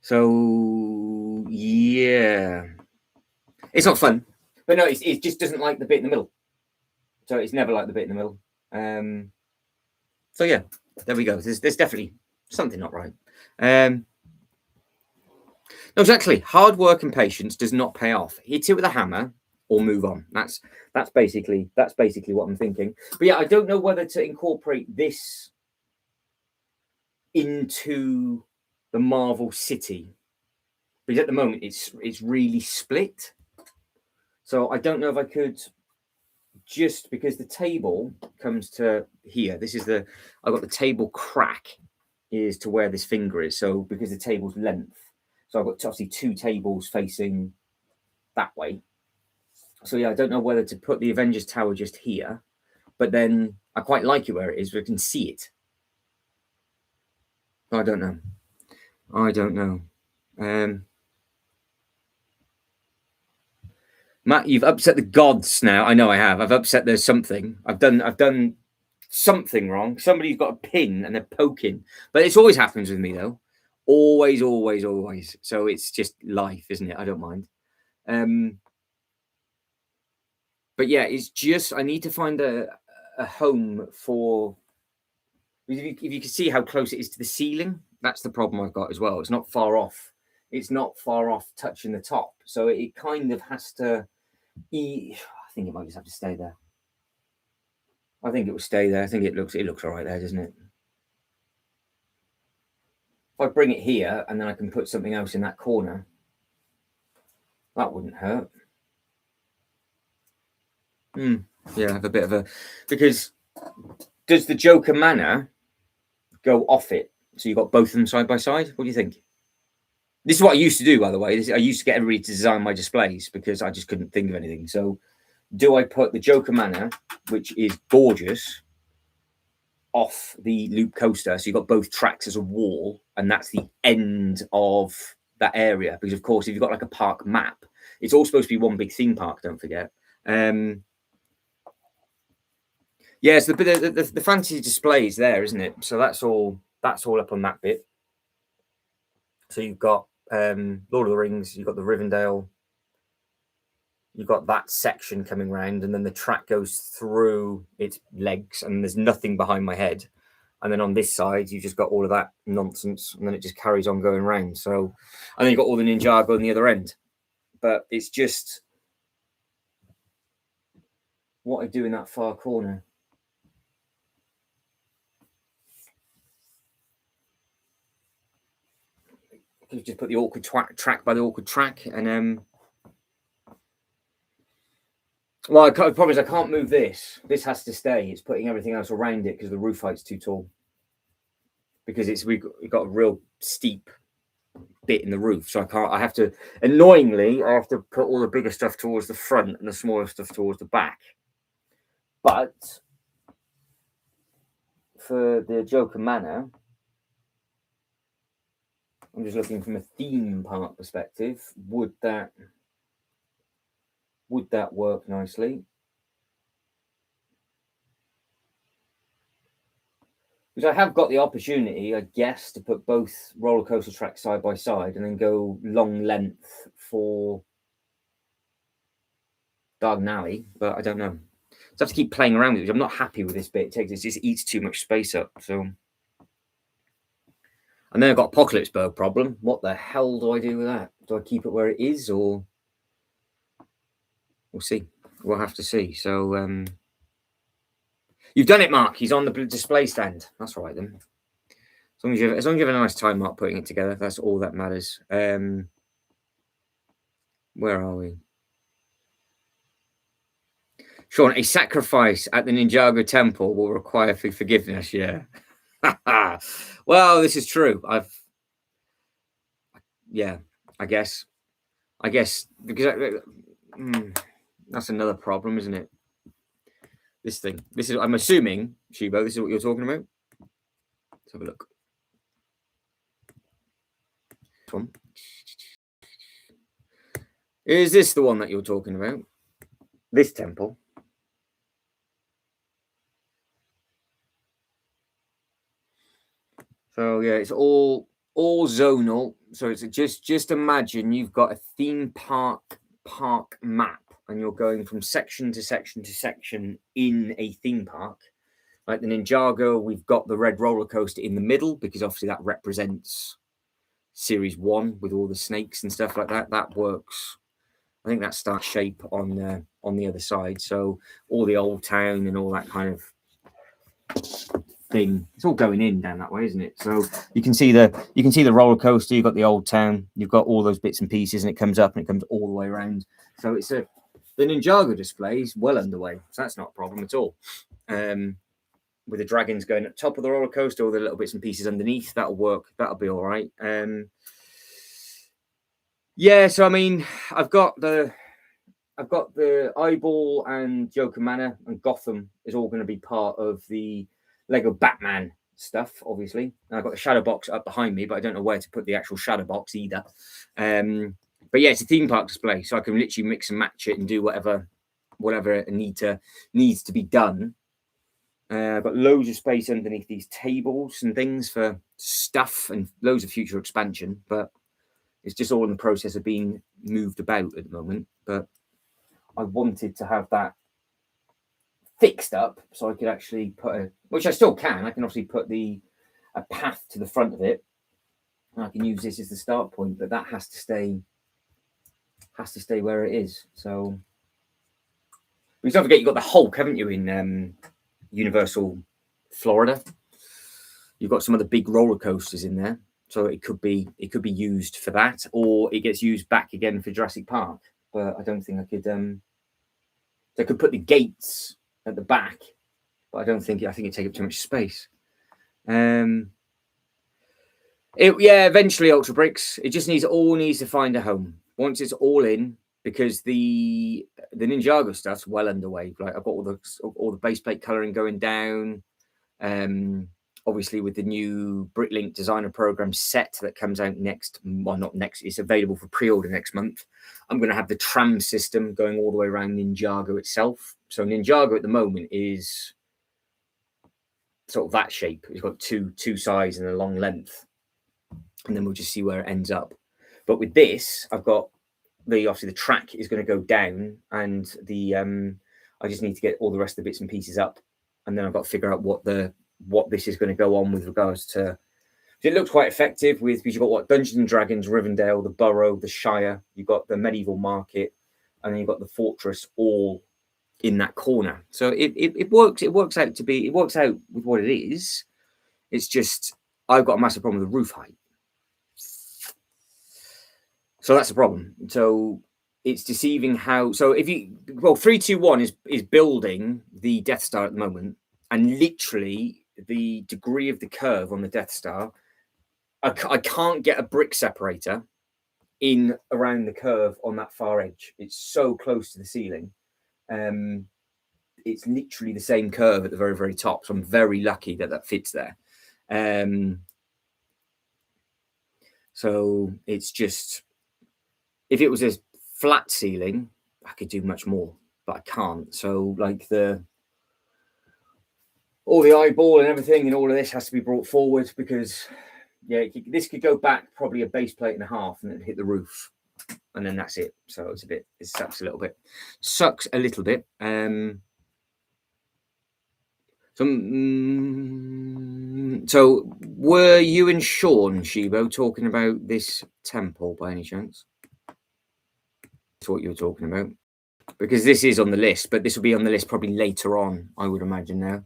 So yeah, it's not fun, but no, it just doesn't like the bit in the middle. So it's never like the bit in the middle. So yeah, there we go. There's definitely something not right. No, exactly. Hard work and patience does not pay off. Hit it with a hammer or move on. That's basically what I'm thinking. But yeah, I don't know whether to incorporate this into the Marvel City, because at the moment it's really split. So I don't know if I could, just because the table comes to here. This is I've got the table crack is to where this finger is. So because the table's length, so I've got obviously two tables facing that way. So yeah, I don't know whether to put the Avengers Tower just here, but then I quite like it where it is, where I can see it. I don't know. Matt, you've upset the gods now. I know I have. I've upset there's something. I've done something wrong. Somebody's got a pin and they're poking. But it's always happens with me though. Always. So it's just life, isn't it? I don't mind. But yeah, it's just I need to find a home for. If you can see how close it is to the ceiling, that's the problem I've got as well. It's not far off. It's not far off touching the top. So it kind of has to. I think it might just have to stay there. I think it will stay there. I think it looks all right there, doesn't it? If I bring it here and then I can put something else in that corner, that wouldn't hurt. Yeah, I have a bit of a, because does the Joker Manor go off it? So you've got both of them side by side? What do you think? This is what I used to do, by the way. I used to get everybody to design my displays because I just couldn't think of anything. So do I put the Joker Manor, which is gorgeous, off the loop coaster? So you've got both tracks as a wall, and that's the end of that area. Because, of course, if you've got like a park map, it's all supposed to be one big theme park, don't forget. Yeah, so the fantasy display is there, isn't it? So that's all up on that bit. So you've got Lord of the Rings, you've got the Rivendell, you've got that section coming round, and then the track goes through its legs, and there's nothing behind my head. And then on this side, you've just got all of that nonsense, and then it just carries on going round. So, and then you've got all the Ninjago on the other end. But it's just what I do in that far corner. You just put the awkward track by the awkward track, and well, the problem is I can't move this. This has to stay. It's putting everything else around it because the roof height's too tall. Because we've got a real steep bit in the roof, so I have to, annoyingly, I have to put all the bigger stuff towards the front and the smaller stuff towards the back. But for the Joker Manor, I'm just looking from a theme park perspective. Would that work nicely? Because I have got the opportunity, I guess, to put both roller coaster tracks side by side and then go long length for Garden Alley, but I don't know. So I have to keep playing around with it. I'm not happy with this bit. It just eats too much space up. So, and then I've got Apocalypseburg problem. What the hell do I do with that? Do I keep it where it is, or we'll see? We'll have to see. So, you've done it, Mark. He's on the display stand. That's all right then. As long as you have a nice time, Mark, putting it together, that's all that matters. Where are we? Sean, a sacrifice at the Ninjago temple will require forgiveness. Yeah. Well, this is true. I guess because that's another problem, isn't it? This thing. This is. I'm assuming, Shibo, this is what you're talking about. Let's have a look. This one. Is this the one that you're talking about? This temple. So yeah, it's all zonal. So it's just imagine you've got a theme park map and you're going from section to section to section in a theme park, like the Ninjago, we've got the red roller coaster in the middle because obviously that represents Series 1 with all the snakes and stuff like that. That works. I think that starts shape on the other side. So all the old town and all that kind of thing, it's all going in down that way, isn't it? So you can see the roller coaster, you've got the old town, you've got all those bits and pieces, and it comes up and it comes all the way around. So the Ninjago display is well underway, so that's not a problem at all. With the dragons going at the top of the roller coaster, all the little bits and pieces underneath, that'll work. That'll be all right. Yeah, so I mean, I've got the Eyeball and Joker Manor and Gotham is all going to be part of the Lego Batman stuff, obviously. And I've got the shadow box up behind me, but I don't know where to put the actual shadow box either. But yeah, it's a theme park display, so I can literally mix and match it and do whatever needs to be done. I've got loads of space underneath these tables and things for stuff and loads of future expansion, but it's just all in the process of being moved about at the moment. But I wanted to have that fixed up so I could actually which I still can. I can obviously put a path to the front of it, and I can use this as the start point. But that has to stay where it is. So, but don't forget, you've got the Hulk, haven't you, in Universal Florida? You've got some of the big roller coasters in there, so it could be used for that, or it gets used back again for Jurassic Park. But I don't think I could. They could put the gates at the back, but I think it'd take up too much space. Eventually Ultra Bricks. It just needs to find a home once it's all in, because the Ninjago stuff's well underway. Like, I've got all the base plate coloring going down. Obviously with the new Bricklink designer program set that comes out not next, it's available for pre-order next month. I'm going to have the tram system going all the way around Ninjago itself. So Ninjago at the moment is sort of that shape. It's got two sides and a long length, and then we'll just see where it ends up. But with this, I've got obviously the track is going to go down, and I just need to get all the rest of the bits and pieces up, and then I've got to figure out what this is going to go on with regards to. It looks quite effective because you've got Dungeons and Dragons, Rivendell, the Burrow, the Shire. You've got the medieval market, and then you've got the fortress all in that corner. So it works. It works out with what it is. It's just I've got a massive problem with the roof height. So that's the problem. So it's deceiving how. So 3, 2, 1 is building the Death Star at the moment, and literally the degree of the curve on the Death Star, I can't get a brick separator in around the curve on that far edge. It's so close to the ceiling. It's literally the same curve at the very, very top. So I'm very lucky that fits there. So it's just, if it was a flat ceiling, I could do much more, but I can't. So like all the eyeball and everything and all of this has to be brought forward, because this could go back probably a base plate and a half and then hit the roof, and then that's it. So it sucks a little bit. So were you and Sean Shibo talking about this temple by any chance? That's what you were talking about, because this is on the list, but this will be on the list probably later on, I would imagine now.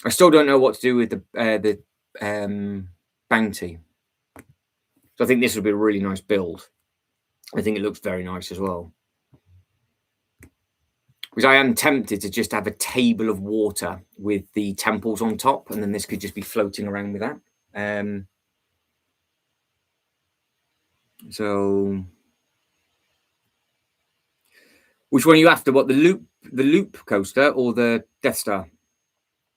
I still don't know what to do with the bounty. So I think this would be a really nice build. I think it looks very nice as well. Because I am tempted to just have a table of water with the temples on top, and then this could just be floating around with that. So which one are you after? What, the loop coaster or the Death Star?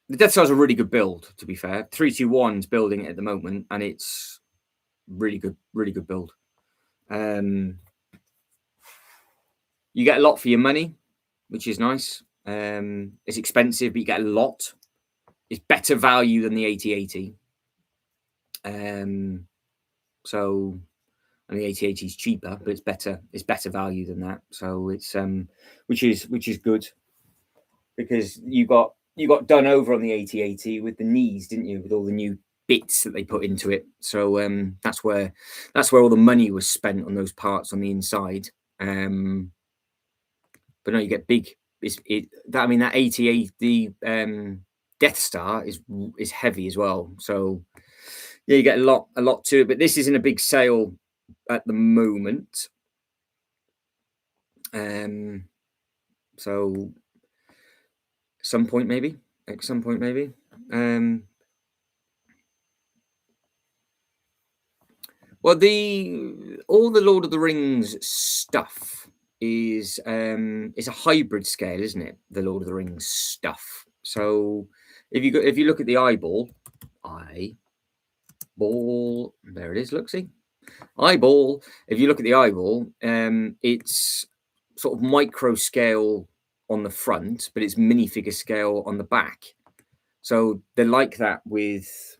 The Death Star is a really good build, to be fair. 321 is building it at the moment, and it's really good build. You get a lot for your money, which is nice. It's expensive, but you get a lot. It's better value than the 8080. So and the 8080 is cheaper, but it's better. It's better value than that. So it's which is good, because you got done over on the 8080 with the knees, didn't you? With all the new bits that they put into it. So that's where all the money was spent on those parts on the inside. But no, you get big. That 88, the Death Star is heavy as well. So yeah, you get a lot to it. But this isn't a big sale at the moment. So at some point maybe. Well, all the Lord of the Rings stuff is a hybrid scale, isn't it? The Lord of the Rings stuff. So if you look at the eyeball, there it is. Look, see, eyeball. If you look at the eyeball, it's sort of micro scale on the front, but it's minifigure scale on the back. So they're like that with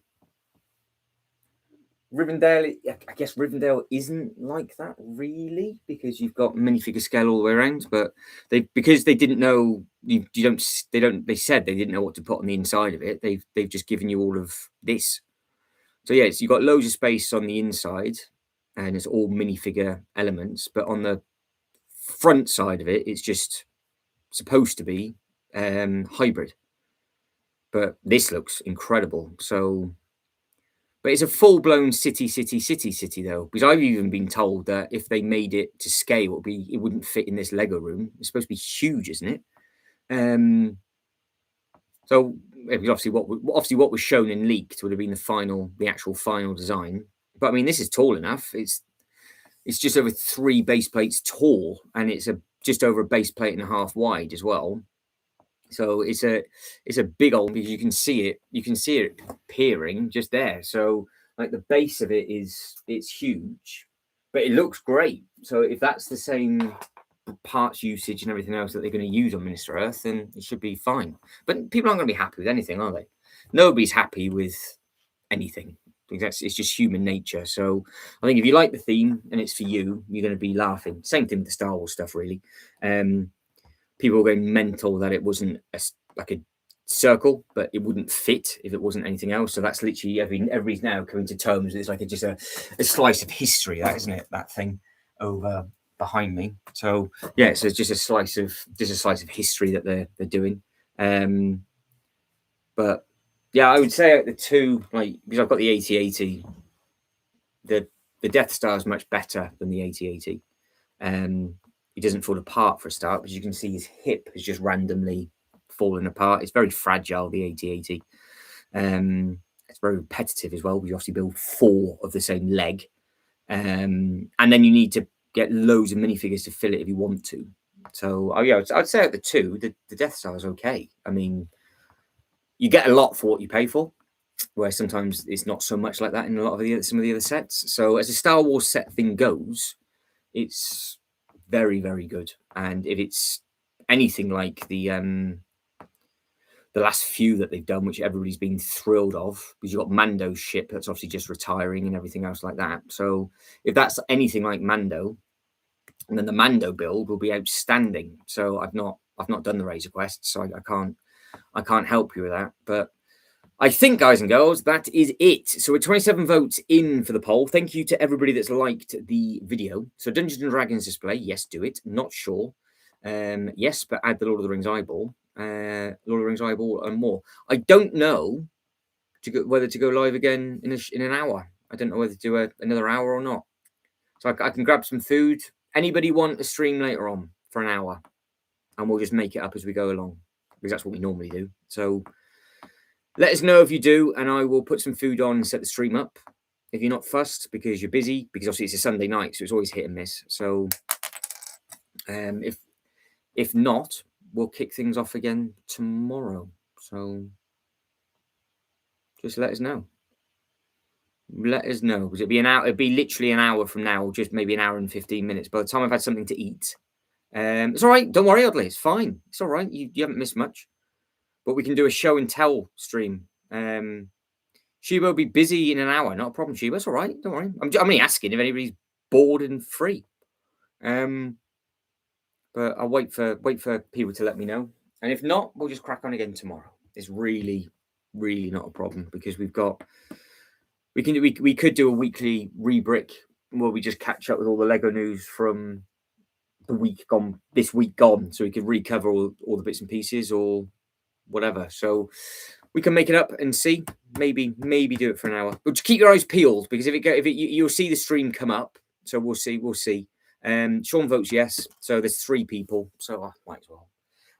Rivendell. I guess Rivendell isn't like that really, because you've got minifigure scale all the way around. But because they didn't know they said they didn't know what to put on the inside of it. They've just given you all of this. So yes, you've got loads of space on the inside, and it's all minifigure elements. But on the front side of it, it's just supposed to be hybrid. But this looks incredible. So. But it's a full-blown city though, because I've even been told that if they made it to scale, it wouldn't fit in this Lego room. It's supposed to be huge, isn't it? So obviously what was shown and leaked would have been the actual final design. But I mean, this is tall enough. It's just over 3 base plates tall, and it's just over a base plate and a half wide as well. So it's a big old, because you can see it appearing just there. So like the base of it's huge, but it looks great. So if that's the same parts usage and everything else that they're going to use on Minister Earth, then it should be fine. But people aren't going to be happy with anything, are they? Nobody's happy with anything. It's just human nature. So I think if you like the theme and it's for you, you're going to be laughing. Same thing with the Star Wars stuff, really. People were going mental that it wasn't like a circle, but it wouldn't fit if it wasn't anything else. So that's literally everybody's now coming to terms with. It's like just a slice of history, that isn't it? That thing over behind me. So yeah, so it's just a slice of history that they're doing. But yeah, I would say the two, like, because I've got the 8080, the Death Star is much better than the 8080. He doesn't fall apart for a start, but you can see his hip has just randomly fallen apart. It's very fragile, the 8080. It's very repetitive as well. You obviously build 4 of the same leg. And then you need to get loads of minifigures to fill it if you want to. So, yeah, I'd say at the 2, the Death Star is okay. I mean, you get a lot for what you pay for, where sometimes it's not so much like that in a lot of some of the other sets. So as a Star Wars set thing goes, it's very, very good. And if it's anything like the last few that they've done, which everybody's been thrilled of, because you've got Mando's ship that's obviously just retiring and everything else like that. So if that's anything like Mando, and then the Mando build will be outstanding. So I've not done the Razor Quest, so I can't help you with that. But I think, guys and girls, that is it. So we're 27 votes in for the poll. Thank you to everybody that's liked the video. So Dungeons and Dragons display, yes, do it. Not sure. Yes, but add the Lord of the Rings eyeball. Lord of the Rings eyeball and more. I don't know whether to go live again in an hour. I don't know whether to do another hour or not. So I can grab some food. Anybody want a stream later on for an hour? And we'll just make it up as we go along, because that's what we normally do. So let us know if you do, and I will put some food on and set the stream up. If you're not fussed because you're busy, because obviously it's a Sunday night, so it's always hit and miss. So if not, we'll kick things off again tomorrow. So just let us know. Let us know, because it'd be literally an hour from now, or just maybe an hour and 15 minutes. By the time I've had something to eat, it's all right. Don't worry, Audley. It's fine. It's all right. You haven't missed much. But we can do a show and tell stream. Shiba will be busy in an hour. Not a problem, Shiba. It's all right. Don't worry. I'm only asking if anybody's bored and free. But I'll wait for people to let me know. And if not, we'll just crack on again tomorrow. It's really, really not a problem because we could do a weekly rebrick where we just catch up with all the Lego news from the week gone, this week gone, so we could recover all the bits and pieces or whatever. So we can make it up and see. Maybe do it for an hour. But just keep your eyes peeled because you'll see the stream come up. So we'll see. Sean votes yes. So there's 3 people. So I might as well.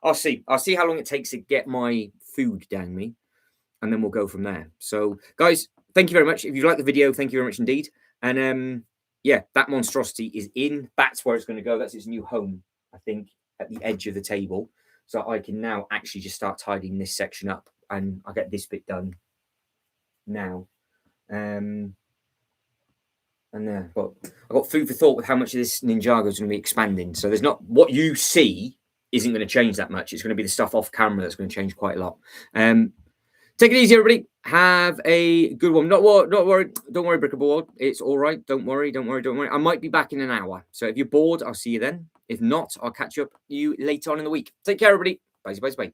I'll see how long it takes to get my food down me, and then we'll go from there. So guys, thank you very much. If you like the video, thank you very much indeed. And yeah, that monstrosity is in. That's where it's going to go. That's its new home, I think, at the edge of the table. So I can now actually just start tidying this section up, and I'll get this bit done now. But I've got food for thought with how much of this Ninjago is going to be expanding. So there's not what you see isn't going to change that much. It's going to be the stuff off camera that's going to change quite a lot. Take it easy, everybody. Have a good one. Don't worry, Brickable. It's all right. Don't worry. I might be back in an hour. So if you're bored, I'll see you then. If not, I'll catch up you later on in the week. Take care, everybody. Bye.